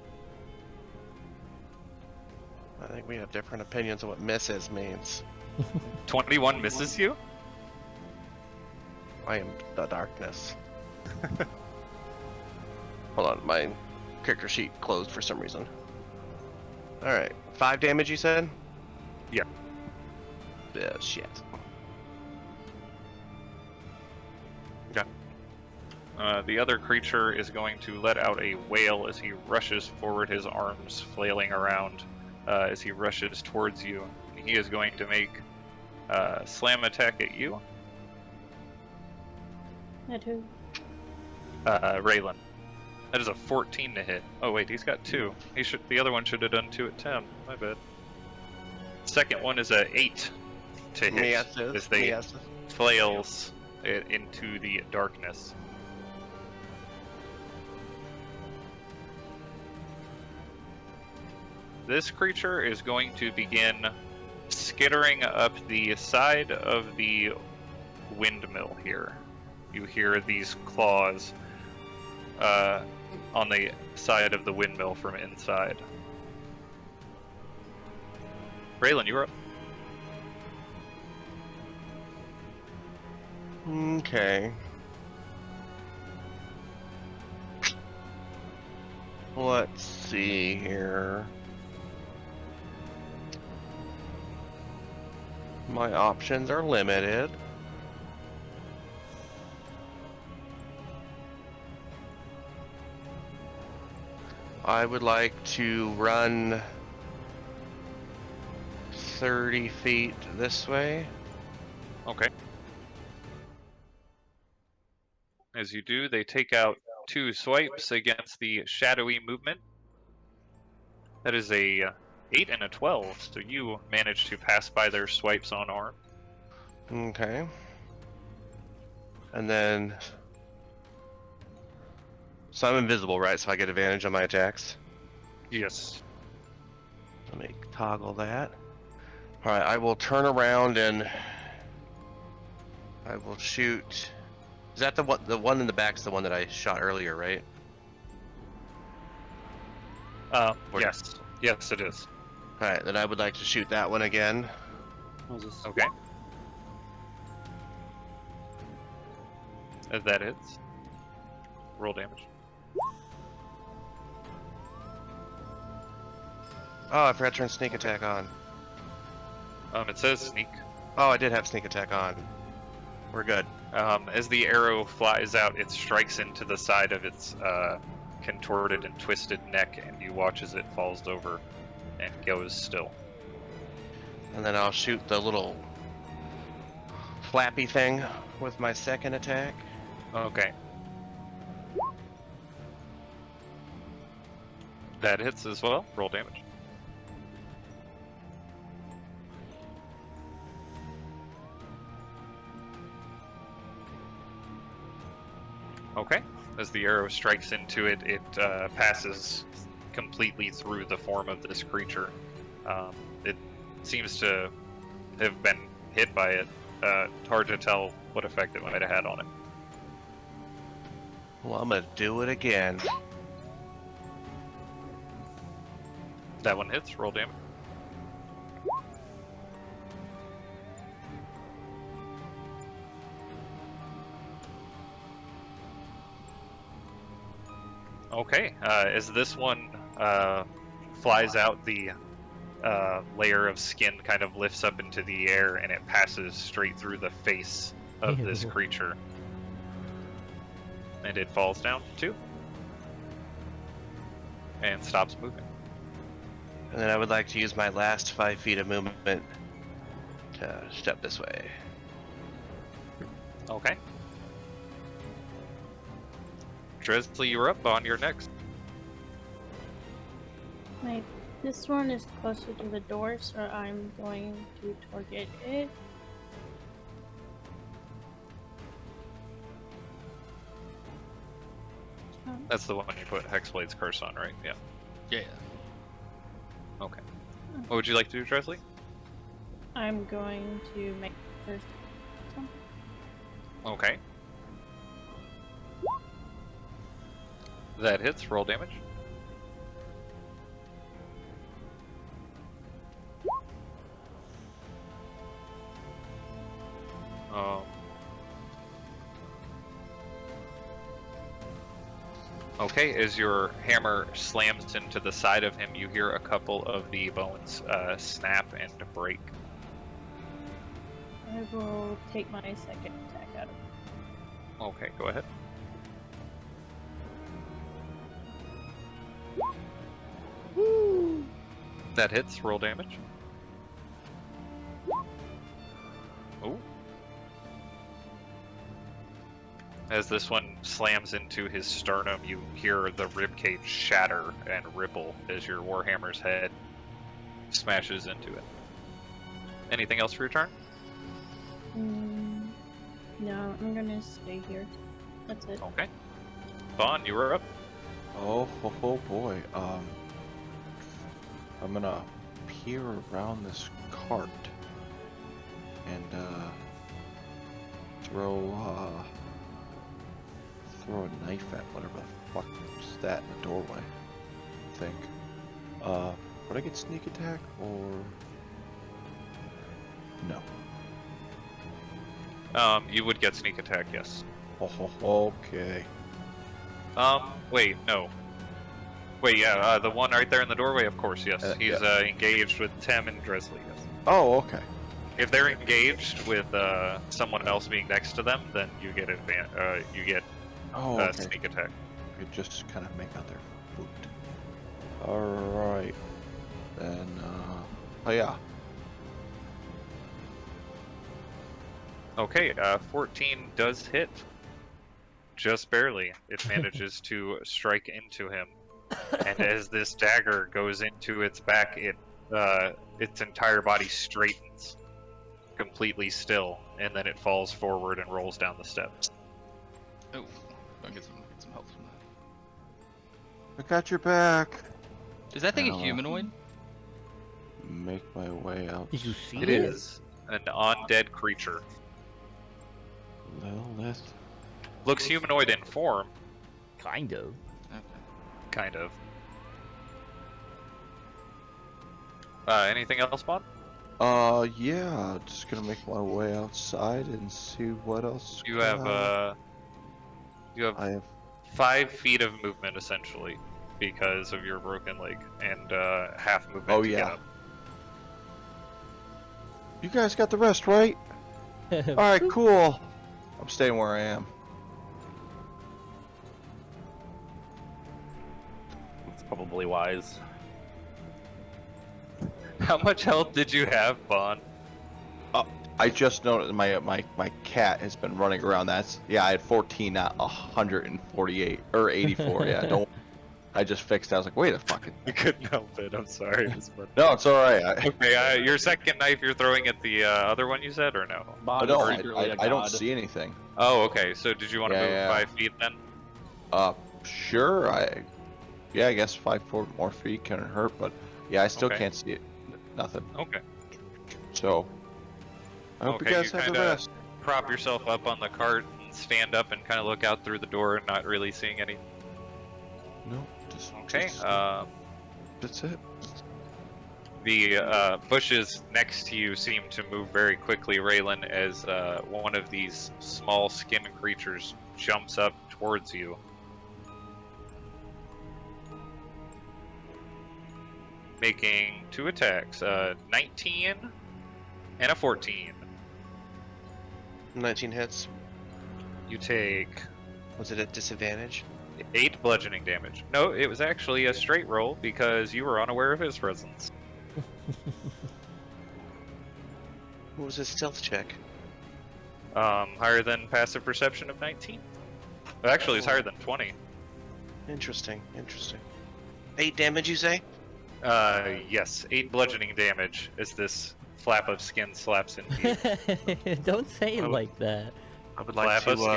I think we have different opinions on what misses means. 21 misses you? I am the darkness. Hold on, my character sheet closed for some reason. Alright, 5 damage you said? Yeah. Yeah, shit. The other creature is going to let out a wail as he rushes forward, his arms flailing around as he rushes towards you. He is going to make a slam attack at you, At who? Raylan. That is a 14 to hit. Oh wait, he's got 2. The other one should have done 2 at 10. My bad. Second one is a 8 to hit Yes, as they yes. flails it into the darkness. This creature is going to begin skittering up the side of the windmill here. You hear these claws on the side of the windmill from inside. Raylan, you're up. Okay. Let's see here. My options are limited. I would like to run 30 feet this way. Okay. As you do, they take out 2 swipes against the shadowy movement. That is a 8 and a 12, so you manage to pass by their swipes unarmed. Okay. And then... So I'm invisible, right? So I get advantage on my attacks? Yes. Let me toggle that. Alright, I will turn around and... I will shoot... Is that the one in the back's the one that I shot earlier, right? Yes. Yes, it is. Alright, then I would like to shoot that one again. Okay. As that hits. Roll damage. Oh, I forgot to turn sneak attack on. It says sneak. Oh, I did have sneak attack on. We're good. As the arrow flies out, it strikes into the side of its contorted and twisted neck, and you watch as it falls over and goes still. And then I'll shoot the little flappy thing with my second attack. Okay. That hits as well. Roll damage. Okay. As the arrow strikes into it, it passes completely through the form of this creature. It seems to have been hit by it. Hard to tell what effect it might have had on it. Well, I'm gonna do it again. That one hits. Roll damage. Okay, as this one flies out, the layer of skin kind of lifts up into the air and it passes straight through the face of this Ew. creature. And it falls down to 2. And stops moving. And then I would like to use my last 5 feet of movement to step this way. Okay. Dresley, you're up. On your next. Wait, this one is closer to the door, so I'm going to target it. That's the one you put Hexblade's Curse on, right? Yeah. Yeah. Okay. What would you like to do, Dresley? I'm going to make the first one. Okay. That hits. Roll damage. Okay, as your hammer slams into the side of him, you hear a couple of the bones snap and break. I will take my second attack out of it. Okay, go ahead. That hits. Roll damage. Oh. As this one slams into his sternum, you hear the ribcage shatter and ripple as your warhammer's head smashes into it. Anything else for your turn? No, I'm gonna stay here. That's it. Okay. Vaughn, you were up. Oh boy. I'm gonna peer around this cart and throw a knife at whatever the fuck is that in the doorway. I think. Would I get sneak attack or no? You would get sneak attack, yes. Okay. Wait, no. Wait, yeah, the one right there in the doorway, of course, yes. He's engaged with Tem and Dresley, yes. Oh, okay. If they're engaged with someone else being next to them, then you get Oh, okay. sneak attack. Could just kind of make out their foot. Alright. Then, oh yeah. Okay, 14 does hit. Just barely. It manages to strike into him. And as this dagger goes into its back, its entire body straightens, completely still, and then it falls forward and rolls down the steps. Oh, I'll get some help from that. I got your back. Is that thing a humanoid? Make my way out. Did you see It is an undead creature. Lilith. Looks humanoid in form, Kind of. Okay. kind of. Anything else, Bond? Yeah, just gonna make my way outside and see what else. You have I have 5 feet of movement essentially because of your broken leg, and half movement. Oh, to get yeah. up. You guys got the rest, right? Alright, cool. I'm staying where I am. It's probably wise. How much health did you have, Vaughn? I just noticed my cat has been running around. I had 14, not 148 or 84. Yeah, don't. I just fixed it. I was like, wait a fucking. You couldn't help it. I'm sorry. It was fun. No, it's all right. Okay, your second knife you're throwing at the other one you said, or no? Bond No, is secretly a I don't god. see anything. Oh, okay. So did you want to move Yeah. 5 feet then? Sure. I guess 4 more feet couldn't hurt, but yeah, I still Okay. can't see it. Nothing. Okay. So I hope Okay, you guys you have the kinda- rest. Prop yourself up on the cart and stand up and kind of look out through the door, not really seeing any. No, just Okay. just- that's it. The bushes next to you seem to move very quickly, Raylan, as one of these small skin creatures jumps up towards you. Making 2 attacks, 19 and a 14. 19 hits. You take Was it at disadvantage? 8 bludgeoning damage. No, it was actually a straight roll because you were unaware of his presence. What was his stealth check? Higher than passive perception of 19. Well, actually, it's higher than 20. Interesting. Interesting. 8 damage, you say? Yes, 8 bludgeoning damage as this flap of skin slaps into you. Don't say it Oh. like that. I would like Flap of to. skin.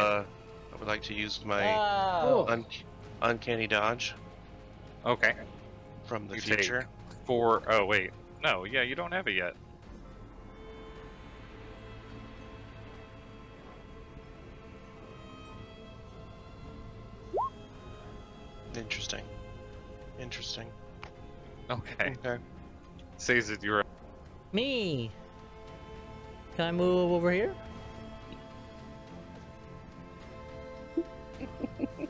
I would like to use my Oh. uncanny dodge Okay. from the You future. take 4. Oh wait, no, yeah, you don't have it yet. Interesting. Interesting. Okay. Okay. Says that you're. Me. Can I move over here? Only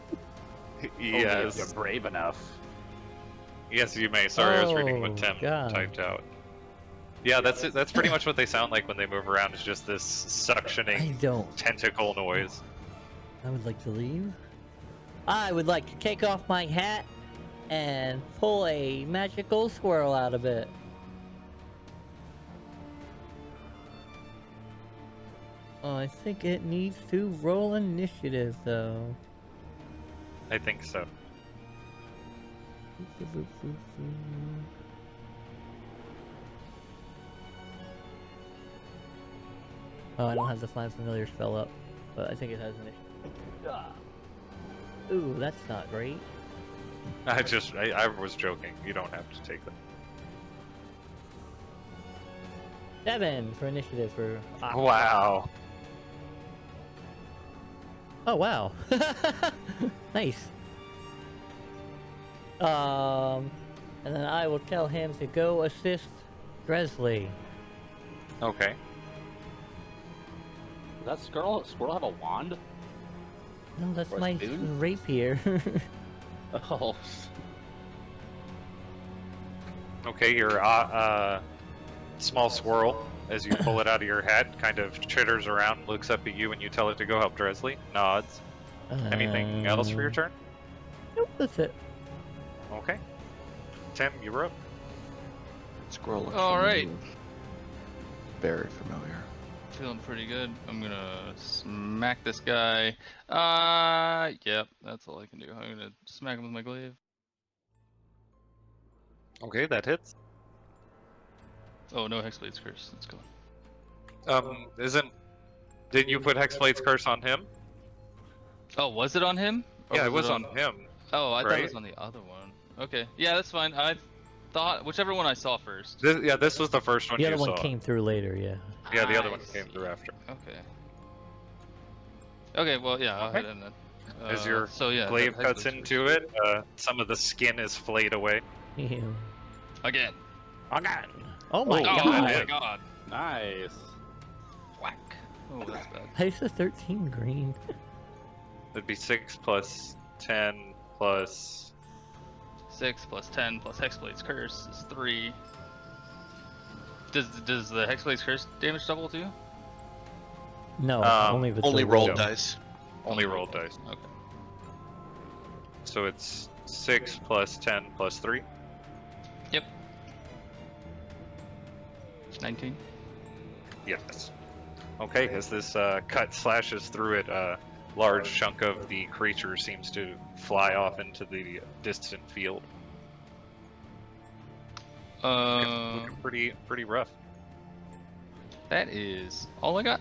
if Yes. you're brave enough. Yes, you may. Sorry, I was reading what Oh, Tim God. typed out. Yeah, that's it. That's pretty much what they sound like when they move around. Is just this I suctioning don't. tentacle noise. I would like to leave. I would like to take off my hat and pull a magical squirrel out of it. Oh, I think it needs to roll initiative, though. I think so. Oh, I don't have the Find Familiar spell up, but I think it has initiative. Ooh, that's not great. I was joking. You don't have to take them. 7 for initiative for. Wow. Oh wow. Nice. And then I will tell him to go assist Dresley. Okay. Does that squirrel have a wand? No, that's Or a my spoon? rapier. Oh. Okay, your small squirrel, as you pull it out of your hat, kind of chitters around, looks up at you when you tell it to go help Dresley, nods. Anything else for your turn? Nope, that's it. Okay. Tim, you're up. Squirrel looks All right. very familiar. Feeling pretty good. I'm gonna smack this guy. Yep, that's all I can do. I'm gonna smack him with my glaive. Okay, that hits. Oh, no Hexblade's Curse. Let's go. Didn't you put Hexblade's Curse on him? Oh, was it on him? Or Yeah, it was on him. Oh, I thought right? it was on the other one. Okay, yeah, that's fine. I thought whichever one I saw first. This was the first one The you other saw. one came through later, yeah. Yeah, the other I one came through see. after. Okay. Okay, well, yeah, I'll Okay. hit him then. As your so yeah, glaive that cuts Hexblade's into it, some of the skin is flayed away. Ew. Curse. Again. Again. Oh my Oh, god. Oh my hit. god. Nice. Whack. Oh, that's bad. I used to 13 green. That'd be 6 plus 10 plus. 6 plus 10 plus Hexblade's Curse is 3. Does the Hexblade's Curse damage double too? No, only if it's Only a roll roll. dice. Only roll dice. Okay. So it's 6 plus 10 plus 3. Yep. 19. Yes. Okay, as this cut slashes through it, a large chunk of the creature seems to fly off into the distant field. Looking pretty rough. That is all I got.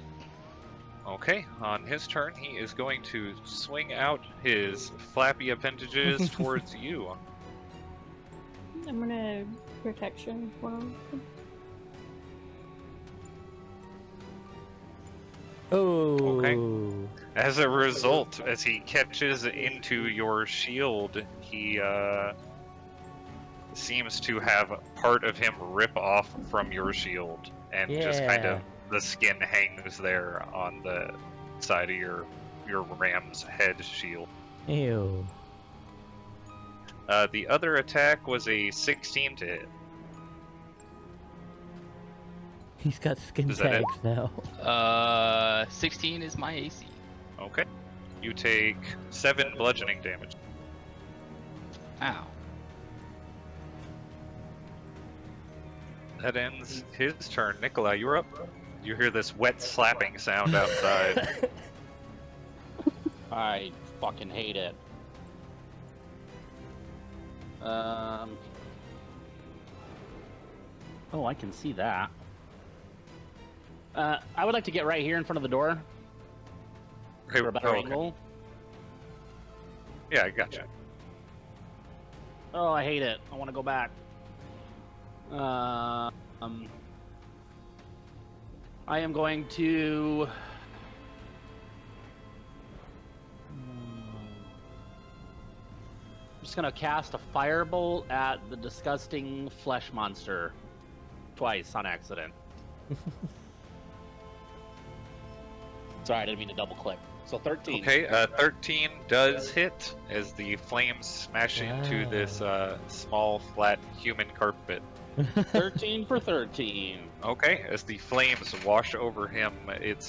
Okay, on his turn, he is going to swing out his flappy appendages towards you. I'm gonna protection one. Oh. As a result, as he catches into your shield, he seems to have part of him rip off from your shield, and just kind of the skin hangs there on the side of your ram's head shield. Ew. The other attack was a 16 to hit. He's got skin Is that it? tags now. 16 is my AC. Okay. You take 7 bludgeoning damage. Ow. That ends his turn. Nikolai, you're up. You hear this wet slapping sound outside. I fucking hate it. Oh, I can see that. I would like to get right here in front of the door for a better okay. angle. Yeah, I gotcha. Oh, I hate it. I want to go back. I am going to. I'm just gonna cast a firebolt at the disgusting flesh monster twice on accident. Sorry, I didn't mean to double click. So 13. Okay, 13 does hit as the flames smash into this small, flat human carpet. 13 for 13. Okay, as the flames wash over him, it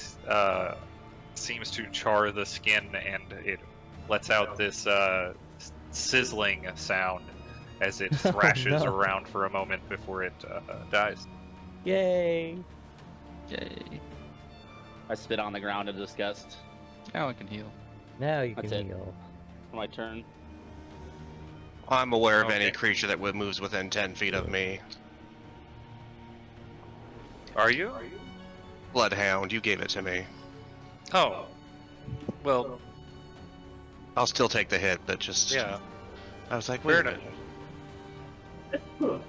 seems to char the skin, and it lets out this sizzling sound as it thrashes no. around for a moment before it dies. Yay! Yay. I spit on the ground in disgust. Now I can heal. Now you That's can it. heal. My turn. I'm aware of Okay. any creature that moves within 10 feet of me. Are you? Bloodhound, you gave it to me. Oh. Well, I'll still take the hit, but just... yeah. I was like, Fair wait a enough. minute.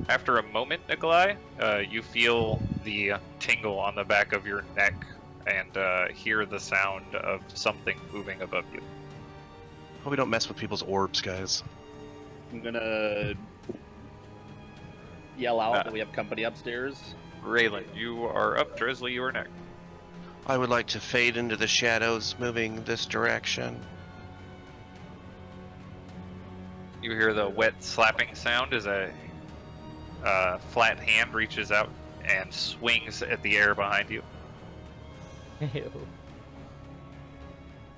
After a moment, Nikolai, you feel the tingle on the back of your neck and hear the sound of something moving above you. Hope we don't mess with people's orbs, guys. I'm gonna yell out that we have company upstairs. Raylan, you are up. Drizzly, you are next. I would like to fade into the shadows, moving this direction. You hear the wet slapping sound as a flat hand reaches out and swings at the air behind you. Ew.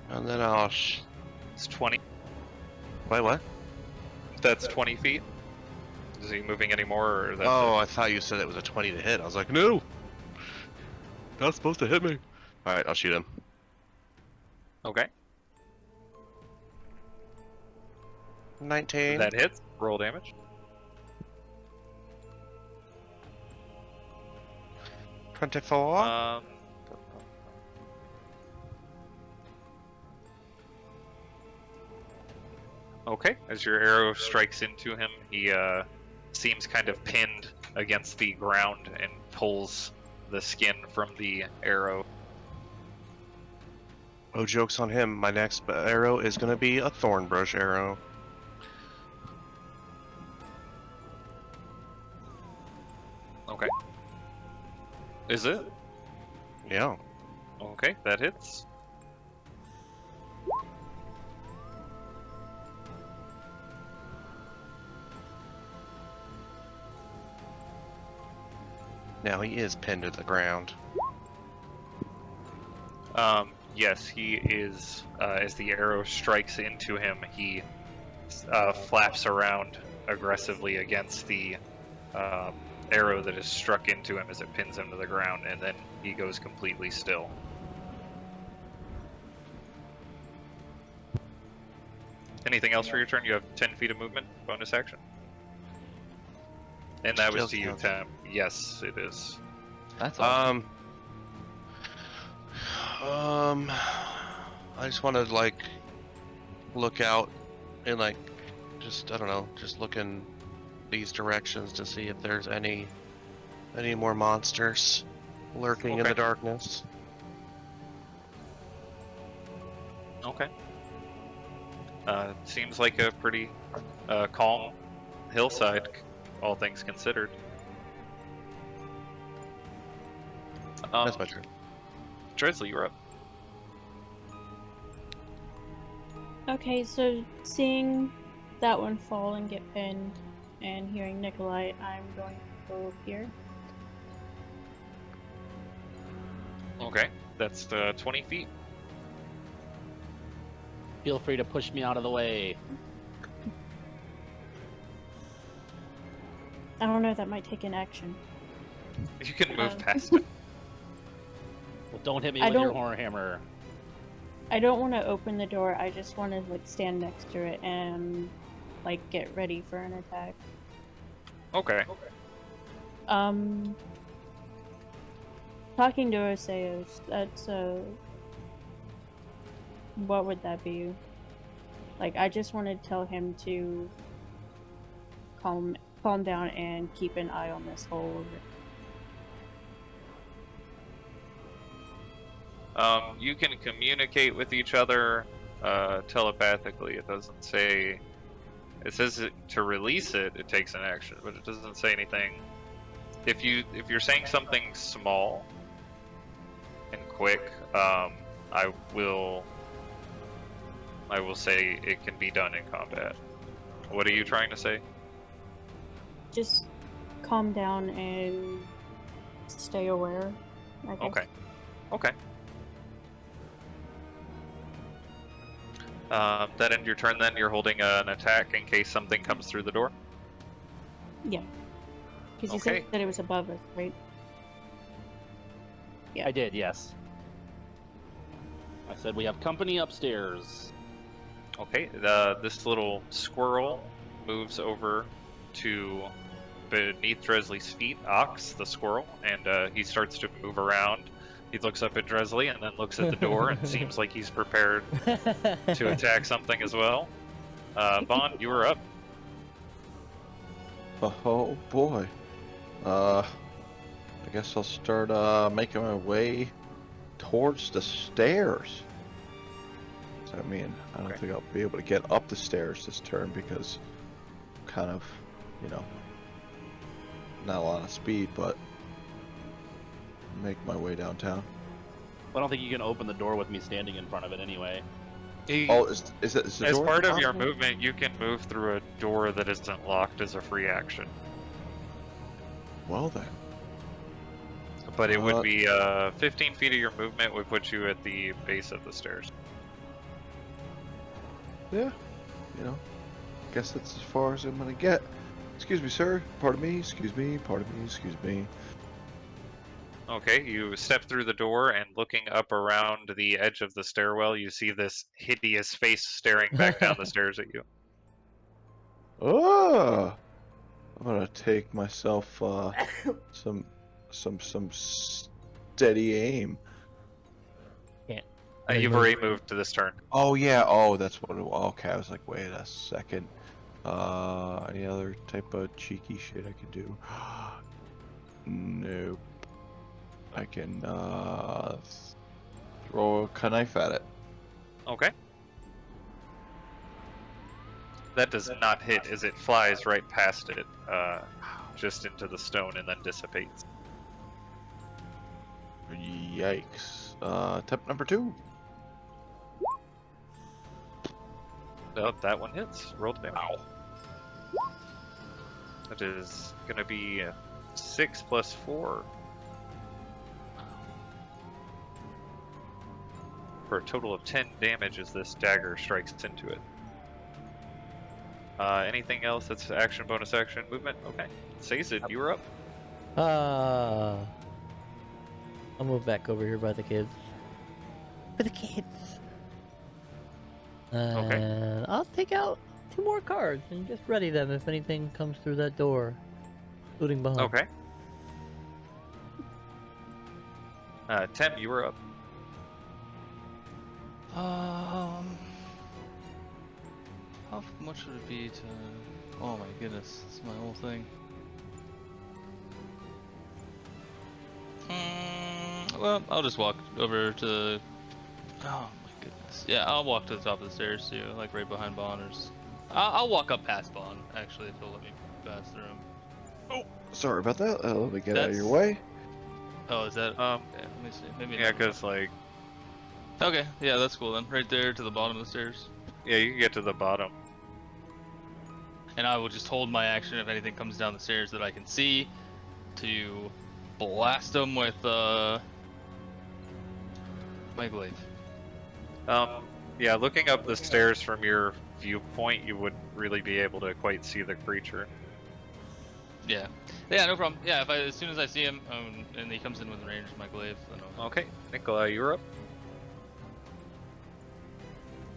And then I'll... It's 20. Wait, what? That's 20 feet. Is he moving anymore? Or that's Oh, I thought you said it was a 20 to hit. I was like, no! Not supposed to hit me. Alright, I'll shoot him. Okay. 19. That hits. Roll damage. 24. Okay, as your arrow strikes into him, he seems kind of pinned against the ground and pulls the skin from the arrow. Oh, joke's on him. My next arrow is going to be a thornbrush arrow. Okay. Is it? Yeah. Okay, that hits. Now he is pinned to the ground. Yes, he is. As the arrow strikes into him, he flaps around aggressively against the arrow that is struck into him as it pins him to the ground, and then he goes completely still. Anything else for your turn? You have 10 feet of movement, bonus action. And that was Still to you, counts. Tam. Yes, it is. That's awesome. I just want to like look out and like just I don't know, just look in these directions to see if there's any more monsters lurking in Okay. the darkness. Okay. Seems like a pretty calm hillside, all things considered. That's my turn. Drizzly, you're up. Okay, so seeing that one fall and get pinned and hearing Nikolai, I'm going to go up here. Okay, that's 20 feet. Feel free to push me out of the way. I don't know, that might take an action. You can move Um, past it. Well, don't hit me I with your don't- horror hammer. I don't want to open the door. I just want to like stand next to it and like get ready for an attack. Okay. Talking to Oseos, that's what would that be? Like, I just want to tell him to calm down and keep an eye on this hole. You can communicate with each other telepathically. It doesn't say. It says to release it, it takes an action, but it doesn't say anything. If you're saying something small and quick, I will say it can be done in combat. What are you trying to say? Just calm down and stay aware, I guess. Okay. Okay. That end your turn then? You're holding an attack in case something comes through the door? Yeah. Because you Okay. said that it was above us, right? Yeah. I did, yes. I said we have company upstairs. Okay, this little squirrel moves over to beneath Dresley's feet, Ox, the squirrel, and he starts to move around. He looks up at Dresley and then looks at the door and seems like he's prepared to attack something as well. Vaughn, you were up. Oh boy. I guess I'll start making my way towards the stairs. So, I mean, I don't Okay. think I'll be able to get up the stairs this turn because I'm kind of, you know, not a lot of speed, but make my way downtown. I don't think you can open the door with me standing in front of it anyway. Oh, is the As door part of your possible? movement, you can move through a door that isn't locked as a free action. Well then. But it would be 15 feet of your movement would put you at the base of the stairs. Yeah, you know, guess that's as far as I'm gonna get. Excuse me, sir. Pardon me. Excuse me. Pardon me. Excuse me. Okay, you step through the door and looking up around the edge of the stairwell, you see this hideous face staring back down the stairs at you. Oh, I'm gonna take myself some steady aim. You've already moved to this turn. Oh yeah. Oh, that's what. Okay, I was like, wait a second. Any other type of cheeky shit I could do? Nope. I can throw a knife at it. Okay. That does not hit as it flies right past it, just into the stone and then dissipates. Yikes. Attempt number 2. Oh, that one hits. Roll the damage. That is going to be 6 plus 4. For a total of 10 damage as this dagger strikes into it. Anything else that's action, bonus action, movement? Okay. Sazed, you were up. I'll move back over here by the kids. For the kids. And I'll take out 2 more cards and just ready them if anything comes through that door, including behind. Okay. Tem, you were up. How much would it be to? Oh my goodness, it's my whole thing. Well, I'll just walk over to. Oh my goodness. Yeah, I'll walk to the top of the stairs too, like right behind Bond. I'll walk up past Bond actually if he'll let me pass through him. Oh, sorry about that. Let me get out of your That's- way. Oh, is that? Um, Yeah, let me see. Maybe. yeah, because, like, Okay, yeah, that's cool then. Right there to the bottom of the stairs. yeah, you can get to the bottom. And I will just hold my action if anything comes down the stairs that I can see to blast them with my glaive. Yeah, looking up the stairs from your viewpoint, you wouldn't really be able to quite see the creature. Yeah. Yeah, no problem. Yeah, as soon as I see him and he comes in with range of my glaive, then I'll... Okay, Nikolai, you're up.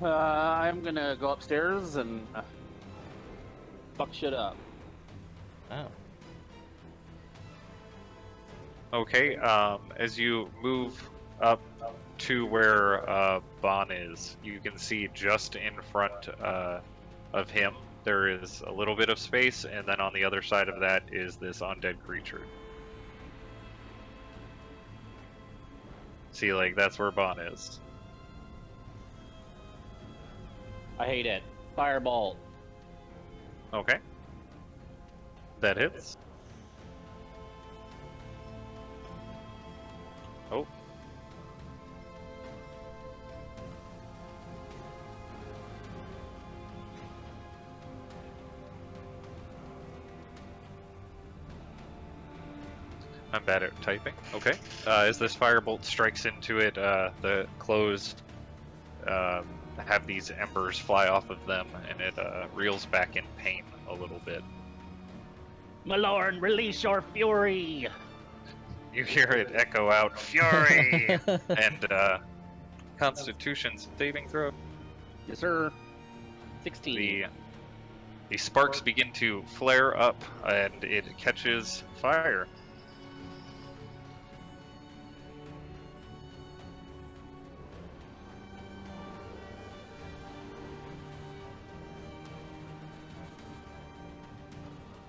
I'm gonna go upstairs and fuck shit up. Oh. Okay, as you move up to where Bon is, you can see just in front of him there is a little bit of space, and then on the other side of that is this undead creature. See, like, that's where Bon is. I hate it. Fireball. Okay. That hits. Oh. I'm bad at typing. Okay. As this firebolt strikes into it, the clothes have these embers fly off of them, and it reels back in pain a little bit. My lord, release your fury! You hear it echo out, "Fury!" and Constitution saving throw. Yes, sir. 16. The sparks begin to flare up, and it catches fire.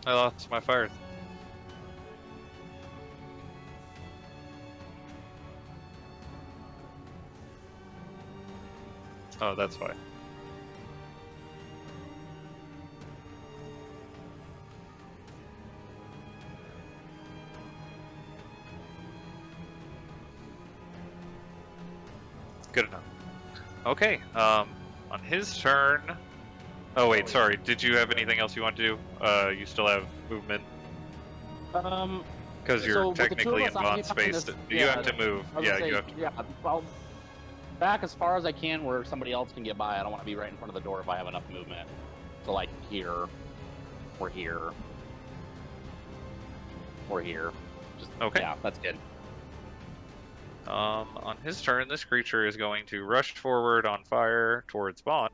I lost my fire. Oh, that's why. Good enough. Okay, on his turn... Oh wait, sorry, did you have anything else you want to do? You still have movement? Because you're so with the two technically of in us bond occupying space. this- You yeah, have to move. I was Yeah, gonna say, you have to. Yeah, I'll back as far as I can where somebody else can get by. I don't want to be right in front of the door if I have enough movement. So like here, or here, or here. Just, Okay. Yeah, that's good. On his turn, this creature is going to rush forward on fire towards Bond.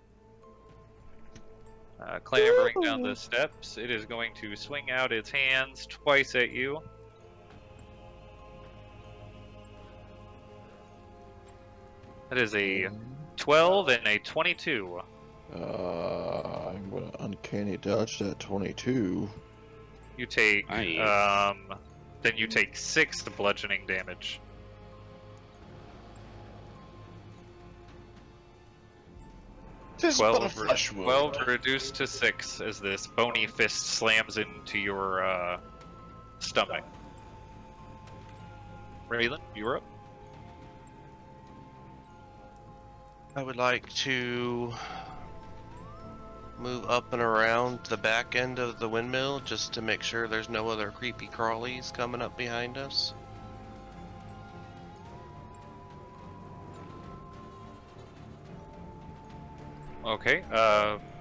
Clambering down the steps, it is going to swing out its hands twice at you. That is a 12 and a 22. I'm gonna uncanny dodge that 22. You take, Nice. then you take 6 bludgeoning damage. This 12, is but a flesh wound. 12 reduced to 6 as this bony fist slams into your stomach. Raylan, you're up. I would like to move up and around the back end of the windmill just to make sure there's no other creepy crawlies coming up behind us. Okay,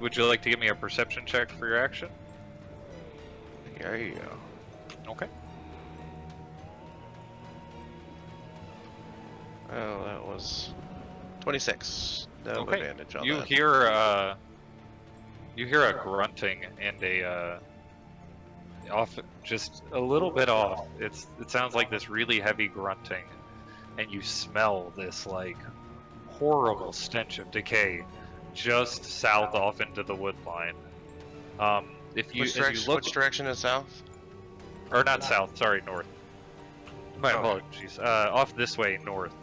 would you like to give me a perception check for your action? There you go. Okay. Oh, that was 26. No Okay. advantage on You that. hear a grunting and a off, just a little bit off. It sounds like this really heavy grunting, and you smell this like horrible stench of decay just south off into the wood line. If you, Which as you direction, look, which direction is south? or not south, sorry, north. My Okay. apologies. Off this way, north.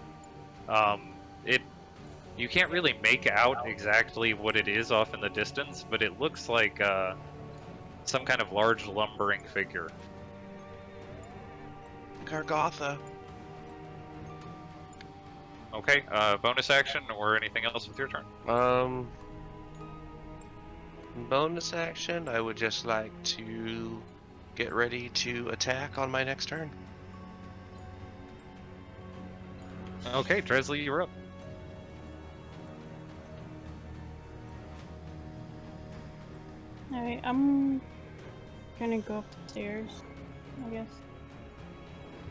You can't really make out exactly what it is off in the distance, but it looks like some kind of large lumbering figure. Gargotha. Okay, bonus action or anything else with your turn? Bonus action, I would just like to get ready to attack on my next turn. Okay, Dresley, you're up. Alright, I'm gonna go up the stairs, I guess.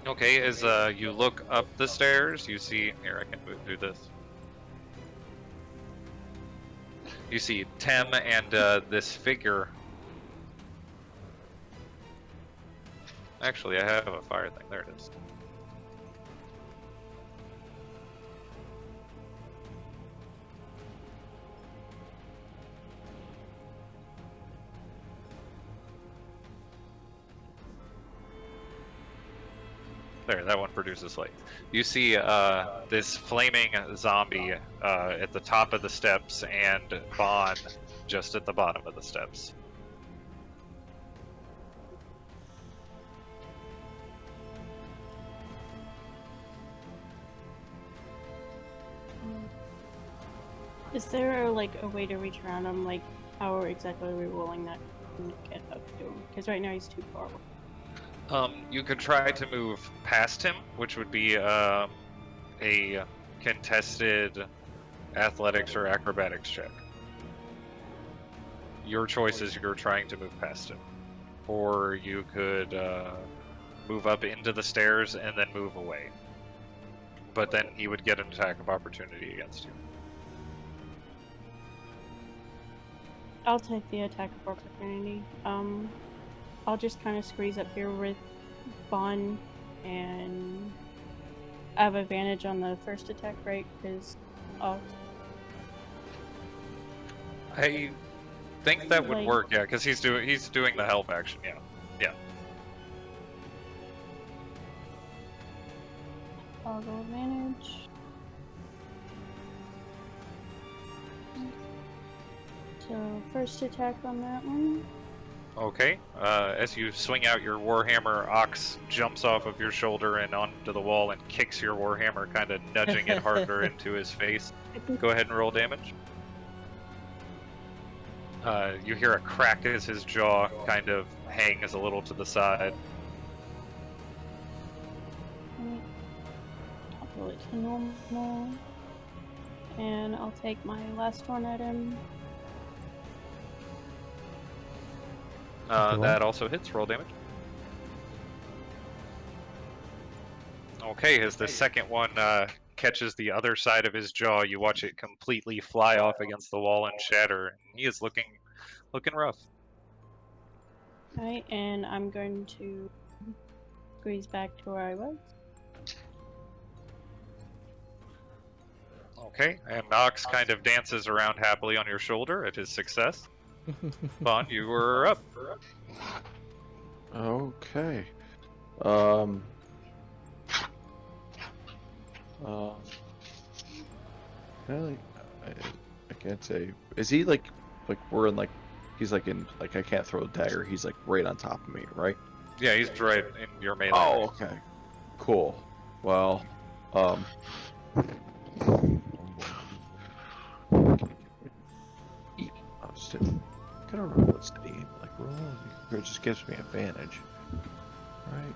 Okay, as you look up the stairs, you see... Here, I can move through this. You see Tem and this figure. Actually, I have a fire thing. There it is. There, that one produces light. You see this flaming zombie at the top of the steps and Bon just at the bottom of the steps. Is there like a way to reach around him? Like, how exactly are we rolling that to get up to him? Because right now he's too far. You could try to move past him, which would be a contested athletics or acrobatics check. Your choice is you're trying to move past him. Or you could move up into the stairs and then move away. But then he would get an attack of opportunity against you. I'll take the attack of opportunity. I'll just kind of squeeze up here with Bon, and I have advantage on the first attack, right? Because I think that would Like- work, yeah, because he's doing the help action, yeah. I'll go advantage. So first attack on that one. Okay, as you swing out your Warhammer, Ox jumps off of your shoulder and onto the wall and kicks your Warhammer, kind of nudging it harder into his face. Go ahead and roll damage. You hear a crack as his jaw kind of hangs a little to the side. I'll roll it to normal. And I'll take my last one at him. That also hits. Roll damage. Okay, as the second one catches the other side of his jaw, you watch it completely fly off against the wall and shatter. And he is looking rough. Alright, and I'm going to squeeze back to where I was. Okay, and Nox kind of dances around happily on your shoulder at his success. Bon, you were up. Okay. Really, I can't say. Is he like we're in like, he's like in like I can't throw a dagger. He's like right on top of me, right? Yeah, he's right in your melee. Oh, okay. Cool. Well, I'm still gonna roll a steady aim. Like roll, it just gives me advantage, right?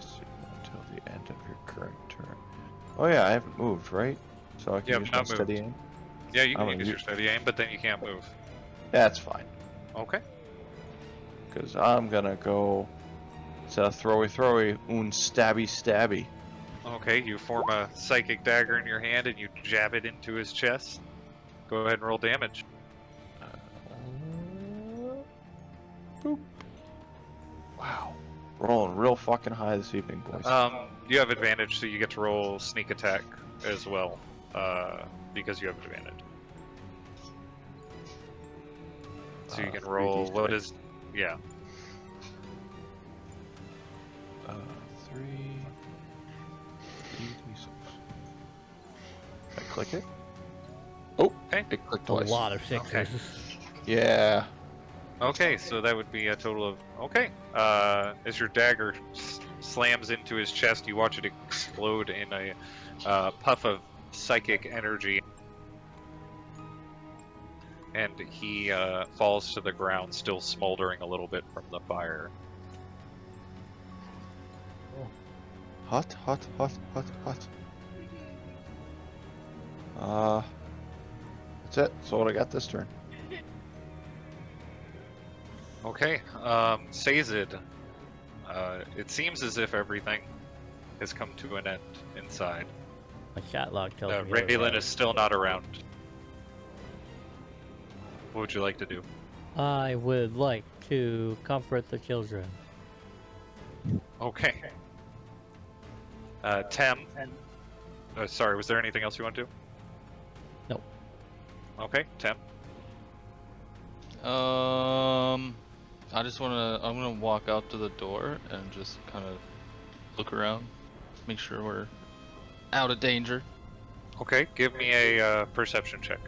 See, until the end of your current turn. Oh yeah, I haven't moved, right? So I can Yeah, use not my steady moved. aim. Yeah, you can Oh, use your steady aim, but then you can't move. That's fine, Okay. because I'm gonna go. Instead of throwy, stabby. Okay, you form a psychic dagger in your hand and you jab it into his chest. Go ahead and roll damage. Boop. Wow. Rolling real fucking high this evening, boys. You have advantage, so you get to roll sneak attack as well, because you have advantage. So you can roll, 3d6. what is, yeah. 3 d6. I click it? Oh, Okay. it clicked A twice. lot of sixes. Okay. Yeah. Okay, so that would be a total of, okay. As your dagger slams into his chest, you watch it explode in a puff of psychic energy. And he falls to the ground, still smoldering a little bit from the fire. Hot. That's it. That's all I got this turn. Okay, Sazed. It seems as if everything has come to an end inside. My chat log tells me. Raylan otherwise. is still not around. What would you like to do? I would like to comfort the children. Okay. Tem. Sorry, was there anything else you want to do? No. Okay, Tem. I just I'm gonna walk out to the door and just kind of look around, make sure we're out of danger. Okay, give me a perception check.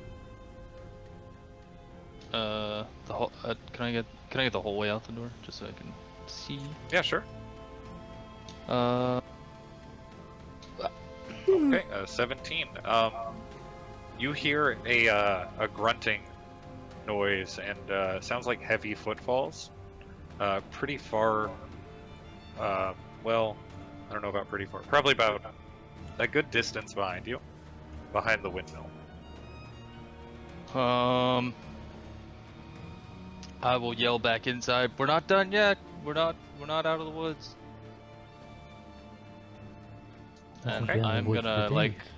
The whole, can I get the whole way out the door just so I can see? Yeah, sure. Uh, Okay, 17. You hear a grunting noise and sounds like heavy footfalls. Pretty far. Well, I don't know about pretty far. Probably about a good distance behind you, behind the windmill. I will yell back inside. We're not done yet. We're not out of the woods. And Been in the I'm woods gonna for like. days.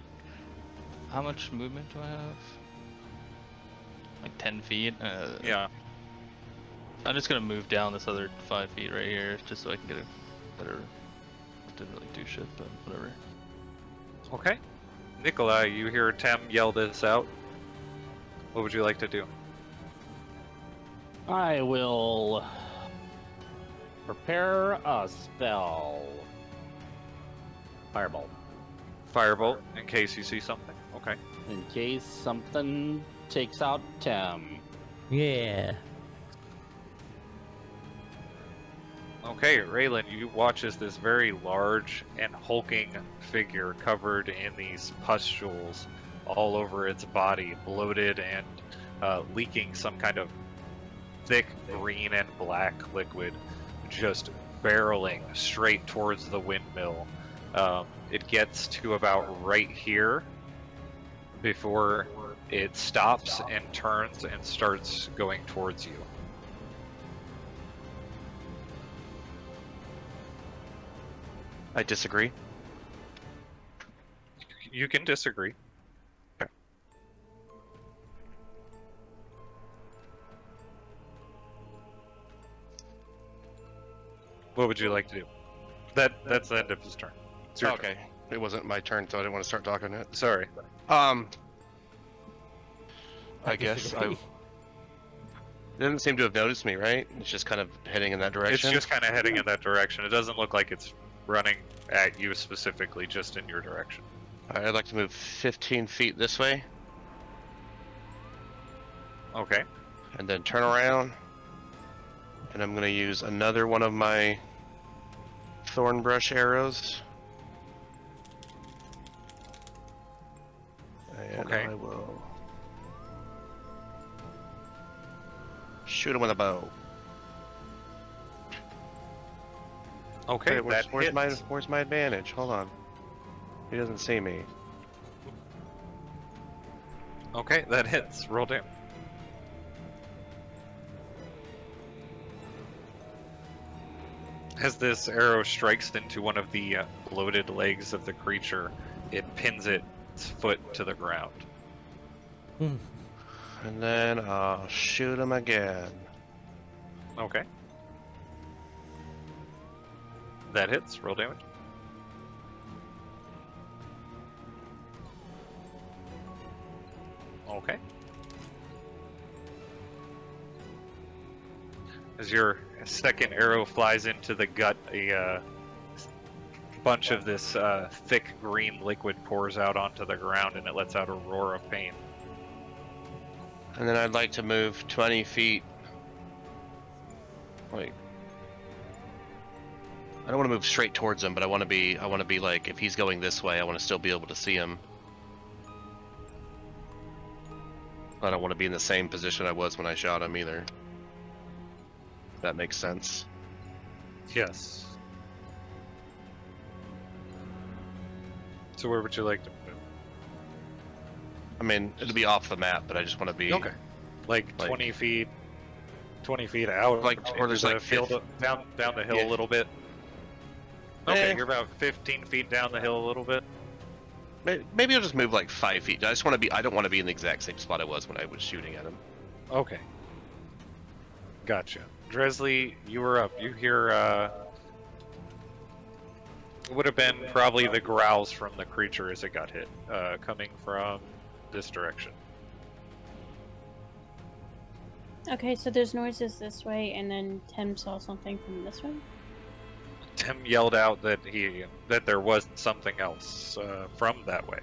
How much movement do I have? Like 10 feet. Yeah. I'm just gonna move down this other 5 feet right here, just so I can get a better. Didn't really do shit, but whatever. Okay. Nikolai, you hear Tem yell this out. What would you like to do? I will prepare a spell. Firebolt. Firebolt, in case you see something. Okay. In case something takes out Tem. Yeah. Okay, Raylan, you watch as this very large and hulking figure covered in these pustules all over its body, bloated and leaking some kind of thick green and black liquid, just barreling straight towards the windmill. It gets to about right here before it stops and turns and starts going towards you. I disagree. You can disagree. Okay. What would you like to do? That's the end of his turn. It's your Okay. It wasn't my turn, so I didn't want to start talking it. turn. Sorry. I guess I. It doesn't seem to have noticed me, right? It's just kind of heading in that direction. It's just kind of heading in that direction. It doesn't look like it's running at you specifically, just in your direction. I'd like to move 15 feet this way, Okay. and then turn around. And I'm gonna use another one of my thorn brush arrows. And Okay. I will shoot him with a bow. Okay, Wait, that where's my advantage? Hold on. He doesn't see me. Okay, that hits. Roll damage. As this arrow strikes into one of the bloated legs of the creature, it pins its foot to the ground. Hmm. And then I'll shoot him again. Okay. That hits. Roll damage. Okay. As your second arrow flies into the gut, a bunch of this thick green liquid pours out onto the ground and it lets out a roar of pain. And then I'd like to move 20 feet. Wait. I don't want to move straight towards him, but I want to be like, if he's going this way, I want to still be able to see him. I don't want to be in the same position I was when I shot him either. If that makes sense. Yes. So where would you like to move? I mean, it'll be off the map, but I just want to be Okay. Like 20 feet. 20 feet out. Like, or into there's the like field down the hill Yeah. a little bit. Okay, Eh. you're about 15 feet down the hill a little bit. Maybe I'll just move like 5 feet. I just want to be. I don't want to be in the exact same spot I was when I was shooting at him. Okay. Gotcha. Dresley, you were up. You hear, would have been probably the growls from the creature as it got hit, coming from this direction. Okay, so there's noises this way, and then Tim saw something from this way? Tim yelled out that there was something else from that way.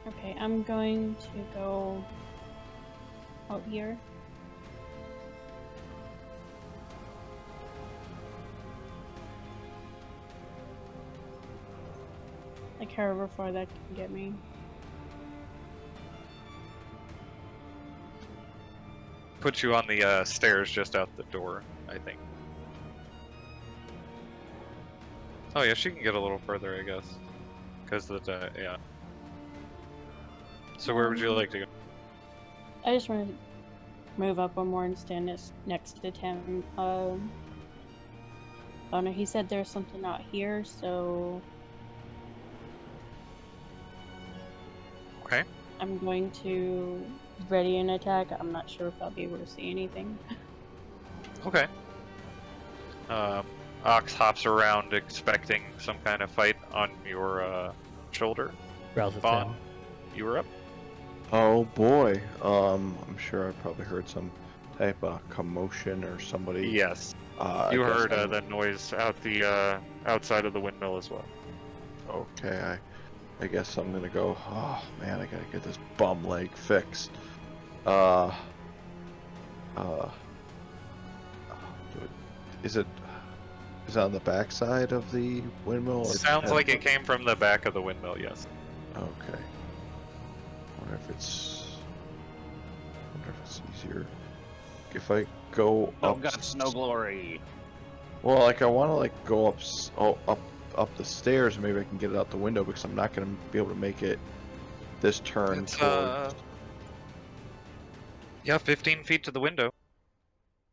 Okay, I'm going to go out here. Like however far that can get me. Put you on the stairs just out the door, I think. Oh yeah, she can get a little further, I guess. Because of the, yeah. So where would you like to go? I just want to move up one more and stand next to Tim. Oh no, he said there's something out here, so Okay. I'm going to ready an attack. I'm not sure if I'll be able to see anything. Okay. Ox hops around expecting some kind of fight on your shoulder. Growls at Bon, Tim. you were up? Oh boy. I'm sure I probably heard some type of commotion or somebody. Yes. I You guess heard I'm- the noise out the outside of the windmill as well. Okay, I guess I'm gonna go. Oh man, I gotta get this bum leg fixed. Is it on the backside of the windmill? Or Sounds like it came from the back of the windmill, yes. Okay. Wonder if it's easier if I go No up. guts, no glory. Well, like I want to like go up the stairs, and maybe I can get it out the window because I'm not gonna be able to make it this turn. It's, towards... Yeah, 15 feet to the window.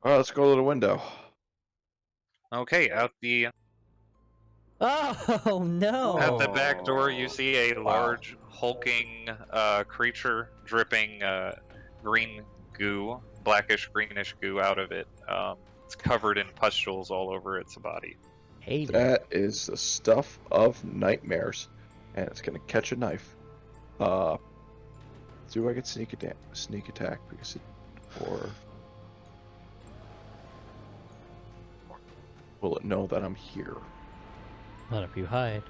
All right, let's go to the window. Okay, out the Oh no! at the back door, you see a Wow. large hulking creature dripping green goo, blackish greenish goo out of it. It's covered in pustules all over its body. Hate it. That is the stuff of nightmares, and it's gonna catch a knife. Do I get sneak attack because it, or will it know that I'm here? Not if you hide.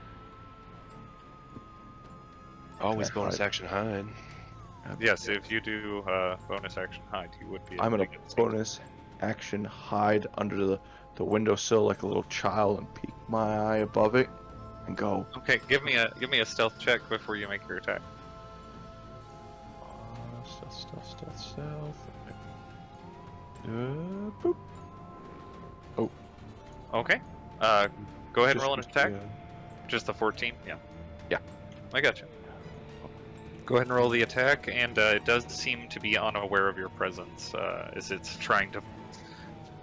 Always Okay, bonus hide. action hide. Yes, if you do bonus action hide, you would be. I'm able gonna to get sneak. bonus action hide under the windowsill like a little child and peek my eye above it and go. Okay, give me a stealth check before you make your attack. Stealth. Boop. Okay. Go ahead and roll an Just- attack. yeah. Just the 14. Yeah. Yeah. I got you. Go ahead and roll the attack, and it does seem to be unaware of your presence as it's trying to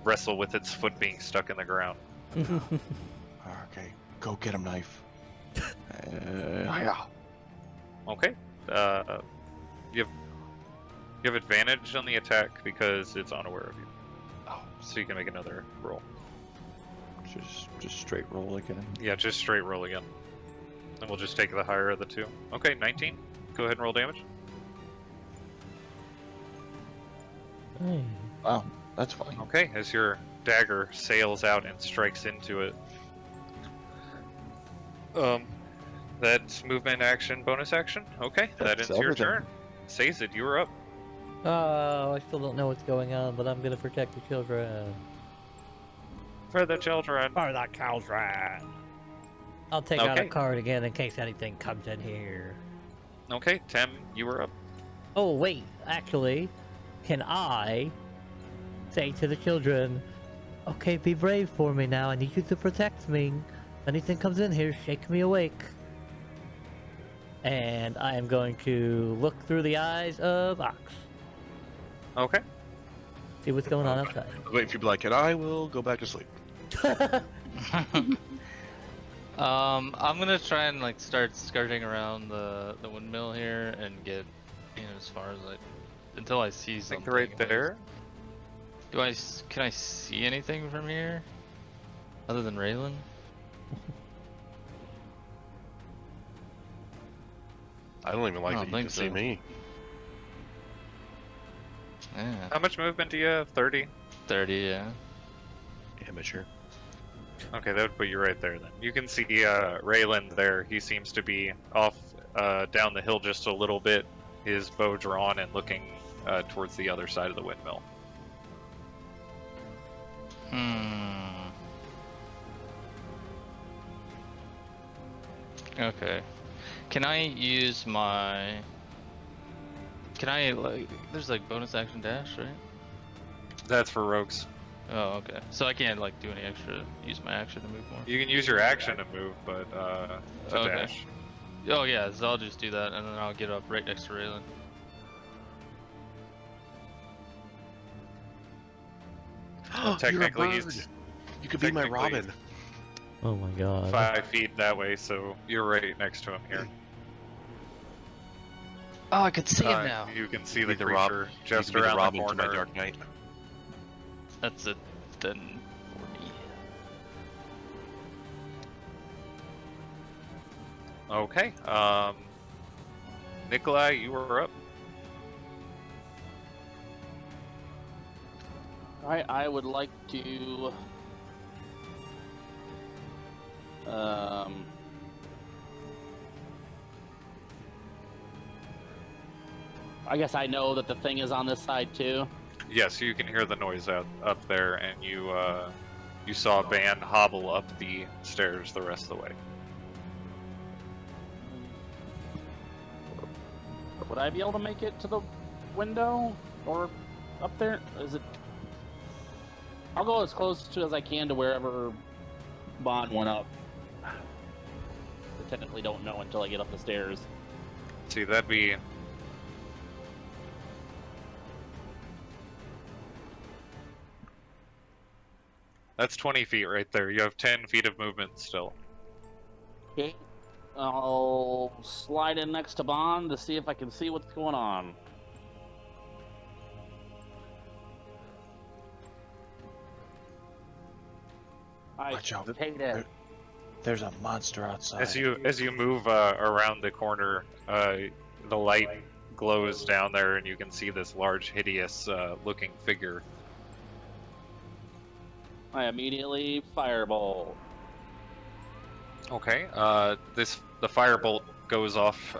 wrestle with its foot being stuck in the ground. Okay, go get him, knife. Yeah. Okay. You have advantage on the attack because it's unaware of you, Oh, so you can make another roll. just straight roll again. Yeah, just straight roll again, and we'll just take the higher of the two. Okay, 19. Go ahead and roll damage. Hey. Wow, that's fine. Okay, as your dagger sails out and strikes into it. That's movement action, bonus action. Okay, that That's ends your everything. turn. Sazed, you were up. Oh, I still don't know what's going on, but I'm gonna protect the children. For the children. For the children. I'll take out a Okay. card again in case anything comes in here. Okay, Tim, you were up. Oh wait, actually, can I say to the children, okay, be brave for me now. I need you to protect me. If anything comes in here, shake me awake. And I am going to look through the eyes of Ox. Okay. See what's going on outside. Wait for you to be like, and I will go back to sleep. I'm gonna try and like start skirting around the windmill here and get as far as until I see something. Like right there. Can I see anything from here other than Raylan? I don't even like I that don't you think can see so. me. Yeah. How much movement do you have? 30? 30, yeah. Amateur. Okay, that would put you right there then. You can see Raylan there. He seems to be off down the hill just a little bit, his bow drawn and looking towards the other side of the windmill. Okay. Can I use my... Can I, there's bonus action dash, right? That's for rogues. Oh, okay. So I can't do any extra, use my action to move more? You can use your action to move, but to Okay. dash. Oh yeah, so I'll just do that and then I'll get up right next to Raylan. Technically, You're a bird. You could be my technically- Robin. Oh my god. 5 feet that way, so you're right next to him here. Oh, I can see him now. You can see Be the the Rob- creature You just could be the around the Robin to my corner. Dark Knight. That's a 10 for me. Okay. Nikolai, you were up. Alright, I would like to... I guess I know that the thing is on this side too. Yes, you can hear the noise up there, and you saw a band hobble up the stairs the rest of the way. Would I be able to make it to the window or up there? Is it? I'll go as close to as I can to wherever Bond went up. I technically don't know until I get up the stairs. See, that'd be... That's 20 feet right there. You have 10 feet of movement still. Okay. I'll slide in next to Bond to see if I can see what's going on. I Watch out. hate it. There's a monster outside. As you move around the corner, the light glows down there, and you can see this large, hideous looking figure. I immediately fireball. Okay. The firebolt goes off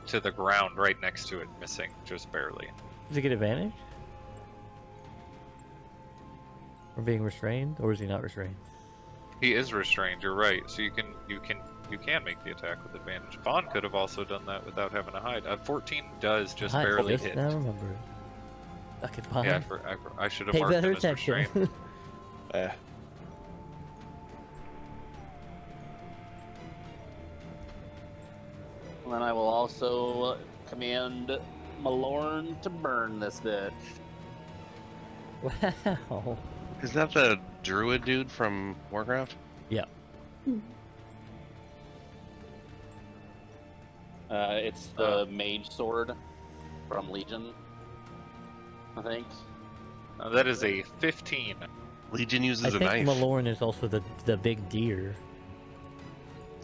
to the ground right next to it, missing just barely. Does he get advantage? Or being restrained? Or is he not restrained? He is restrained. You're right. So you can make the attack with advantage. Bond could have also done that without having to hide. 14 does just I barely just hit. now remember it. Fucking Bond. Yeah, I should have Pay marked better him as attention. restrained. Eh. And then I will also command Malorn to burn this bitch. Wow. Is that the druid dude from Warcraft? Yeah. It's the mage sword from Legion, I think. That is a 15. Legion uses I a think knife. Malorn is also the big deer.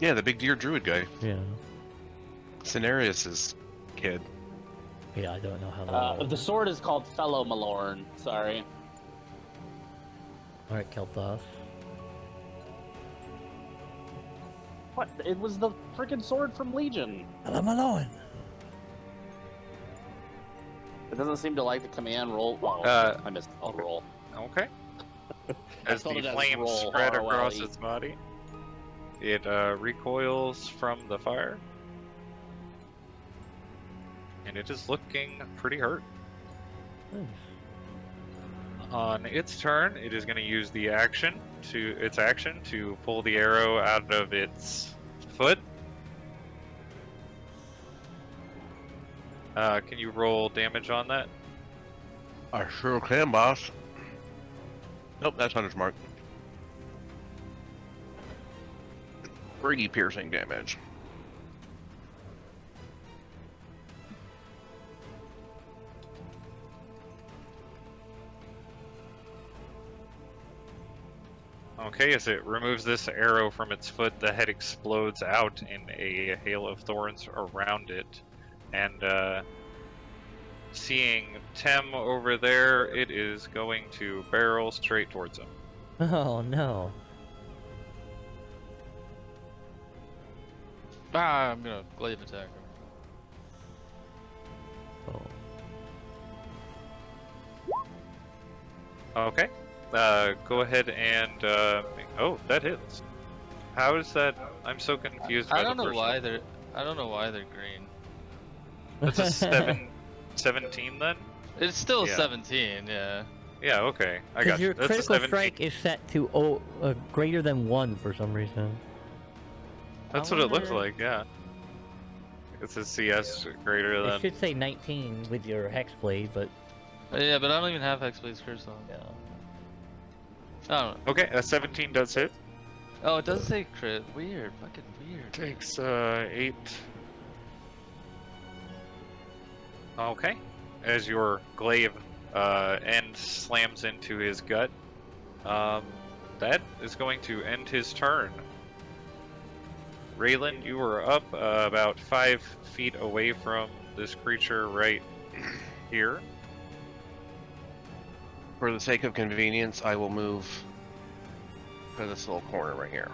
Yeah, the big deer druid guy. Yeah. Cenarius's kid. Yeah, I don't know how that The sword is called Fellow Malorn. Sorry. Alright, Kel'Thas. What? It was the freaking sword from Legion. Hello, Malorn! It doesn't seem to like the command roll. Well, I missed the roll. Okay. I As spelled the it as flames roll, spread across R-O-L-E. its body, it recoils from the fire. And it is looking pretty hurt. Nice. On its turn, it is going to use its action to pull the arrow out of its foot. Can you roll damage on that? I sure can, boss. Nope, that's Hunter's Mark. 3 piercing damage. Okay, as it removes this arrow from its foot, the head explodes out in a hail of thorns around it. And seeing Tem over there, it is going to barrel straight towards him. Oh no. Ah, I'm gonna glaive attack him. Oh. Okay. Go ahead and oh, that hits. How is that? I'm so confused. I by don't the know first why one. they're. I don't know why they're green. That's a 17 then. It's still Yeah. 17, yeah. Yeah. Okay. I got Because you. your That's a critical 17. strike is set to greater than 1 for some reason. That's I what it looks wonder- like. Yeah. It's a CS greater It than. should say 19 with your hex blade, but Yeah, but I don't even have Hexblade's Curse on. yeah. I don't know. Okay, a 17 does hit. Oh, it does say crit. Weird. Fucking weird. Takes 8. Okay. As your glaive end slams into his gut, that is going to end his turn. Raylan, you are up about 5 feet away from this creature right here. For the sake of convenience, I will move to this little corner right here.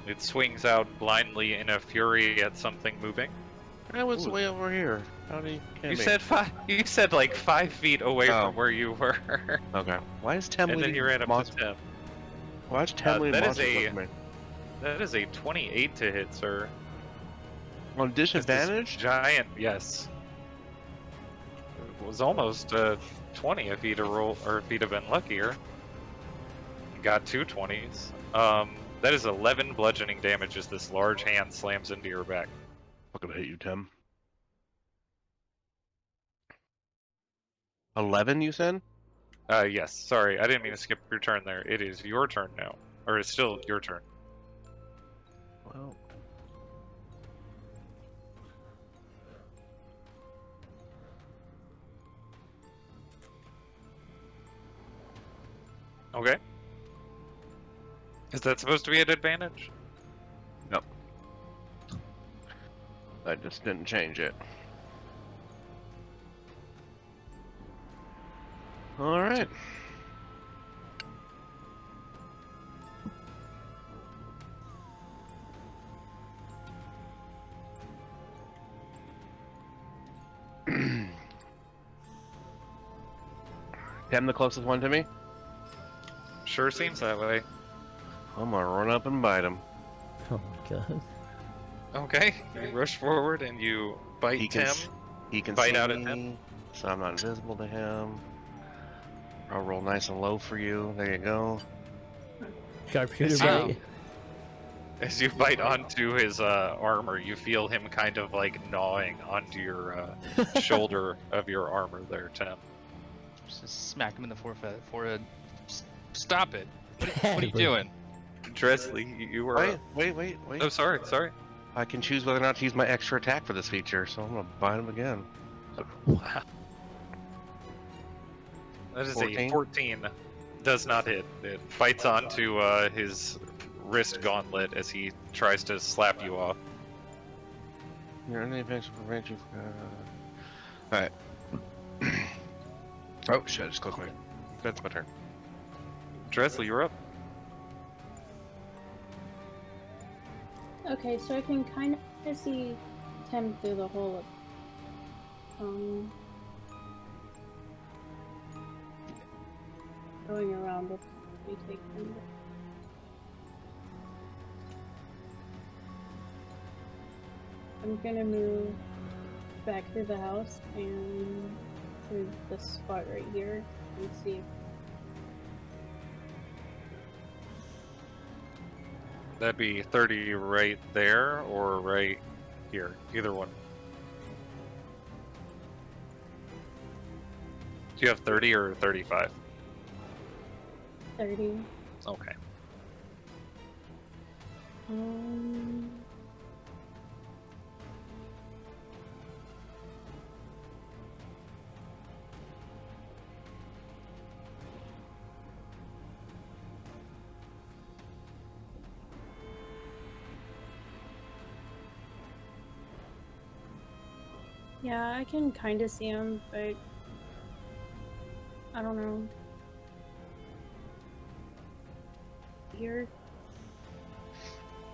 It swings out blindly in a fury at something moving. I was way over here. How do you You said 5. You said like 5 feet away Oh. from where you were, Okay. Why is Tem and then leading you ran up monster? to Tim. Why is Tem leading that is monsters a- with me? That is a 28 to hit, sir. On It's this disadvantage? Giant, yes. It was almost 20 if he'd have rolled, or if he'd have been luckier. He got 2 20s. That is 11 bludgeoning damage as this large hand slams into your back. I'm gonna hit you, Tem. 11, you said? Yes, sorry, I didn't mean to skip your turn there. It is your turn now. Or it's still your turn. Well. Okay. Is that supposed to be an advantage? I just didn't change it. Alright. Tem the closest one to me? Sure seems that way. I'm gonna run up and bite him. Oh my god. Okay, you rush forward and you bite He can Tim. He can Bite see out at me, him. so I'm not invisible to him. I'll roll nice and low for you. There you go. Sharpshooter Wow. bite. As you bite onto his armor, you feel him kind of like gnawing onto your shoulder of your armor there, Tim. Just smack him in the forehead. Stop it. What are you Badly. doing? Dresley, you were. Wait. Oh, sorry. I can choose whether or not to use my extra attack for this feature, so I'm gonna bite him again. Wow. That is 14? a 14. Does not hit. It bites onto his wrist gauntlet as he tries to slap you off. Your enemy effects will prevent you from... Alright. Oh shit, I just clicked my... That's my turn. Dresley, you're up. Okay, so I can kind of see Tim through the hole of going around before we take him. I'm gonna move back through the house and through this spot right here and see if That'd be 30 right there or right here. Either one. you have 30 or 35? 30. Okay. Yeah, I can kind of see him, but I don't know. Here.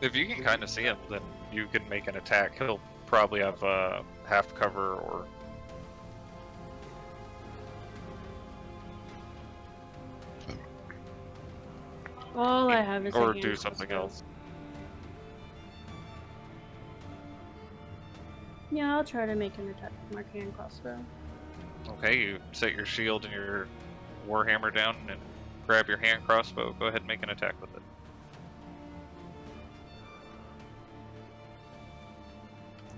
If you can kind of see him, then you can make an attack. He'll probably have half cover or. All I have is a Or hand do something crossbow. else. Yeah, I'll try to make an attack with my hand crossbow. Okay, you set your shield and your warhammer down and grab your hand crossbow. Go ahead and make an attack with it.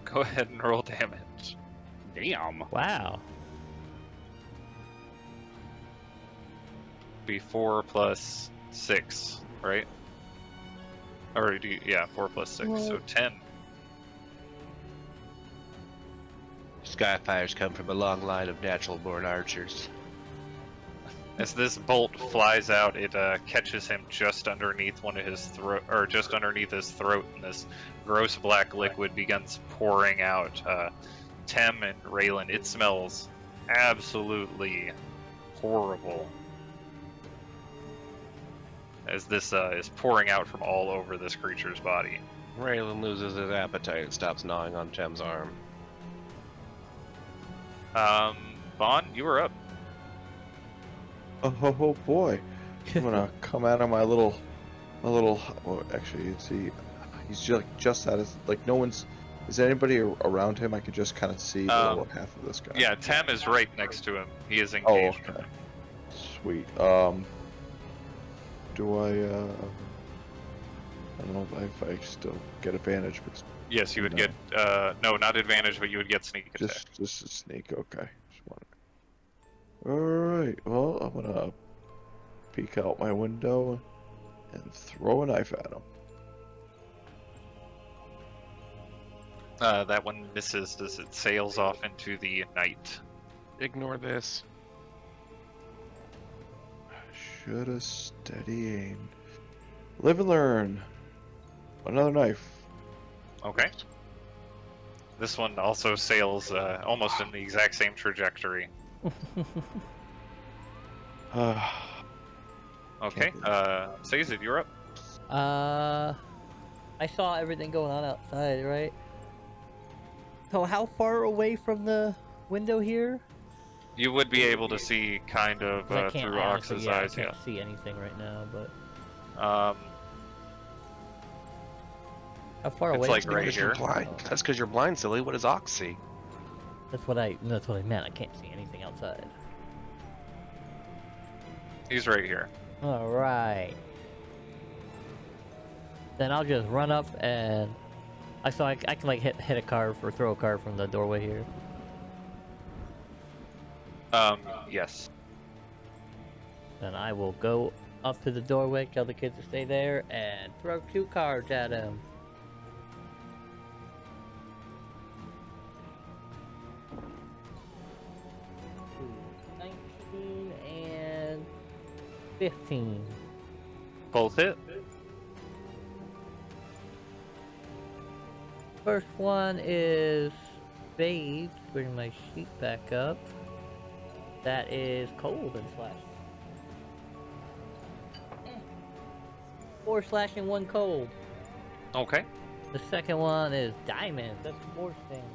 Go ahead and roll damage. Damn. Wow. Be 4 plus 6, right? Or do you, yeah, 4 plus 6, so 10. Skyfires come from a long line of natural-born archers. As this bolt flies out, it catches him just underneath one of his throat, or just underneath his throat, and this gross black liquid begins pouring out. Tem and Raylan, it smells absolutely horrible as this is pouring out from all over this creature's body. Raylan loses his appetite and stops gnawing on Tem's arm. Vaughn, you were up. Oh boy. I'm gonna come out of my little, well, actually, you see, he's just at his, like, no one's, is anybody around him? I could just kind of see the lower half of this guy. Yeah, Tem is right next to him. He is Oh, engaged. okay. Sweet. Do I don't know if I still get advantage, but Yes, you would No. get, no, not advantage, but you would get sneak attack. just a sneak, okay. Alright, well, I'm gonna peek out my window and throw a knife at him. That one misses as it sails off into the night. Ignore this. Should've steady aimed. Live and learn. Another knife. Okay. This one also sails almost in the exact same trajectory. Okay, Sazed, you're up. I saw everything going on outside, right? So how far away from the window here? You would be able to see kind of 'Cause I can't through honestly, Ox's yeah, eyes, I can't see anything right now, but yeah. how far It's away? like from right the here. window? Blind. That's because you're blind, silly. What does Ox see? That's what I meant. I can't see anything outside. He's right here. All right. Then I'll just run up and I can like hit a car or throw a car from the doorway here. Yes. Then I will go up to the doorway, tell the kids to stay there, and throw 2 cards at him. Ooh, 19 and 15. Both hit. First one is bathed. Bring my sheet back up. That is cold and slash. 4 slash and 1 cold. Okay. The second one is diamond. That's force damage.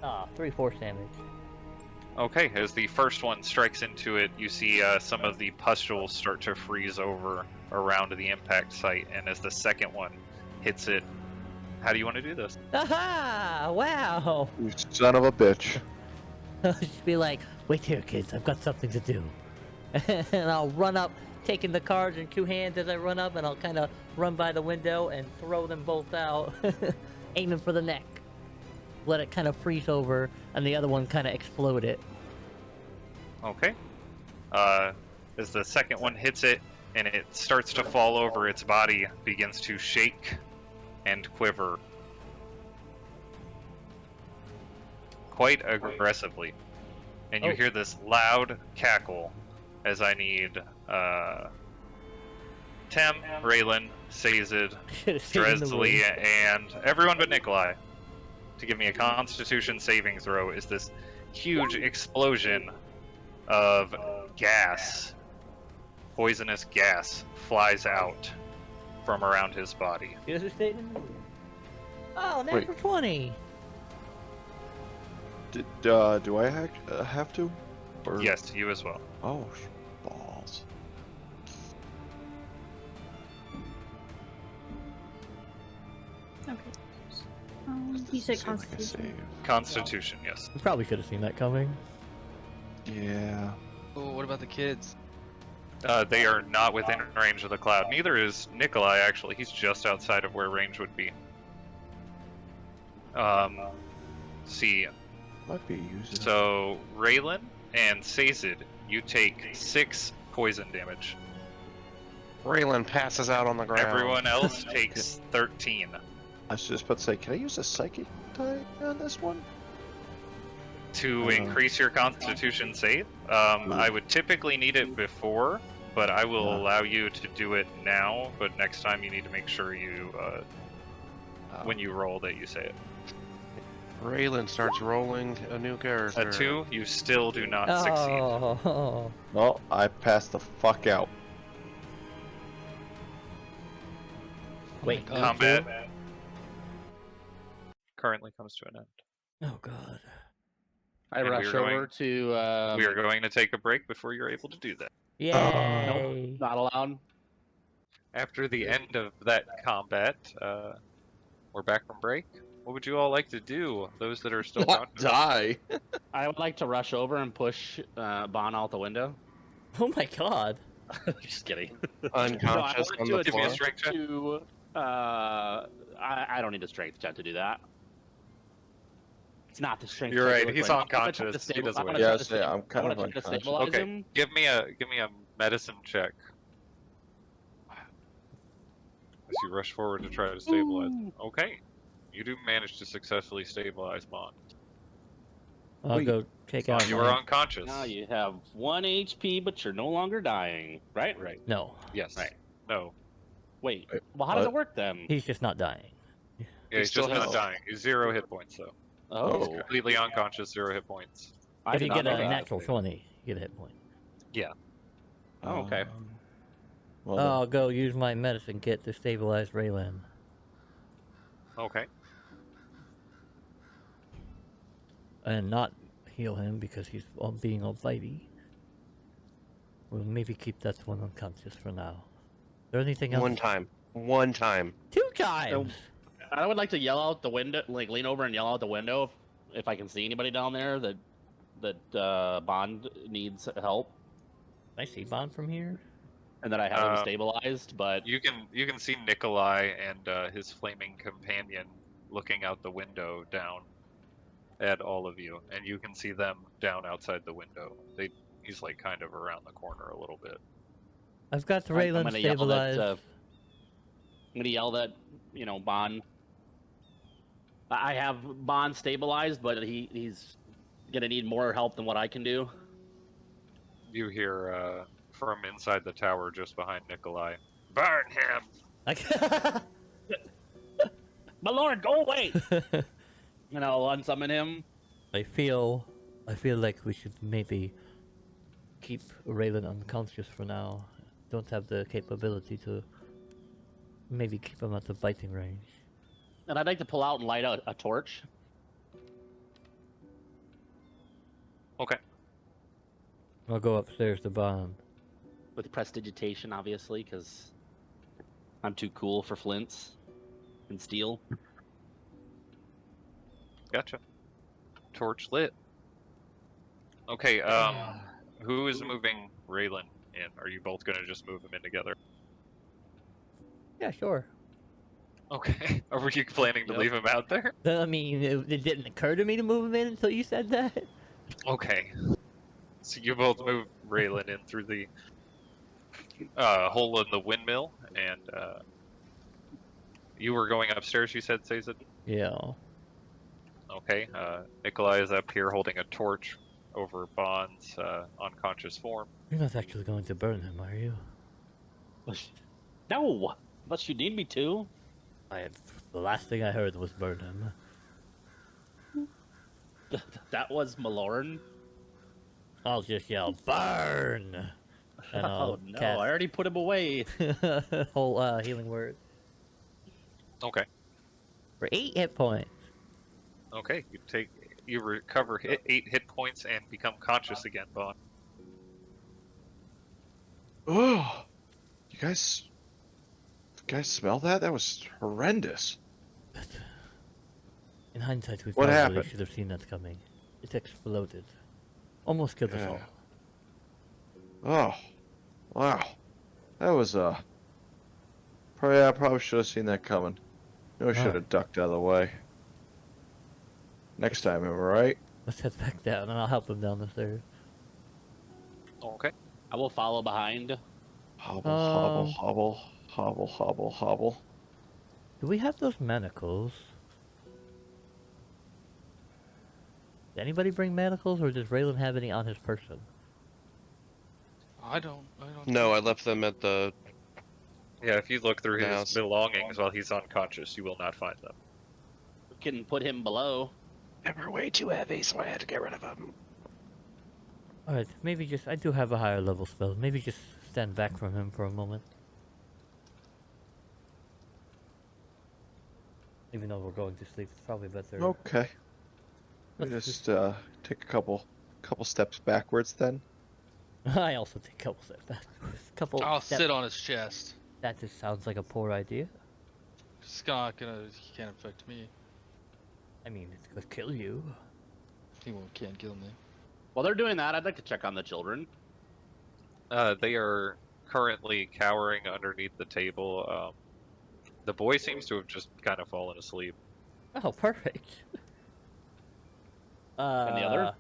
Ah, 3 force damage. Okay, as the first one strikes into it, you see some of the pustules start to freeze over around the impact site, and as the second one hits it, how do you want to do this? Aha! Wow! You son of a bitch. I'll just be like, wait here, kids, I've got something to do. And I'll run up, taking the cards in 2 hands as I run up, and I'll kind of run by the window and throw them both out, aiming for the neck. let it kind of freeze over, and the other one kind of exploded. Okay. As the second one hits it and it starts to fall over, its body begins to shake and quiver quite aggressively. And you hear this loud cackle as I need Tem, Raylan, Sazed, Dressley, and everyone but Nikolai to give me a Constitution saving throw. Is this huge explosion of gas, poisonous gas, flies out from around his body. Here's a statement. Oh, natural 20. Do I have to? Or... Yes, you as well. Oh, balls. Okay. You said Seemed like a Constitution. save. Constitution, yes. You probably could have seen that coming. Yeah. Oh, what about the kids? They are not within range of the cloud. Neither is Nikolai, actually. He's just outside of where range would be. See. Might be using. So, Raylan and Sazed, you take 6 poison damage. Raylan passes out on the ground. Everyone else takes 13. I was just about to say, can I use a psychic die on this one? To increase your Constitution save, I would typically need it before, but I will allow you to do it now. But next time, you need to make sure you, when you roll, that you say it. Raylan starts rolling a new character. A 2, you still do not succeed. Oh. No, I passed the fuck out. Wait, Combat currently comes to an end. Oh god. I And rush we are over to. We are going to take a break before you're able to do that. Yay! Not allowed. After the end of that combat, we're back from break. What would you all like to do? Those that are still Not conscious? die. I would like to rush over and push Bon out the window. Oh my god. Just kidding. Unconscious No, I on wanted the Give me a floor. strength check. I don't need a strength check to do that. It's not the strength. You're check, right, it he's looks like. I'm gonna try to unconscious. He stable- doesn't I'm win. gonna try Yeah, to say, sta- I'm kind I'm of gonna try to unconscious. stabilize Okay, him. give me a medicine check. As you rush forward to try to stabilize. Okay, you do manage to successfully stabilize Bond. I'll go take out. You my- are unconscious. Now you have 1 HP, but you're no longer dying. Right? Right. No, Yes. Right. No. Wait. Wait, Well, how does what? it work then? he's just not dying. Yeah, He he's still just not has- dying. He's 0 hit points though. Oh, Okay. Completely unconscious, 0 hit points. I If did you not get know a that. natural 20, you get a hit point. Oh, okay. Well, I'll go use my medicine kit to stabilize Raylan. Okay. And not heal him because he's being all bitey. We'll maybe keep that one unconscious for now. Is there anything else? One time. One time. 2 times! I would like to yell out the window, like lean over and yell out the window if I can see anybody down there that Bond needs help, I see Bond from here. and that I have him stabilized. But You can see Nikolai and his flaming companion looking out the window down at all of you, and you can see them down outside the window. He's like kind of around the corner a little bit. I've got I'm Raylan gonna yell that, stabilized. I'm gonna yell that Bond. I have Bond stabilized, but he's gonna need more help than what I can do. You hear from inside the tower just behind Nikolai, "Burn him!" My lord, go away! And I'll unsummon him. I feel like we should maybe keep Raylan unconscious for now. Don't have the capability to maybe keep him at the biting range. And I'd like to pull out and light a torch. Okay. I'll go upstairs to Bond. With prestidigitation, obviously, because I'm too cool for flints and steel. Gotcha. Torch lit. Okay, who is moving Raylan in? Are you both gonna just move him in together? Yeah, sure. Okay. Were you planning to Yep. leave him out there? I mean, it didn't occur to me to move him in until you said that. Okay. So you both move Raylan in through the hole in the windmill, and you were going upstairs, you said, Sazed? Yeah. Okay. Nikolai is up here holding a torch over Bond's unconscious form. You're not actually going to burn him, are you? No, unless you need me to. The last thing I heard was burn him. That was Malorn. I'll just yell, burn! And Oh I'll no, cast I already put him away. whole healing word Okay. for 8 hit points. Okay. You recover 8 hit points and become conscious again, Bond. Oh, you guys smell that? That was horrendous. In hindsight, we What probably happened? should have seen that coming. It exploded. Almost killed us Yeah. all. Oh, wow. That was I probably should have seen that coming. I should have ducked out of the way. Next time, am I right? Let's head back down, and I'll help him down the stairs. Okay. I will follow behind. Hobble, hobble, hobble, hobble, hobble, hobble. Do we have those manacles? Did anybody bring manacles, or does Raylan have any on his person? I don't. No, I left them at the. Yeah, if you look through his Mouse. belongings while he's unconscious, you will not find them. We can put him below. They were way too heavy, so I had to get rid of them. Alright, maybe just... I do have a higher level spell. Maybe just stand back from him for a moment. Even though we're going to sleep, it's probably better. Okay. We Let's just take a couple steps backwards then. I also take a couple steps backwards. I'll sit on his chest. That just sounds like a poor idea. It's not gonna. He can't affect me. I mean, it's gonna kill you. Can't kill me. While they're doing that, I'd like to check on the children. They are currently cowering underneath the table. The boy seems to have just kind of fallen asleep. Oh, perfect. And the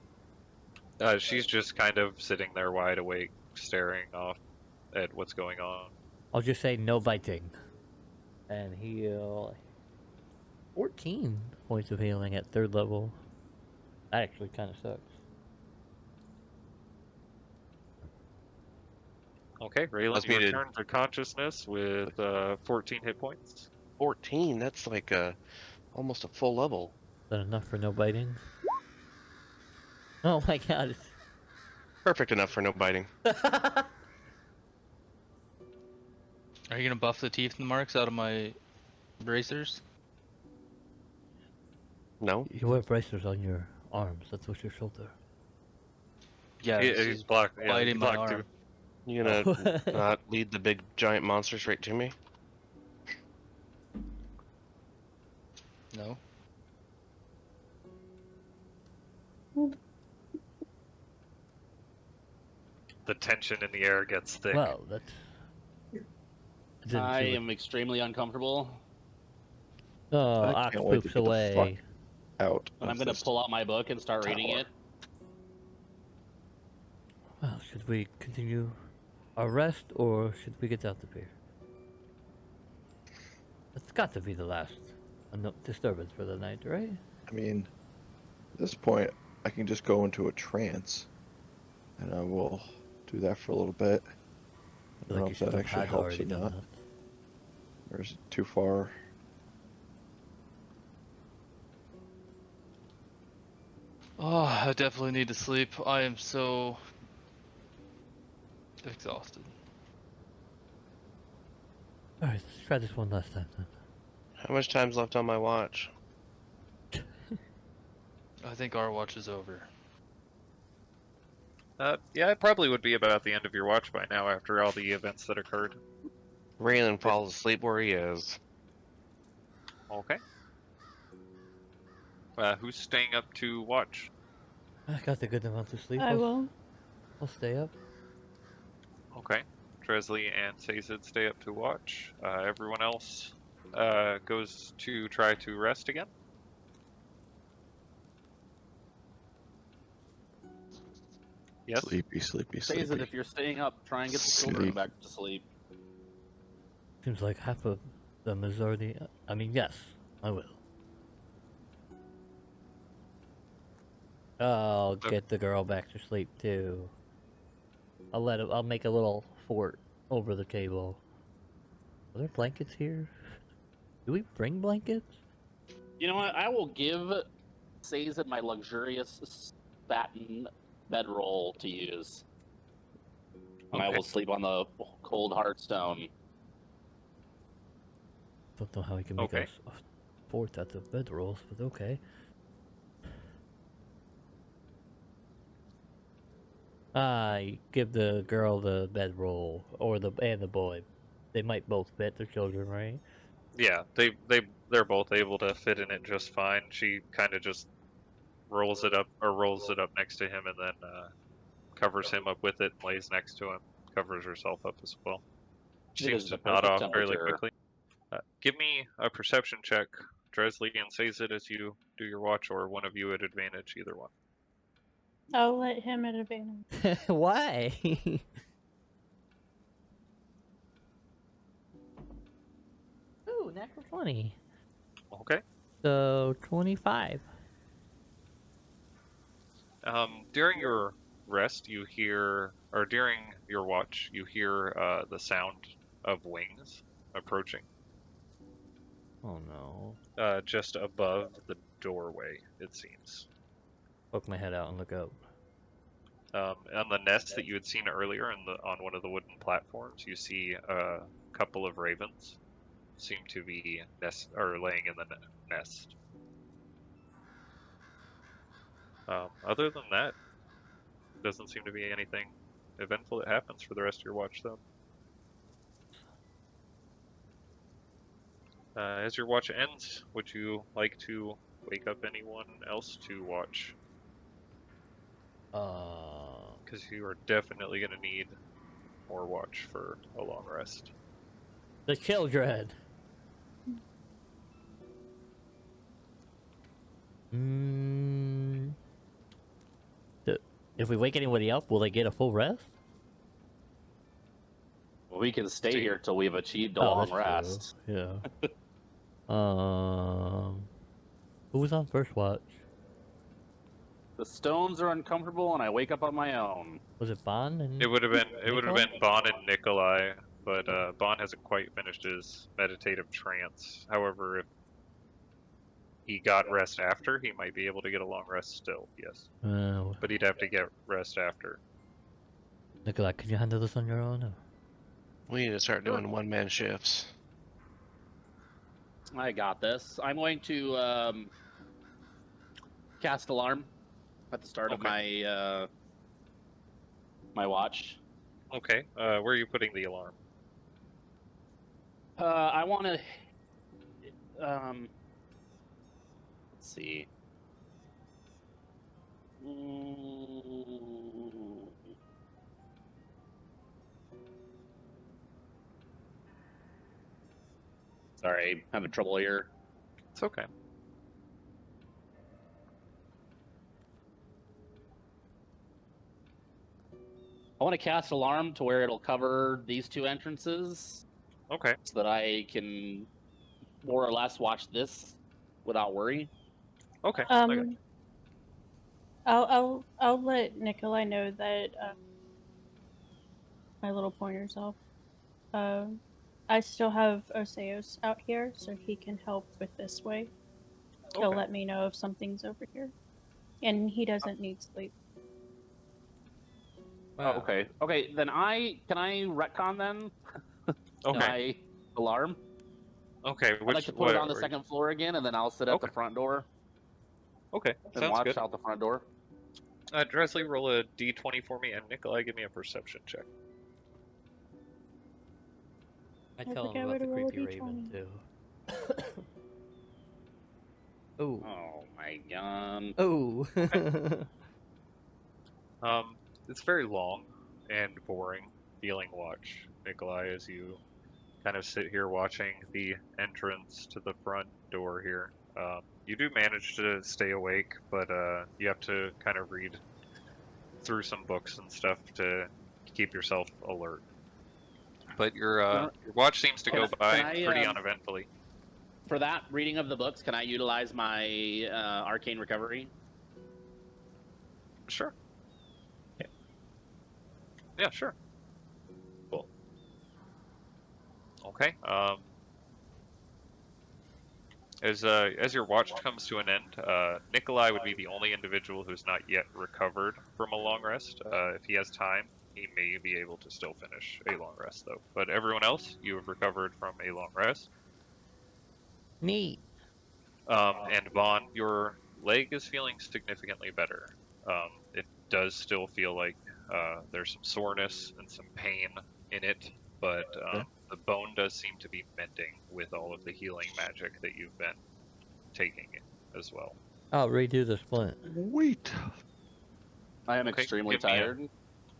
other? She's just kind of sitting there wide awake, staring off at what's going on. I'll just say no biting. And heal 14 points of healing at 3rd level. That actually kind of sucks. Okay, Raylan, Must you be return to consciousness with 14 hit points. 14. That's like almost a full level. Is that enough for no biting? Oh my god. Perfect enough for no biting. Are you gonna buff the teeth marks out of my bracers? No. You wear bracers on your arms, that's what's your shoulder. Yeah, He's blocked. Yeah, biting he's my blocked arm. too. You gonna not lead the big giant monster straight to me? No. The tension in the air gets thick. Well, that's... I am extremely uncomfortable, Oh, I Ox can't wait to poops get the away. Out. and I'm of gonna this pull out my book and start reading tower. it. Well, should we continue our rest, or should we get out of here? It's got to be the last disturbance for the night, right? I mean, at this point, I can just go into a trance, and I will do that for a little bit. I don't know if that actually helps or not. Or is it too far? Oh, I definitely need to sleep. I am so exhausted. Alright, let's try this one last time then. How much time's left on my watch? I think our watch is over. Yeah, it probably would be about the end of your watch by now after all the events that occurred. Raylan falls asleep where he is. Okay. Who's staying up to watch? I got the good amount of sleep. I will. I'll stay up. Okay. Tresley and Sazed stay up to watch. Everyone else goes to try to rest again. Yes. Sleepy, sleepy, Says that sleepy. if you're staying up, try and get the children Sleep. back to sleep. Seems like half of them is already. I mean, yes, I will. I'll Okay. get the girl back to sleep too. I'll make a little fort over the table. Are there blankets here? Do we bring blankets? You know what? I will give Sazed my luxurious satin bedroll to use. And I Okay. will sleep on the cold hard stone. Don't know how we can make Okay. a fort out of bedrolls, but okay. I give the girl the bedroll, or and the boy. They might both fit. They're children, right? Yeah, they're both able to fit in it just fine. She kind of just rolls it up next to him, and then covers him up with it, lays next to him, covers herself up as well. It Seems is to the nod perfect off fairly temperature. quickly. Give me a perception check, Dresley, and says it as you do your watch, or one of you at advantage, either one. I'll let him at advantage. Why? Ooh, natural 20. Okay. So 25. During your rest, you hear, or during your watch, you hear the sound of wings approaching. Oh no. Just above the doorway, it seems. Poke my head out and look up. On the nest that you had seen earlier on one of the wooden platforms, you see a couple of ravens seem to be laying in the nest. Other than that, doesn't seem to be anything eventful that happens for the rest of your watch, though. As your watch ends, would you like to wake up anyone else to watch? Because you are definitely going to need more watch for a long rest. The children. If we wake anybody up, will they get a full rest? Well, we can stay here till we've achieved a Oh, long that's true. rest. Yeah. Who was on first watch? The stones are uncomfortable, and I wake up on my own. Was it Bon? And It would have been Nikolai? Bon and Nikolai, but Bon hasn't quite finished his meditative trance. However, if he got rest after, he might be able to get a long rest still. Yes, but he'd have to get rest after. Nikolai, can you handle this on your own? Or? We need to start doing one-man shifts. I got this. I'm going to cast alarm at the start of my my watch. Okay. Where are you putting the alarm? I want to. Let's see. Sorry, having trouble here. It's okay. I want to cast alarm to where it'll cover these two entrances. Okay. So that I can more or less watch this without worry. Okay. I'll let Nikolai know that my little pointer's off. I still have Oseos out here, so he can help with this way. He'll let me know if something's over here, and he doesn't need sleep. Oh, okay. Okay, then can I retcon then? Okay. Can I alarm? Okay. I'd like to put it on the second floor again, and then I'll sit at the front door. Okay. And Sounds watch good. out the front door. Dresley, roll a d20 for me, and Nikolai, give me a perception check. I tell him about the creepy raven too. Oh. Oh my god. Oh. It's very long and boring feeling watch, Nikolai, as you kind of sit here watching the entrance to the front door here. You do manage to stay awake, but you have to kind of read through some books and stuff to keep yourself alert. But your watch seems to go by pretty uneventfully. For that reading of the books, can I utilize my arcane recovery? Sure. Yeah, sure. Cool. Okay. As your watch comes to an end, Nikolai would be the only individual who's not yet recovered from a long rest. If he has time, he may be able to still finish a long rest, though. But everyone else, you have recovered from a long rest. Neat. And Vaughn, your leg is feeling significantly better. It does still feel like there's some soreness and some pain in it, but the bone does seem to be mending with all of the healing magic that you've been taking as well. I'll redo the splint. Wait. I am extremely tired.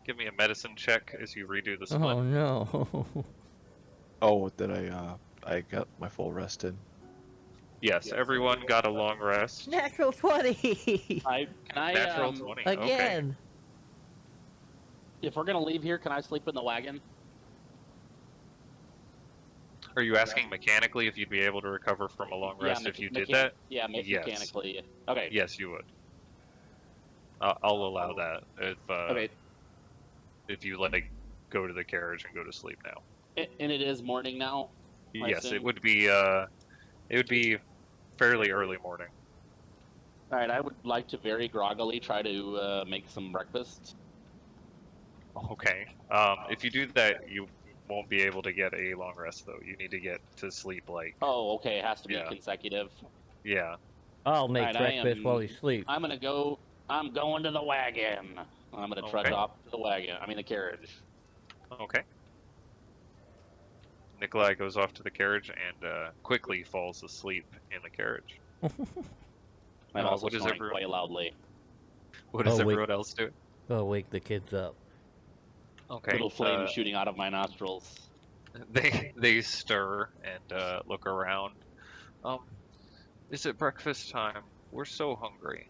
Give me a medicine check as you redo the splint. Oh no. Oh, did I got my full rest in? Yes, everyone got a long rest. Natural 20. Natural 20. Again. Okay. If we're gonna leave here, can I sleep in the wagon? Are you asking mechanically if you'd be able to recover from a long rest if you did that? Yeah, Yes. mechanically. Okay. Yes, you would. I'll allow that if you go to the carriage and go to sleep now. And it is morning now. Yes, it would be. It would be fairly early morning. All right, I would like to very groggily try to make some breakfast. Okay. If you do that, you won't be able to get a long rest though. You need to get to sleep Oh, okay. It has to be consecutive. Yeah. I'll make breakfast while he sleeps. I'm going to the wagon. I'm gonna trudge off to the wagon. I mean the carriage. Okay. Nikolai goes off to the carriage and quickly falls asleep in the carriage. I'm also snoring quite loudly. What does everyone else do? Go wake the kids up. Okay. Little flames shooting out of my nostrils. They stir and look around. Is it breakfast time? We're so hungry.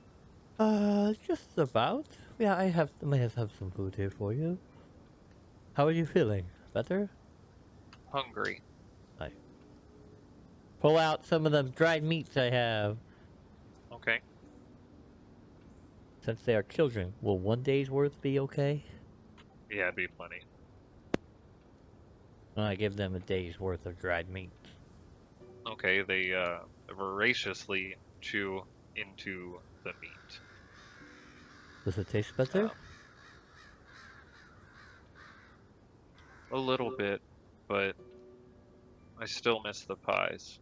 Just about. Yeah, I may have some food here for you. How are you feeling? Better? Hungry. Pull out some of the dried meats I have. Okay. Since they are children, will one day's worth be okay? Yeah, it'd be plenty. I give them a day's worth of dried meat. Okay, they voraciously chew into the meat. Does it taste better? A little bit, but I still miss the pies.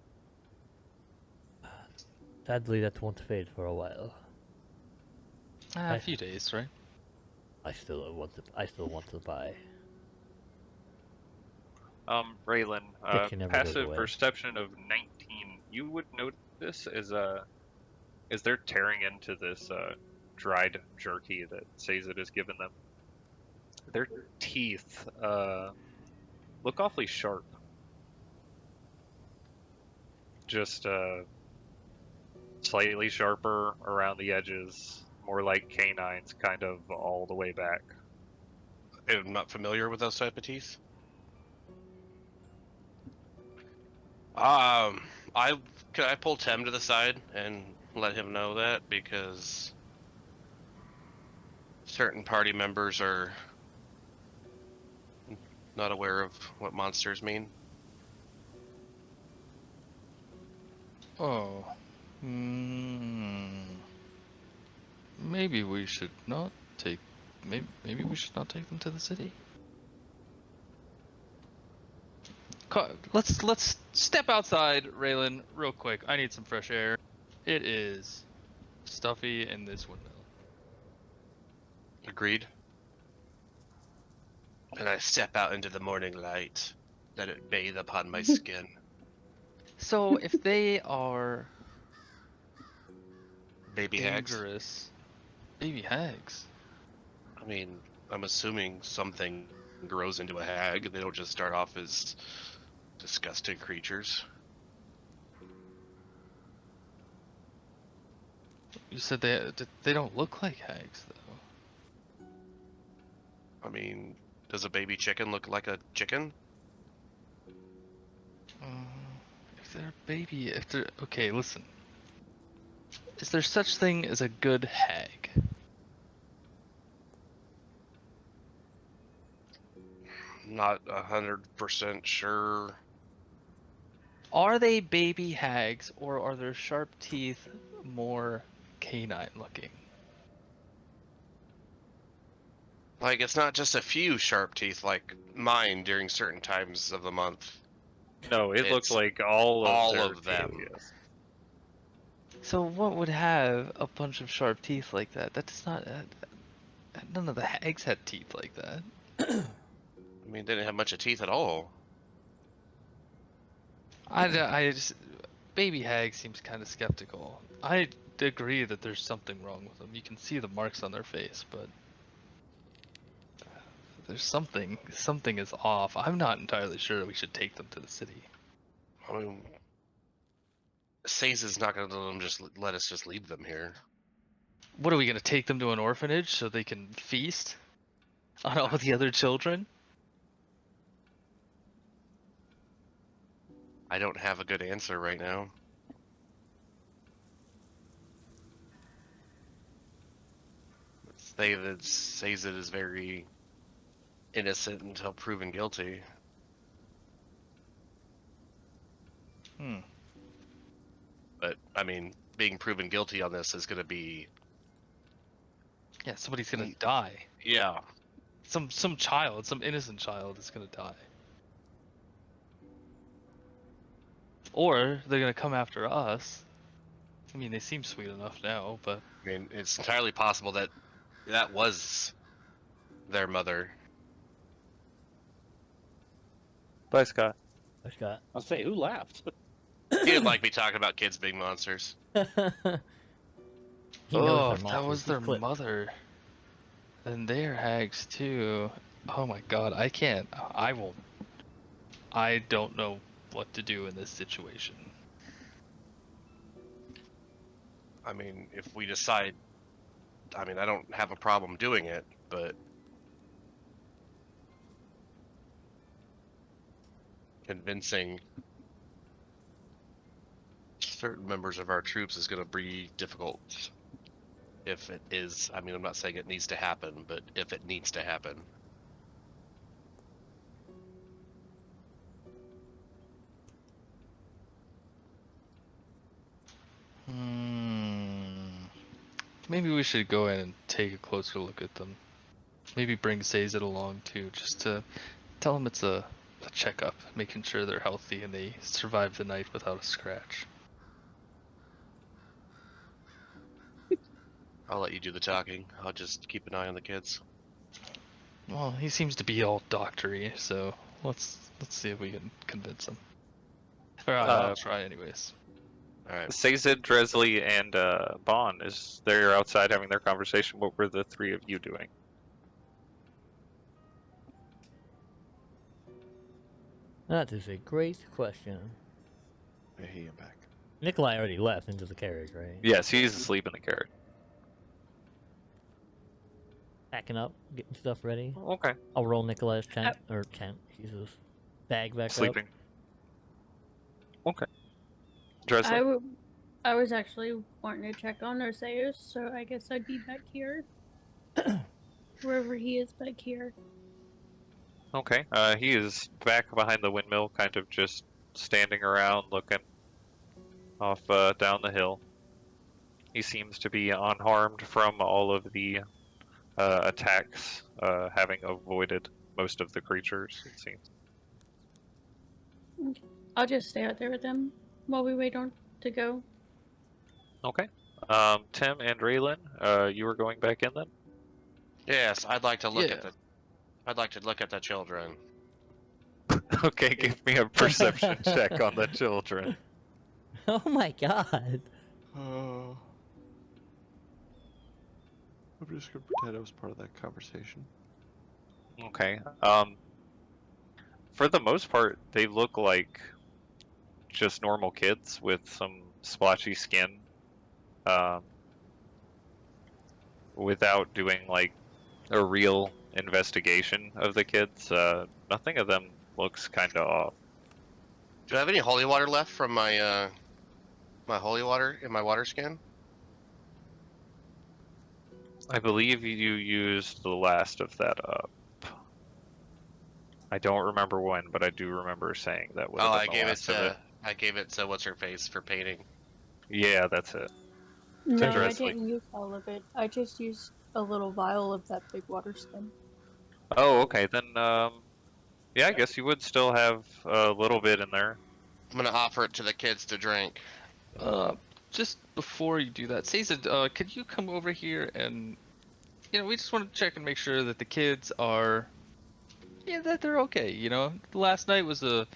Sadly, that won't fade for a while. A few days, right? I still want the pie. Raylan, Picture never goes passive away. perception of 19. You would notice as they're tearing into this dried jerky that Sazed has given them. Their teeth look awfully sharp. Just slightly sharper around the edges, more like canines, kind of all the way back. I'm not familiar with those type of teeth. Can I pull Tem to the side and let him know that, because certain party members are not aware of what monsters mean. Oh. Maybe we should not take. Maybe we should not take them to the city. Let's step outside, Raylan, real quick. I need some fresh air. It is stuffy in this window. Agreed. And I step out into the morning light, let it bathe upon my skin. So if they are Baby hags. dangerous, baby hags. I mean, I'm assuming something grows into a hag. They don't just start off as Disgusting creatures. You said they don't look like hags though. I mean, does a baby chicken look like a chicken? If they're a baby, okay, listen. Is there such thing as a good hag? Not 100% sure. Are they baby hags, or are their sharp teeth more canine looking? Like, it's not just a few sharp teeth like mine during certain times of the month. No, it looked It's like all of all their of them. teeth, yes. So what would have a bunch of sharp teeth like that? That does not. None of the hags had teeth like that. I mean, they didn't have much of teeth at all. I just baby hag seems kind of skeptical. I agree that there's something wrong with them. You can see the marks on their face, but there's something is off. I'm not entirely sure we should take them to the city. I mean, Saze is not going to let them let us just leave them here. What are we gonna take them to an orphanage so they can feast on all the other children? I don't have a good answer right now. Sazed is very innocent until proven guilty. But, I mean, being proven guilty on this is going to be... Yeah, somebody's gonna die. Yeah. Some innocent child is gonna die. Or they're gonna come after us. I mean, they seem sweet enough now, but I mean, it's entirely possible that that was their mother. Bye, Scott. I got. I'll say, who laughed? He didn't like me talking about kids being monsters. He knows if they're that was monsters. their He's clipped. mother, then they're hags too. Oh my god, I can't. I won't. I don't know what to do in this situation. I mean, if we decide... I mean, I don't have a problem doing it, but... convincing certain members of our troops is going to be difficult. If it is, I mean, I'm not saying it needs to happen, but if it needs to happen. Maybe we should go in and take a closer look at them. Maybe bring Sazed along too, just to tell them it's a checkup, making sure they're healthy and they survive the night without a scratch. I'll let you do the talking. I'll just keep an eye on the kids. Well, he seems to be all doctory, so let's see if we can convince him. Or I'll try anyways. All right. Sazed, Dresley, and Bon, they're outside having their conversation. What were the three of you doing? That is a great question. Hey, I'm back. Nikolai already left into the carriage, right? Yes, he's asleep in the carriage. Packing up, getting stuff ready. Okay. I'll roll Nikolai's tent, Jesus, bag back Sleeping. up. Okay. Dresley? I was actually wanting to check on Arceus, so I guess I'd be back here. Wherever he is back here. Okay. He is back behind the windmill, kind of just standing around, looking off down the hill. He seems to be unharmed from all of the attacks, having avoided most of the creatures, it seems. Okay. I'll just stay out there with them while we wait on to go. Okay. Tim and Raylan, you were going back in then? Yes, I'd like to look Yeah. at the. I'd like to look at the children. Okay, give me a perception check on the children. Oh my god. I'm just gonna pretend I was part of that conversation. Okay. for the most part, they look like just normal kids with some splotchy skin. Without doing like a real investigation of the kids, nothing of them looks kind of off. Do I have any holy water left from my my holy water in my water skin? I believe you used the last of that up. I don't remember when, but I do remember saying that would Oh, have I been the gave it last of it. to what's her face for painting. Yeah, that's it. No, I dress, like- didn't use all of it. I just used a little vial of that big water skin. Oh, okay, then, yeah, I guess you would still have a little bit in there. I'm gonna offer it to the kids to drink. Just before you do that, Caesar, could you come over here and, we just want to check and make sure that the kids are, that they're okay. Last night was a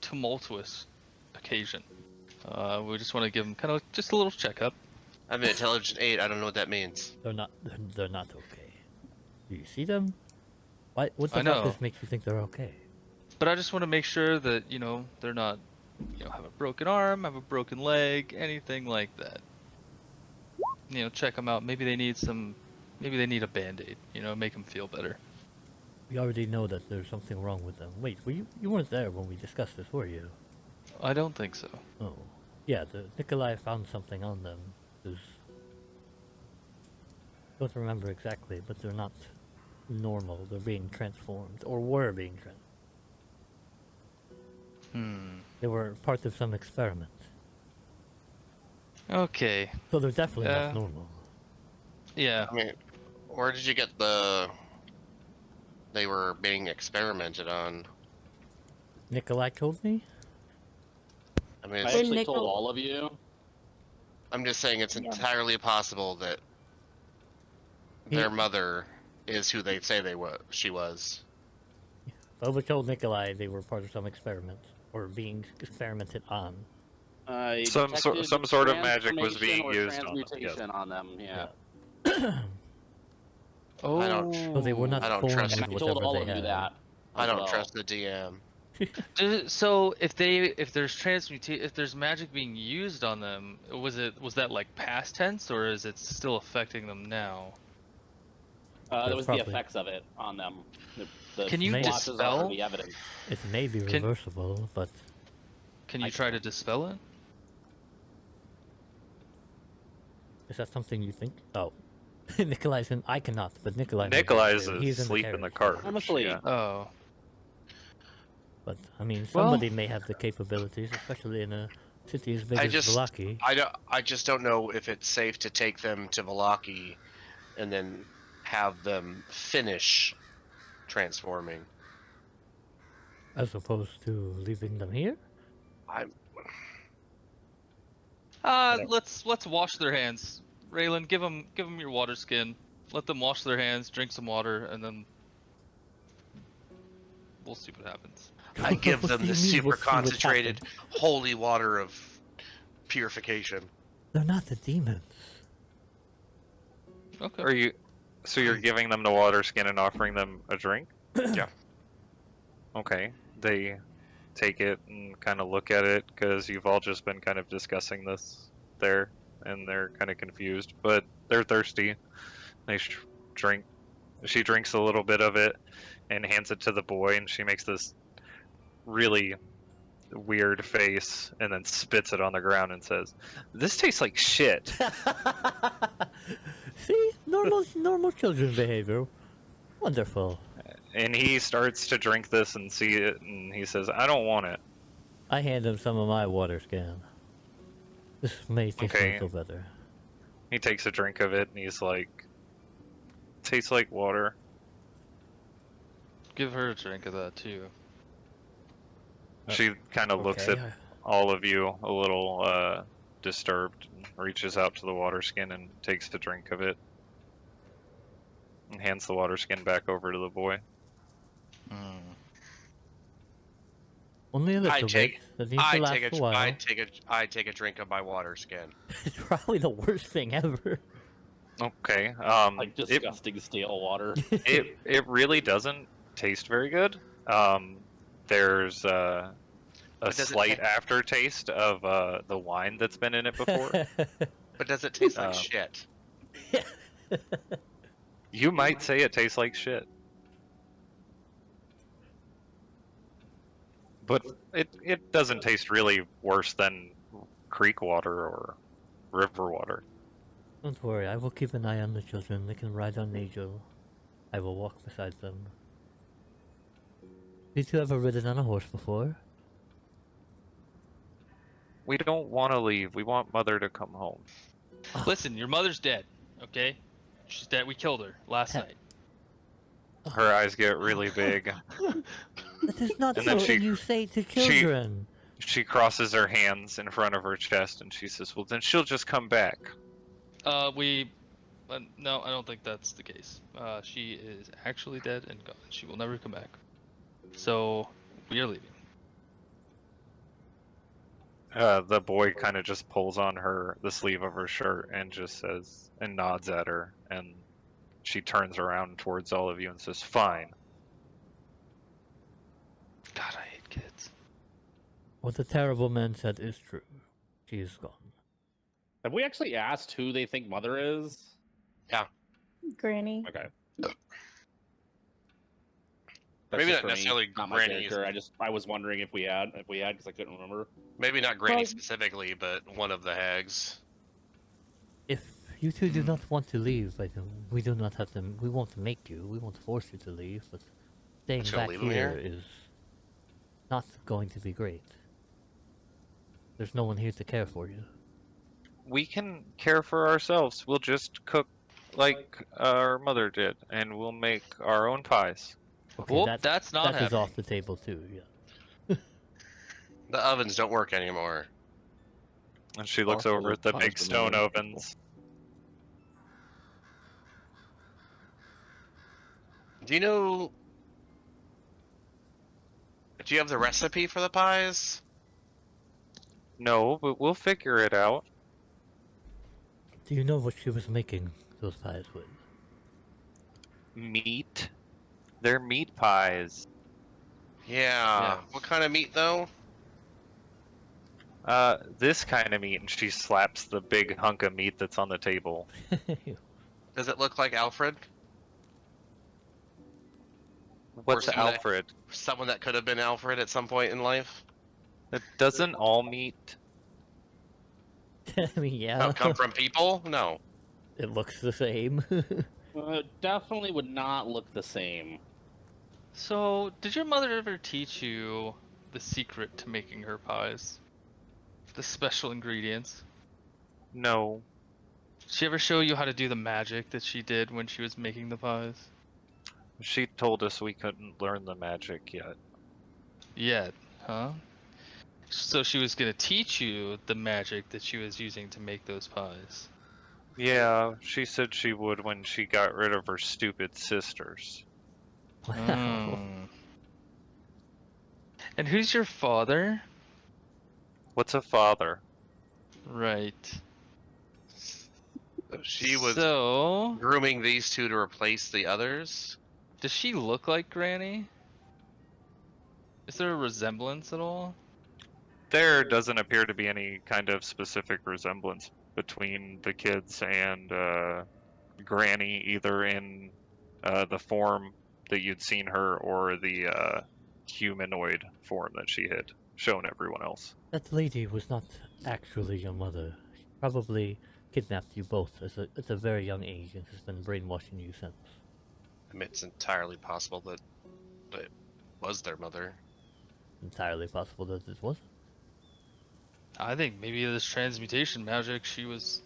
tumultuous occasion. We just want to give them kind of just a little checkup. I'm an intelligent 8. I don't know what that means. They're not okay. Do you see them? What the I fuck know. this makes you think they're okay? But I just want to make sure that, they're not, have a broken arm, have a broken leg, anything like that. Check them out. Maybe they need a band-aid, make them feel better. We already know that there's something wrong with them. Wait, you weren't there when we discussed this, were you? I don't think so. Oh. Yeah, Nikolai found something on them. Don't remember exactly, but they're not normal. They're being transformed, or were being transformed. They were part of some experiment. Okay. So they're definitely not normal. Yeah. I mean, where did you get they were being experimented on? Nikolai told me? I mean, I it's, actually Nickel- told all of you. I'm just saying it's Yeah. entirely possible that their mother is who they say she was. Boba told Nikolai they were part of some experiment, or being experimented on. Some Detected sort of magic was transformation being or used on them, yes. transmutation on them. Yeah. Oh. I don't- So they were not I don't formed trust with And I whatever told all they of you had. that. I as don't well. trust the DM. So if there's magic being used on them, was that like past tense, or is it still affecting them now? That was Probably. the effects of it on them. The Can you splotches dispel? are the evidence. It may be Can- reversible, but Can you try to dispel it? is that something you think? Oh. Nikolai's in. I cannot, but Nikolai. may be Nikolai's able to. He's asleep in the carriage. cart. I'm asleep. Yeah. Oh. But, I mean, Well- somebody may have the capabilities, especially in a city as big I as just- Vallaki. I just don't know if it's safe to take them to Vallaki and then have them finish transforming. As opposed to leaving them here? Let's wash their hands. Raylan, give them your water skin. Let them wash their hands, drink some water, and then we'll see what happens. I give What them do the you mean super we'll see what concentrated happens? holy water of purification. They're not the demons. Okay. So you're giving them the water skin and offering them a drink? Yeah. Okay. They take it and kind of look at it, because you've all just been kind of discussing this there, and they're kind of confused, but they're thirsty. They drink. She drinks a little bit of it and hands it to the boy, and she makes this really weird face and then spits it on the ground and says, "This tastes like shit." See? Normal children behavior. Wonderful. And he starts to drink this and see it, and he says, "I don't want it." I hand him some of my water scan. This may taste Okay. a little better. He takes a drink of it, and he's like, "Tastes like water." Give her a drink of that too. She kind of looks at all of you a little disturbed, and reaches out to the water skin and takes a drink of it, and hands the water skin back over to the boy. Only a little bit. take That needs to last a while. I take a drink of my water skin. It's probably the worst thing ever. Okay. Like disgusting stale water. It really doesn't taste very good. there's a does it slight aftertaste of the wine that's been in it before. But does it taste like Um, shit? You might say it tastes like shit. But it doesn't taste really worse than creek water or river water. Don't worry, I will keep an eye on the children. They can ride on Najo. I will walk beside them. Did you ever ridden on a horse before? We don't want to leave. We want Mother to come home. Listen, your mother's dead. Okay, she's dead. We killed her last night. Her eyes get really big. That is not And then something she- you say to children. She crosses her hands in front of her chest and she says, well, then she'll just come back. No, I don't think that's the case. She is actually dead and gone. She will never come back. So we are leaving. The boy kind of just pulls on the sleeve of her shirt and just says, and nods at her. And she turns around towards all of you and says, fine. God, I hate kids. What the terrible man said is true. She is gone. Have we actually asked who they think Mother is? Granny. Okay. Maybe just not for me, necessarily not my Granny. character. I was wondering if we had because I couldn't remember. Maybe not Granny Well- specifically, but one of the hags. If you two do not want to leave, we do not have to. We won't make you. We won't force you to leave. But staying Just gonna back leave 'em here here? is not going to be great. There's no one here to care for you. We can care for ourselves. We'll just cook like our mother did, and we'll make our own pies. Okay, Whoop, that's not that is happening. off the table too. Yeah. The ovens don't work anymore. And she looks Also, over at the pies big are stone not ovens. Do you know? Do you have the recipe for the pies? No, but we'll figure it out. Do you know what she was making those pies with? Meat. They're meat pies. Yeah. What kind of meat though? This kind of meat, and she slaps the big hunk of meat that's on the table. Does it look like Alfred? What's someone that- Alfred? Someone that could have been Alfred at some point in life? It doesn't all meat. I mean, yeah. Come from people? No. It looks the same. It definitely would not look the same. So, did your mother ever teach you the secret to making her pies? The special ingredients? No. Did she ever show you how to do the magic that she did when she was making the pies? She told us we couldn't learn the magic yet. Yet, huh? So she was gonna teach you the magic that she was using to make those pies. Yeah, she said she would when she got rid of her stupid sisters. Wow. Mm. And who's your father? What's a father? Right. She was So, grooming these two to replace the others. does she look like Granny? Is there a resemblance at all? There doesn't appear to be any kind of specific resemblance between the kids and Granny, either in the form that you'd seen her or the humanoid form that she had shown everyone else. That lady was not actually your mother. She probably kidnapped you both at a very young age and has been brainwashing you since. I mean, it's entirely possible that it was their mother. Entirely possible that it wasn't. I think maybe this transmutation magic, she was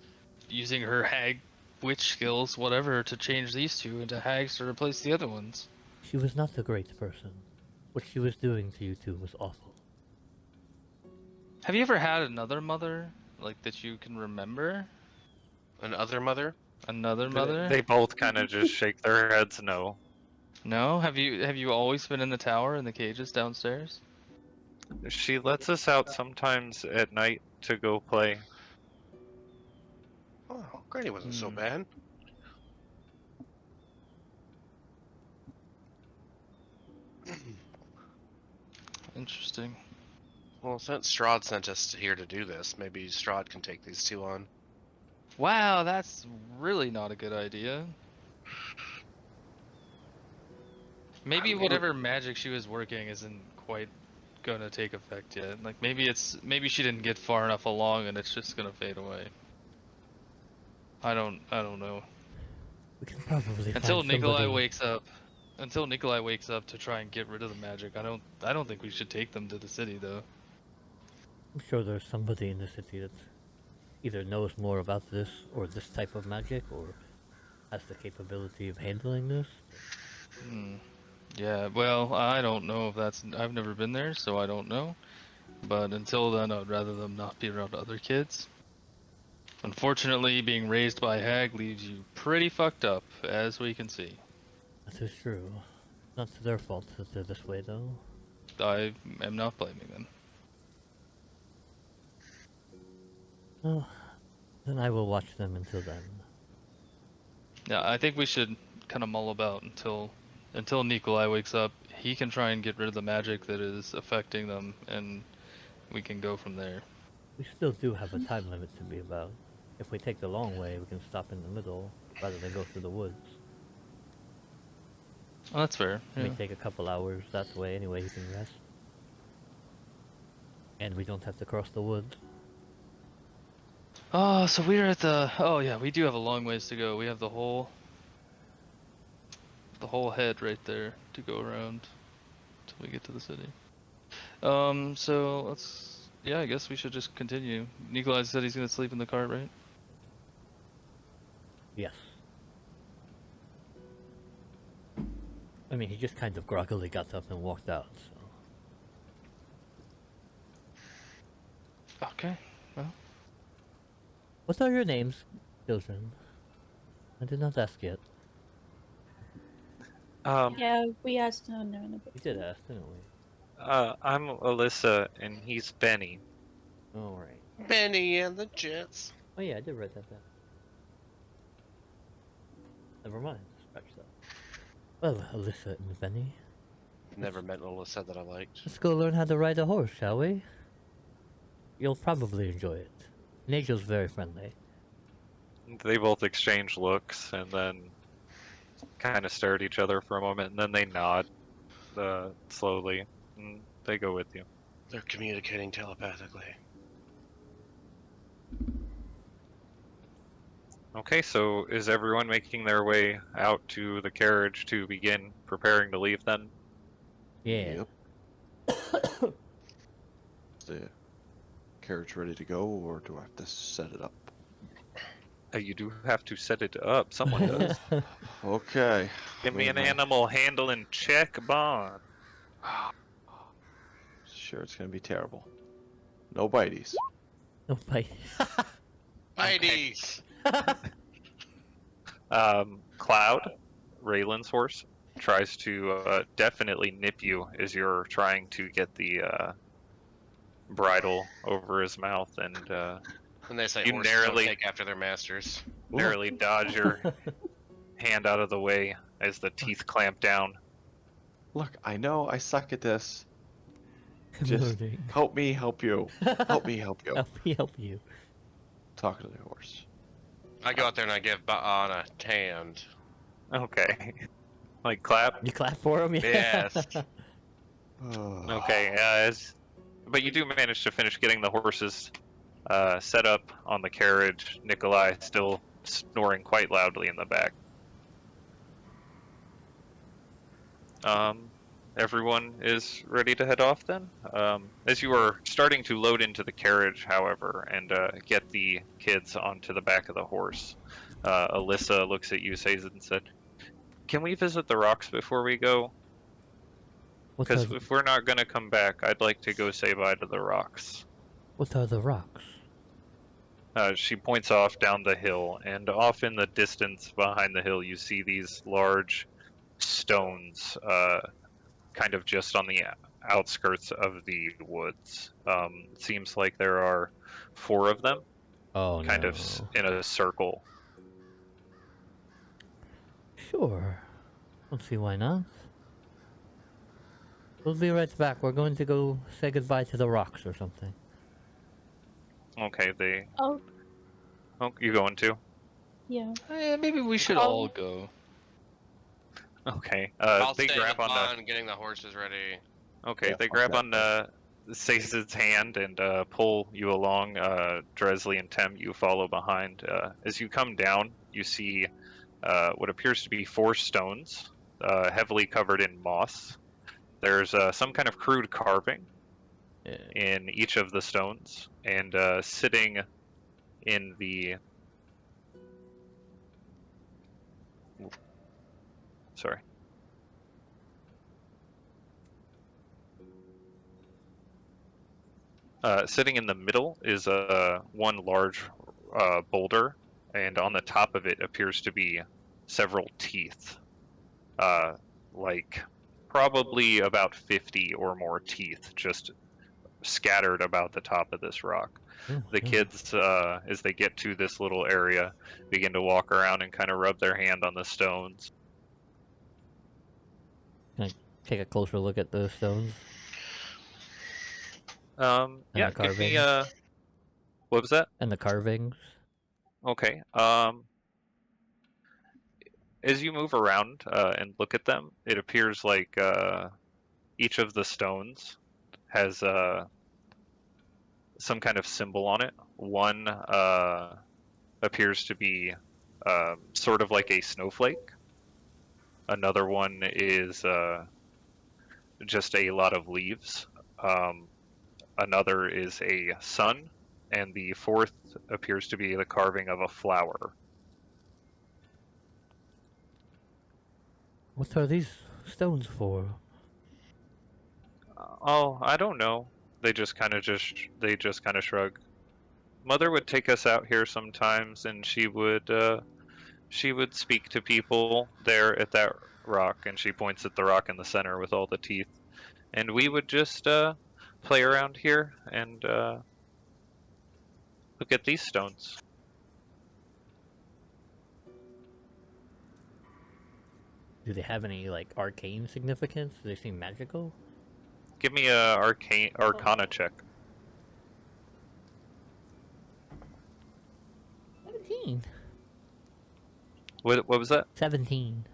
using her hag witch skills, whatever, to change these two into hags to replace the other ones. She was not a great person. What she was doing to you two was awful. Have you ever had another mother, like, that you can remember? An other mother? Another mother? They both kind of just shake their heads no. No? Have you always been in the tower in the cages downstairs? She lets us out sometimes at night to go play. Oh, Granny wasn't so Hmm. bad. Interesting. Well, since Strahd sent us here to do this, maybe Strahd can take these two on. Wow, that's really not a good idea. Maybe whatever magic she was working isn't quite gonna take effect yet. Like maybe she didn't get far enough along and it's just gonna fade away. I don't know. We can probably Until find Nikolai somebody. wakes up. Until Nikolai wakes up to try and get rid of the magic, I don't think we should take them to the city though. I'm sure there's somebody in the city that either knows more about this or this type of magic, or has the capability of handling this. Hmm. Yeah, well, I don't know if that's. I've never been there, so I don't know. But until then, I'd rather them not be around other kids. Unfortunately, being raised by a hag leaves you pretty fucked up, as we can see. That is true. Not their fault that they're this way, though. I am not blaming them. Oh, then I will watch them until then. Yeah, I think we should kind of mull about until Nikolai wakes up. He can try and get rid of the magic that is affecting them, and we can go from there. We still do have a time limit to be about. If we take the long way, we can stop in the middle rather than go through the woods. Oh, that's fair. It Yeah. may take a couple hours that way anyway, you can rest. And we don't have to cross the woods. Oh, so we're at the. Oh yeah, we do have a long ways to go. We have the whole head right there to go around till we get to the city. So let's. Yeah, I guess we should just continue. Nikolai said he's gonna sleep in the cart, right? Yes. I mean, he just kind of groggily got up and walked out, so... Okay. Well. What are your names, children? I did not ask yet. Yeah, we asked no in the book. We did ask, didn't we? I'm Alyssa, and he's Benny. Alright. Benny and the Jets. Oh yeah, I did write that down. Never mind, scratch that. Well, Alyssa and Benny, Never met an Alyssa that I liked. let's go learn how to ride a horse, shall we? You'll probably enjoy it. Nagel's very friendly. They both exchange looks and then kind of stare at each other for a moment, and then they nod slowly, and they go with you. They're communicating telepathically. Okay, so is everyone making their way out to the carriage to begin preparing to leave then? Yeah. Yep. Is the carriage ready to go, or do I have to set it up? You do have to set it up. Someone does. Okay. Give me an Wait a minute. animal handling check, Bond. Sure, it's gonna be terrible. No bites. No fight. IDs! Cloud, Raylan's horse, tries to definitely nip you as you're trying to get the bridle over his mouth, and And they say You horses narrowly- don't take after their masters. narrowly dodge your hand out of the way as the teeth clamp down. Look, I know I suck at this. I'm Just learning. help me help you. Help me help you. Help you. Talk to the horse. I go out there and I give Ba'an a hand. Okay. Like clap? You clap for him? Yes. Okay, but you do manage to finish getting the horses set up on the carriage. Nikolai still snoring quite loudly in the back. Everyone is ready to head off then? As you are starting to load into the carriage, however, and get the kids onto the back of the horse, Alyssa looks at you, says, and said, "Can we visit the rocks before we go? What Because are, if we're not going to come back, I'd like to go say bye to the rocks." what are the rocks? She points off down the hill, and off in the distance behind the hill, you see these large stones, kind of just on the outskirts of the woods. It seems like there are 4 of them, Oh kind no. of in a circle. Sure. Don't see why not. We'll be right back. We're going to go say goodbye to the rocks or something. Okay, they. Oh, Oh, you going to? yeah. Maybe we should I'll- all go. Okay. I'll They stay grab with on Bond getting the horses ready. Okay, Yeah, they fuck grab that on Sace's hand and pull you along. Dresley and Tem, you follow behind. As you come down, you see what appears to be 4 stones, heavily covered in moss. There's some kind of crude carving Yeah. in each of the stones, and sitting in the. Sorry. Sitting in the middle is one large boulder, and on the top of it appears to be several teeth, like probably about 50 or more teeth, just scattered about the top of this rock. Oh, The God. kids, as they get to this little area, begin to walk around and kind of rub their hand on the stones. Take a closer look at the stones. Yeah, the give me carvings. what was that? And the carvings. Okay. As you move around and look at them, it appears like each of the stones has some kind of symbol on it. One appears to be sort of like a snowflake. Another one is just a lot of leaves. Another is a sun. And the fourth appears to be the carving of a flower. What are these stones for? Oh, I don't know. They just kind of shrug. Mother would take us out here sometimes, and she would speak to people there at that rock, and she points at the rock in the center with all the teeth, and we would just play around here and look at these stones. Do they have any, like, arcane significance? Do they seem magical? Give me a Arcana check. 17. What was that? 17.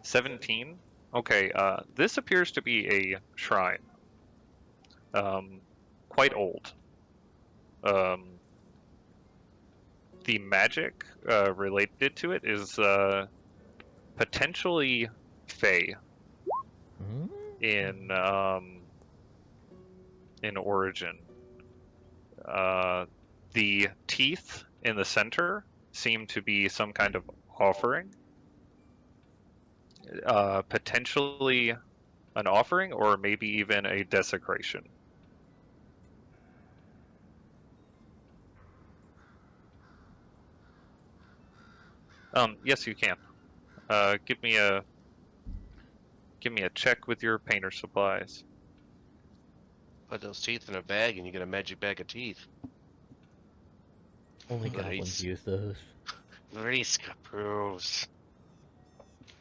17? Okay, this appears to be a shrine. Quite old. The magic related to it is potentially Fey Mm? in origin. The teeth in the center seem to be some kind of offering. Potentially an offering, or maybe even a desecration. Yes, you can. Give me a check with your painter supplies. Put those teeth in a bag and you get a magic bag of teeth. Only Nice. goblins use those. Risk approves.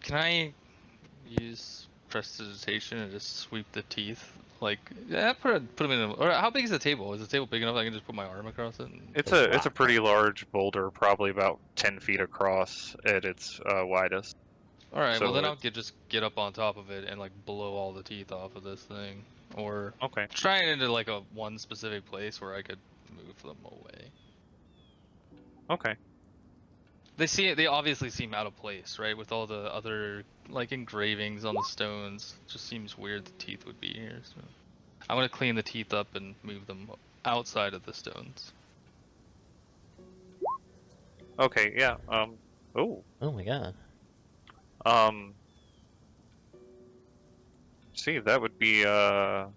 Can I use prestidigitation and just sweep the teeth? Like, yeah, put them in. Or how big is the table? Is the table big enough I can just put my arm across it? And... It's a pretty large boulder, probably about 10 feet across at its widest. All right, So well then I'll just get up on top of it and like blow all the teeth off of this thing, or Okay. try it into like a one specific place where I could move them away. Okay. They obviously seem out of place, right? With all the other like engravings on the stones, it just seems weird the teeth would be here. So I'm gonna clean the teeth up and move them outside of the stones. Okay. Yeah. Oh. Oh my god. See, that would be the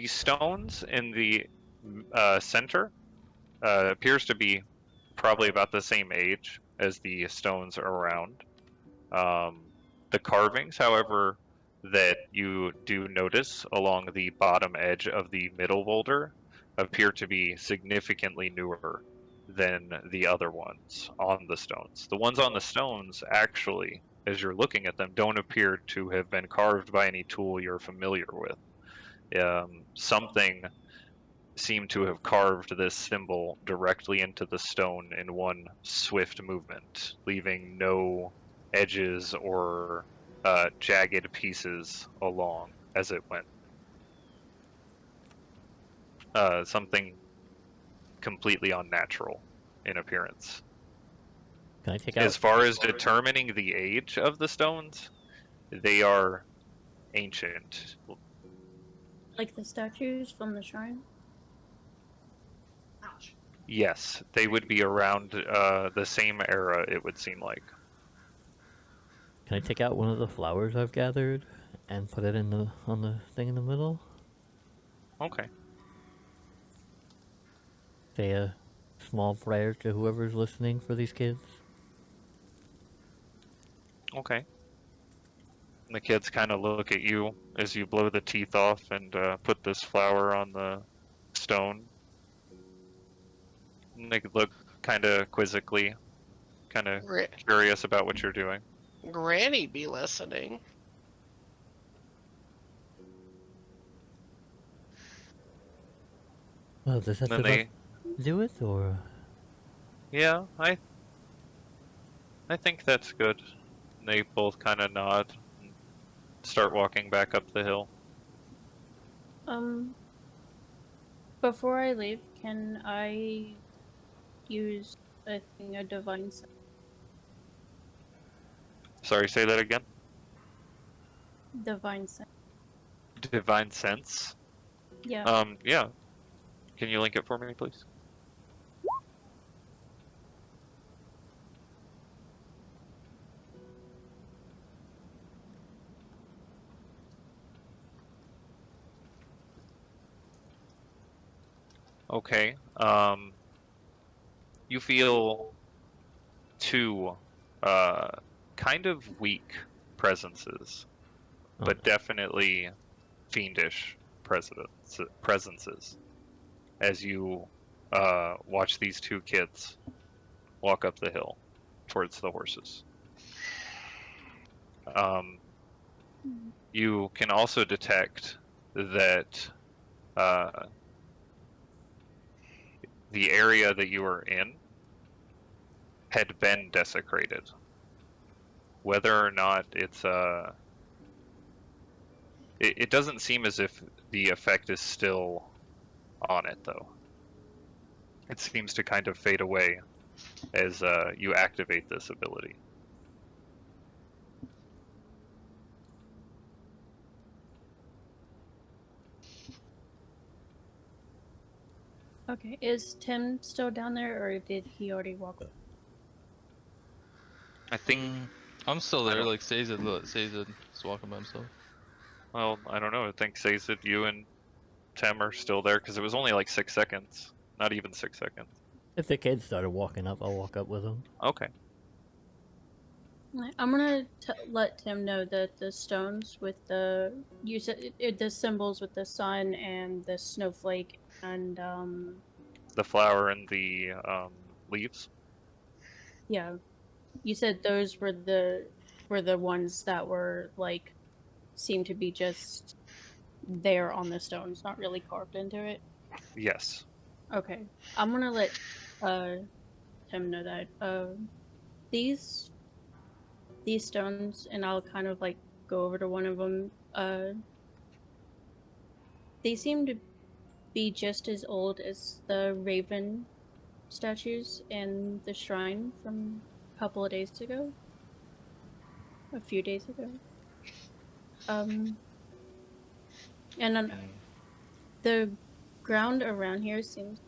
stones in the center appears to be probably about the same age as the stones around. The carvings, however, that you do notice along the bottom edge of the middle boulder appear to be significantly newer than the other ones on the stones. The ones on the stones actually as you're looking at them, don't appear to have been carved by any tool you're familiar with. Something seemed to have carved this symbol directly into the stone in one swift movement, leaving no edges or jagged pieces along as it went. Something completely unnatural in appearance. Can I take As out? far as determining the age of the stones, they are ancient. Like the statues from the shrine? Yes, they would be around the same era, it would seem like. Can I take out one of the flowers I've gathered and put it in the on the thing in the middle? Okay. Say a small prayer to whoever's listening for these kids. Okay. And the kids kind of look at you as you blow the teeth off and put this flower on the stone. And they look kind of quizzically, kind of curious about what you're doing. Granny be listening. Well, does that And then do it, or? yeah, I think that's good. And they both kind of nod and start walking back up the hill. Before I leave, can I use a divine sense? Sorry, say that again. Divine sense. Divine sense. Yeah. Yeah. Can you link it for me, please? Okay. You feel two kind of weak presences, but definitely fiendish presences as you watch these two kids walk up the hill towards the horses. You can also detect that the area that you are in had been desecrated. Whether or not it's it doesn't seem as if the effect is still on it, though. It seems to kind of fade away as you activate this ability. Okay, is Tim still down there, or did he already walk? I think. I'm still I there. don't- Like Sazed is walking by himself. Well, I don't know. I think Sazed, you and Tem are still there because it was only like 6 seconds. Not even 6 seconds. If the kids started walking up, I'll walk up with them. Okay. I'm gonna let Tim know that the stones with the the symbols with the sun and the snowflake and The flower and the leaves. yeah, you said those were the ones that were like seemed to be just there on the stones, not really carved into it. Yes. Okay, I'm gonna let Tim know that these stones, and I'll kind of like go over to one of them. They seem to be just as old as the raven statues in the shrine from a couple of days ago. A few days ago. And then the ground around here seems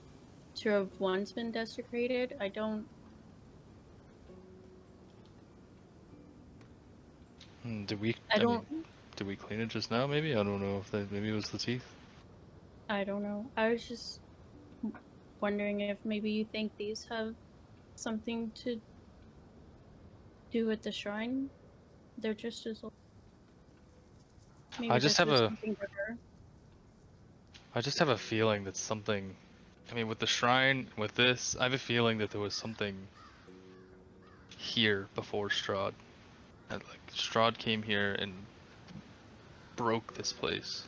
to have once been desecrated. I don't. Did we? I don't. Did we clean it just now? Maybe I don't know if maybe it was the teeth. I don't know. I was just wondering if maybe you think these have something to do with the shrine. They're just as old. Maybe I just have something bigger. I just have a feeling that something. I mean, with the shrine, with this, I have a feeling that there was something here before Strahd. And, like, Strahd came here and broke this place.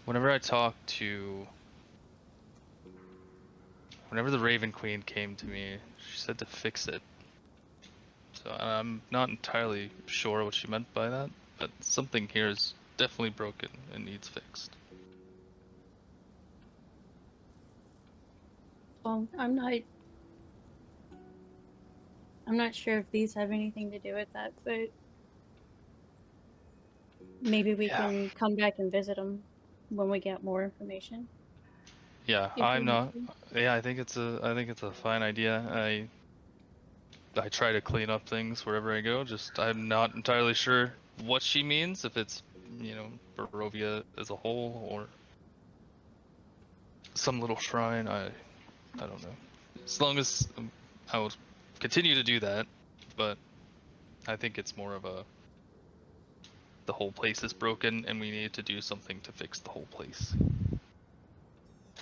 Whenever the Raven Queen came to me, she said to fix it. So I'm not entirely sure what she meant by that, but something here is definitely broken and needs fixed. Well, I'm not sure if these have anything to do with that, but maybe we can come back and visit them when we get more information. Yeah, If I'm you want not. to. Yeah, I think it's a fine idea. I try to clean up things wherever I go. Just I'm not entirely sure what she means. If it's Barovia as a whole or some little shrine. I don't know. As long as I will continue to do that, but I think it's more of the whole place is broken and we need to do something to fix the whole place.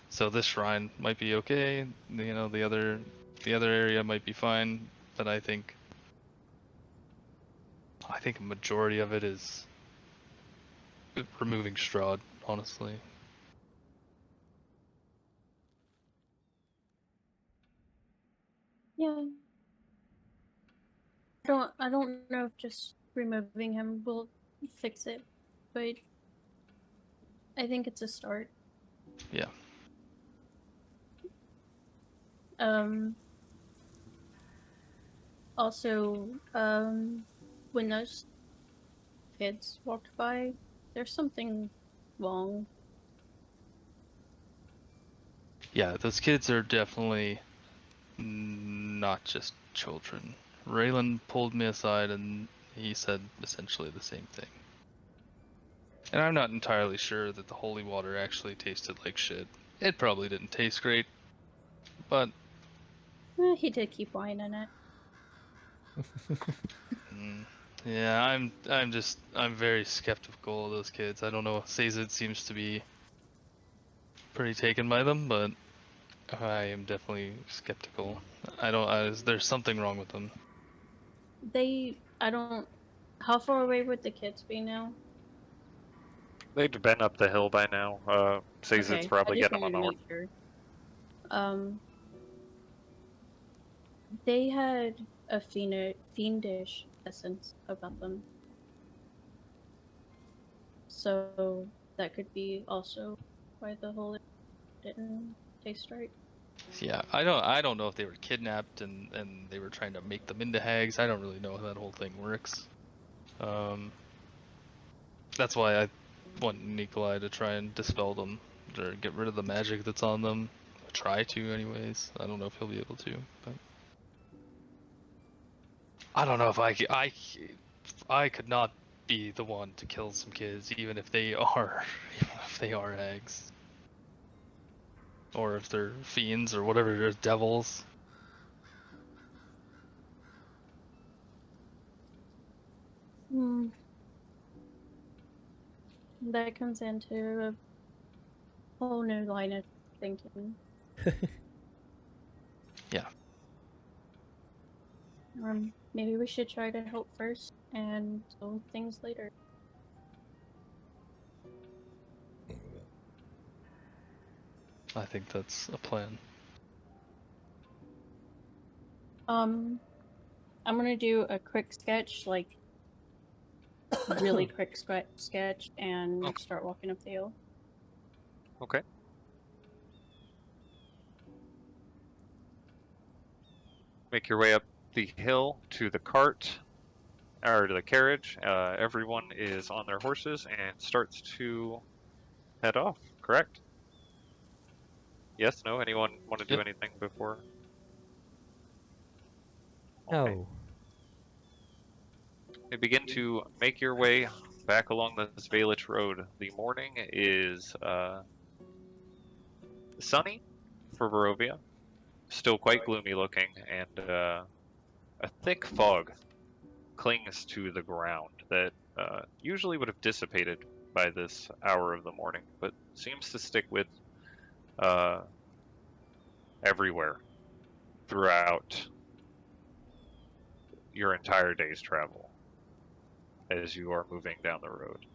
So this shrine might be okay. The other area might be fine, but I think a majority of it is removing Strahd, honestly. Yeah. I don't know if just removing him will fix it, but I think it's a start. Yeah. Also, when those kids walked by, there's something wrong. Yeah, those kids are definitely not just children. Raylan pulled me aside and he said essentially the same thing. And I'm not entirely sure that the holy water actually tasted like shit. It probably didn't taste great, but He did keep whining it. yeah, I'm very skeptical of those kids. I don't know. Sazed seems to be pretty taken by them, but I am definitely skeptical. There's something wrong with them. How far away would the kids be now? They'd been up the hill by now. Sazed's Okay, I probably just getting them wanted on to the make sure. They had a fiendish essence about them. So that could be also why the whole didn't taste right. Yeah, I don't know if they were kidnapped and they were trying to make them into hags. I don't really know how that whole thing works. That's why I want Nikolai to try and dispel them or get rid of the magic that's on them. Try to, anyways. I don't know if he'll be able to, but I don't know if I could not be the one to kill some kids, even if they are hags, or if they're fiends or whatever, they're devils. That comes into a whole new line of thinking. Yeah. Maybe we should try to help first and solve things later. I think that's a plan. I'm gonna do a quick sketch, like really quick sketch, and Okay. start walking up the hill. Okay. Make your way up the hill to the cart, or to the carriage. Everyone is on their horses and starts to head off, correct? Yes, no? Anyone want to do Yep. anything before? Okay. No. You begin to make your way back along this Valich road. The morning is sunny for Barovia, still quite gloomy looking, and a thick fog clings to the ground that usually would have dissipated by this hour of the morning, but seems to stick with everywhere throughout your entire day's travel as you are moving down the road.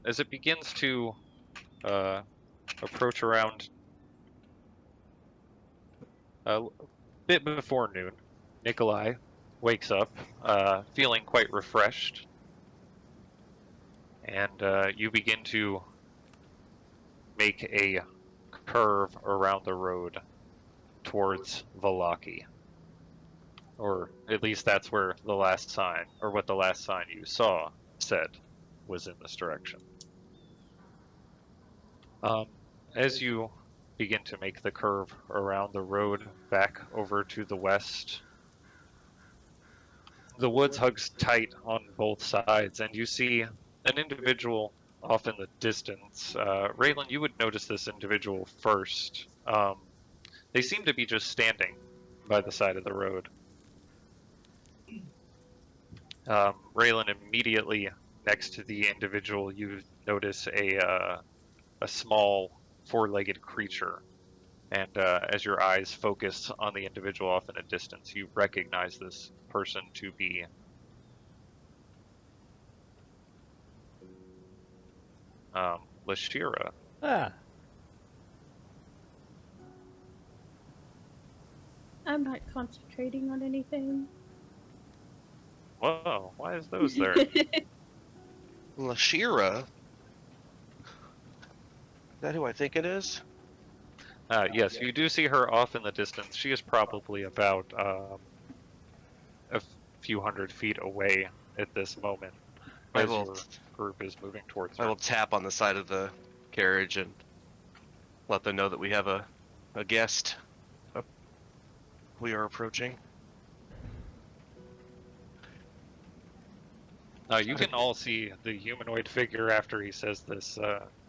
As it begins to approach around a bit before noon, Nikolai wakes up, feeling quite refreshed, and you begin to make a curve around the road towards Valaki. Or at least that's where the last sign, or what the last sign you saw said was in this direction. As you begin to make the curve around the road back over to the west, the woods hugs tight on both sides, and you see an individual off in the distance. Raylan, you would notice this individual first. They seem to be just standing by the side of the road. Raylan, immediately next to the individual, you notice a small four-legged creature. And as your eyes focus on the individual off in a distance, you recognize this person to be Lashira. Ah, I'm not concentrating on anything. Whoa, why is those there? Lashira? Is that who I think it is? Yes, you do see her off in the distance. She is probably about a few hundred feet away at this moment as your group is moving towards her. I will tap on the side of the carriage and let them know that we have a guest. We are approaching. You can all see the humanoid figure after he says this.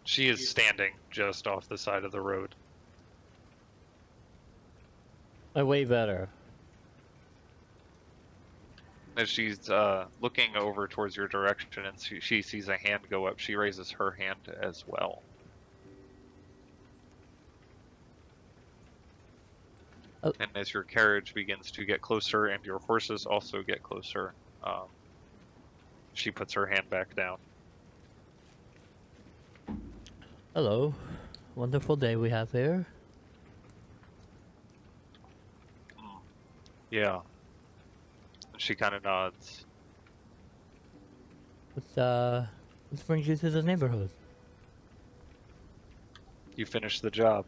She is standing just off the side of the road. I wave at her. As she's looking over towards your direction and she sees a hand go up, she raises her hand as well. Oh. And as your carriage begins to get closer and your horses also get closer, she puts her hand back down. Hello. Wonderful day we have here. Yeah. She kind of nods. What brings you to the neighborhood? You finished the job.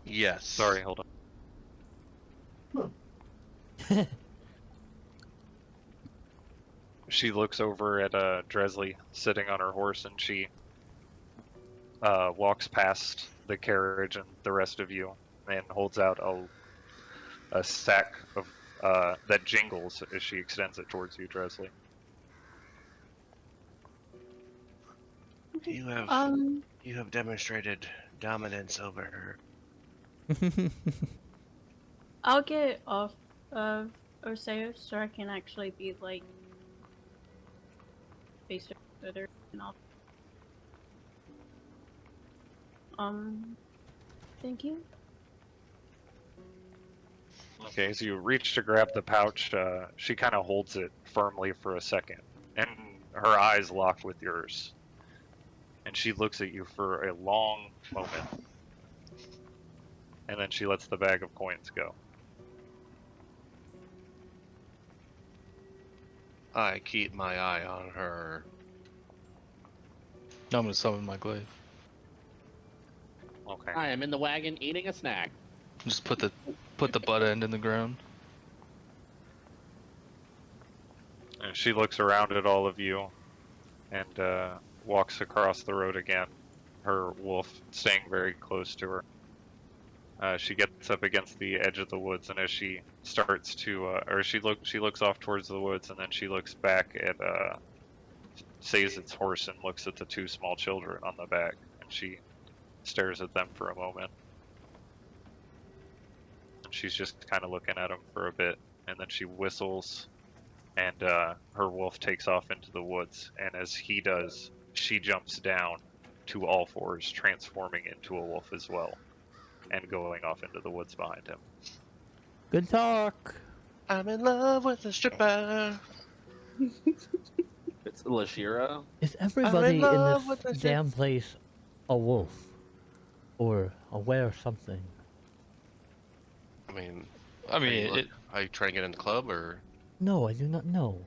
Yes. Sorry, hold on. She looks over at Dresley sitting on her horse, and she walks past the carriage and the rest of you, and holds out a sack of that jingles as she extends it towards you, Dresley. You have demonstrated dominance over her. I'll get off of Oseo so I can actually be like face to her and all. Thank you. Okay, so you reach to grab the pouch. She kind of holds it firmly for a second, and her eyes lock with yours. And she looks at you for a long moment. And then she lets the bag of coins go. I keep my eye on her. I'm gonna summon my glaive. Okay. I am in the wagon eating a snack. Just put the butt end in the ground. And she looks around at all of you and walks across the road again, her wolf staying very close to her. She gets up against the edge of the woods, and as she starts to, she looks off towards the woods, and then she looks back at Sazed's horse and looks at the two small children on the back, and she stares at them for a moment. And she's just kind of looking at them for a bit, and then she whistles, and her wolf takes off into the woods, and as he does, she jumps down to all fours, transforming into a wolf as well, and going off into the woods behind him. Good talk. I'm in love with a stripper. It's Lashira. Is I'm in everybody in this love with a stripper. damn place a wolf? Or aware of something? I mean, I mean, are you trying to get in the club or? No, I do not know.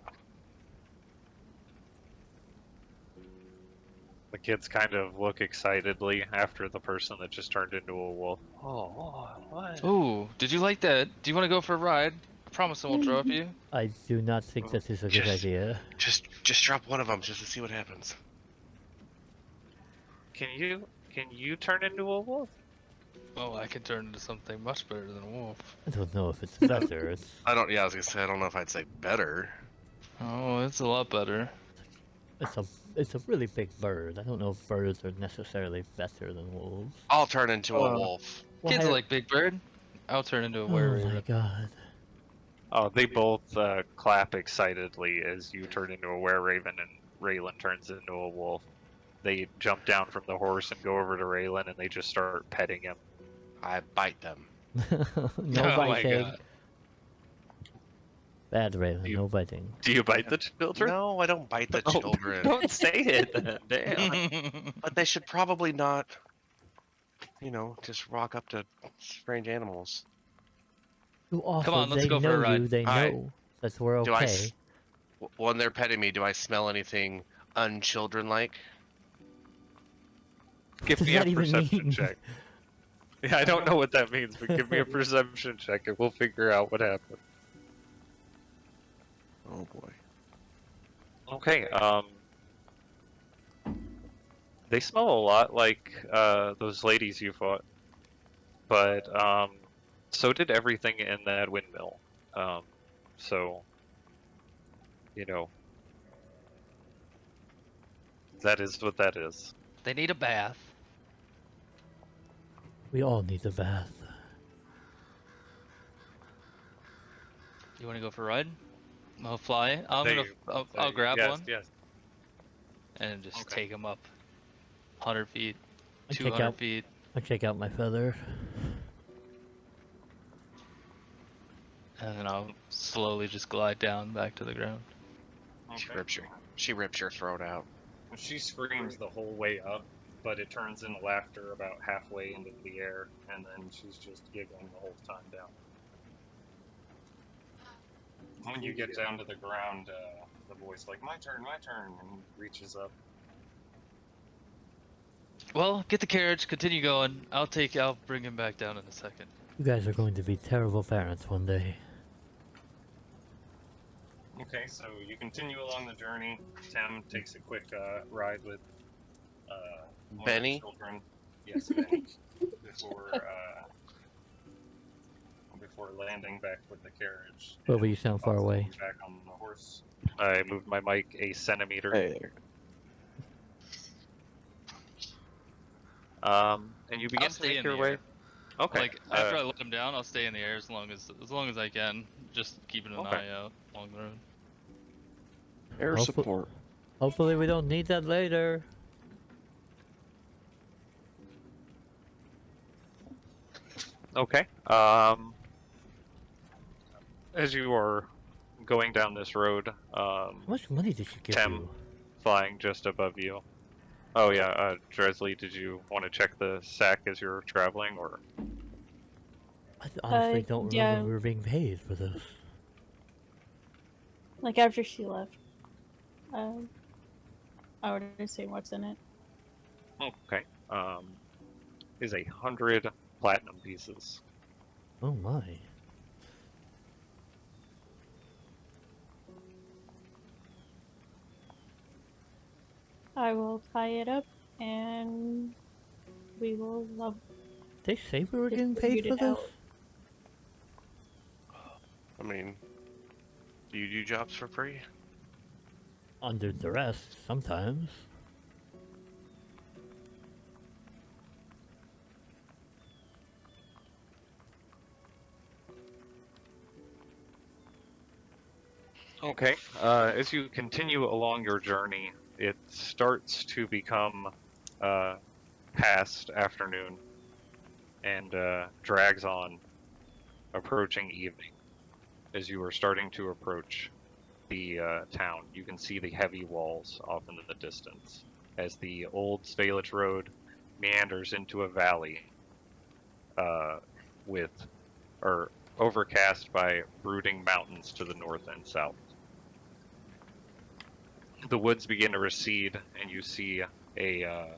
The kids kind of look excitedly after the person that just turned into a wolf. Oh, what? ooh, did you like that? Do you want to go for a ride? I promise I won't drop you. I do not think this is a good Just- idea. Just drop one of them just to see what happens. Can you turn into a wolf? Oh, I can turn into something much better than a wolf. I don't know if it's better. It's I don't. Yeah, I was gonna say I don't know if I'd say better. Oh, it's a lot better. it's a really big bird. I don't know if birds are necessarily better than wolves. I'll turn into a wolf. Well, Kids I- like Big Bird. I'll turn into a Oh my were-raven. god. Oh, they both clap excitedly as you turn into a were-raven and Raylan turns into a wolf. They jump down from the horse and go over to Raylan and they just start petting him. I bite them. No Oh my biting. God. Bad Raven, You- no biting. Do you bite the children? No, I don't bite the Oh, children. Don't say it then. Damn. But they should probably not, just walk up to strange animals. You also, on, let's they go for a know ride. you, they Alright. know that we're Do I okay. s- When they're petting me, do I smell anything unchildren-like? Give What me does a that even perception mean? check. Yeah, I don't know what that means, but give me a perception check and we'll figure out what happened. Oh boy. Okay, they smell a lot like those ladies you fought, but so did everything in that windmill. So, that is what that is. They need a bath. We all need a bath. You want to go for a ride? I'll fly. I'll Say, grab yes, one Yes. and just Okay. take him up. 100 feet, I check 200 out- feet. I check out my feather. And then I'll slowly just glide down back to the ground. She rips your throat out. She screams the whole way up, but it turns into laughter about halfway into the air, and then she's just giggling the whole time down. When you get down to the ground, the boy's like, my turn, and reaches up. Well, get the carriage, continue going. I'll bring him back down in a second. You guys are going to be terrible parents one day. Okay, so you continue along the journey. Tem takes a quick ride with one of the Benny? children. Yes, Benny. Before landing back with the carriage. But and you sound far also away. Back on the horse. I moved my mic a centimeter. Hey there. And you begin I'll to stay make in your the way. air. Okay. Like after I let him down, I'll stay in the air as long as I can, just keeping an Okay. eye out along the road. Air Hopeful- support. Hopefully we don't need that later. Okay. As you are going down this road, How much money did she give Tem. you? flying just above you. Oh yeah, Dresley, did you want to check the sack as you're traveling, or? I honestly don't remember yeah. we were being paid for this. Like after she left. I would say what's in it. Okay. Is 100 platinum pieces. Oh my. I will tie it up and we will love They say we were getting paid for distribute it this? out. I mean, do you do jobs for free? Under duress, sometimes. Okay. As you continue along your journey, it starts to become past afternoon and drags on approaching evening. As you are starting to approach the town, you can see the heavy walls off in the distance as the old Stalich Road meanders into a valley overcast by brooding mountains to the north and south. The woods begin to recede, and you see a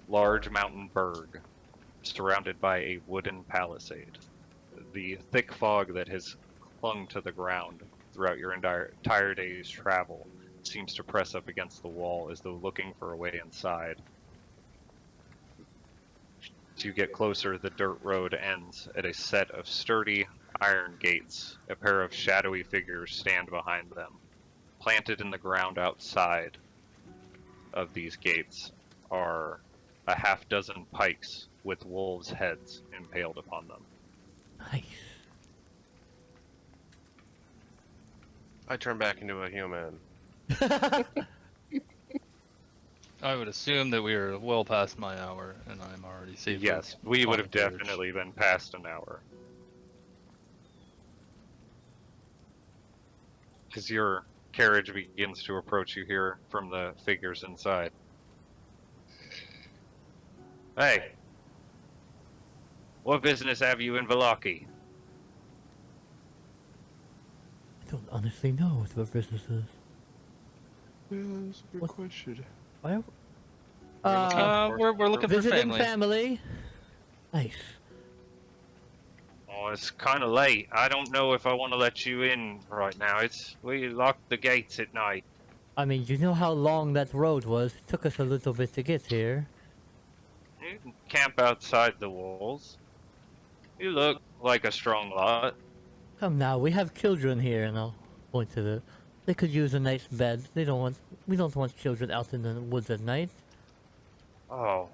large mountain berg surrounded by a wooden palisade. The thick fog that has clung to the ground throughout your entire day's travel seems to press up against the wall as though looking for a way inside. As you get closer, the dirt road ends at a set of sturdy iron gates. A pair of shadowy figures stand behind them. Planted in the ground outside of these gates are a half dozen pikes with wolves' heads impaled upon them. Nice. I turn back into a human. I would assume that we are well past my hour, and I'm already safe. Yes, we would have definitely been past an hour. As your carriage begins to approach, you hear from the figures inside. Hey! What business have you in Vallaki? I don't honestly know what their business is. Yeah, that's a good What? question. Why? We're looking for Visiting family. family. Nice. Oh, it's kind of late. I don't know if I want to let you in right now. We locked the gates at night. I mean, you know how long that road was. It took us a little bit to get here. You can camp outside the walls. You look like a strong lot. Come now, we have children here, and I'll point to the. They could use a nice bed. We don't want children out in the woods at night. Oh,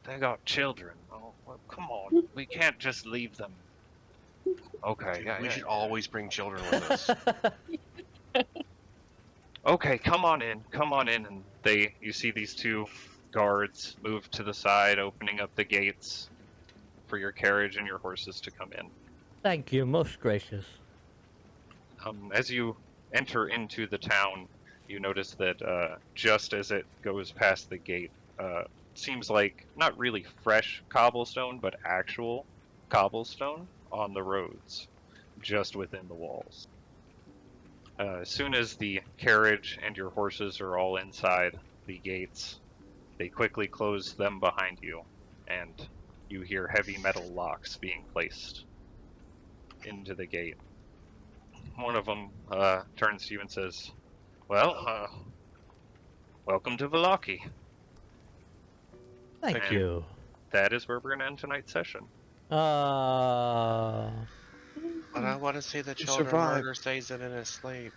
they got children. Oh, well, come on. We can't just leave them. Okay, Dude, yeah, we yeah, should yeah. always bring children with us. Okay, come on in, and you see these two guards move to the side, opening up the gates for your carriage and your horses to come in. Thank you, most gracious. As you enter into the town, you notice that just as it goes past the gate, seems like not really fresh cobblestone, but actual cobblestone on the roads, just within the walls. As soon as the carriage and your horses are all inside the gates, they quickly close them behind you, and you hear heavy metal locks being placed into the gate. One of them turns to you and says, well, welcome to Vallaki. Thank And you. that is where we're going to end tonight's session. But I want to see the children survived. murder Sazin in his sleep.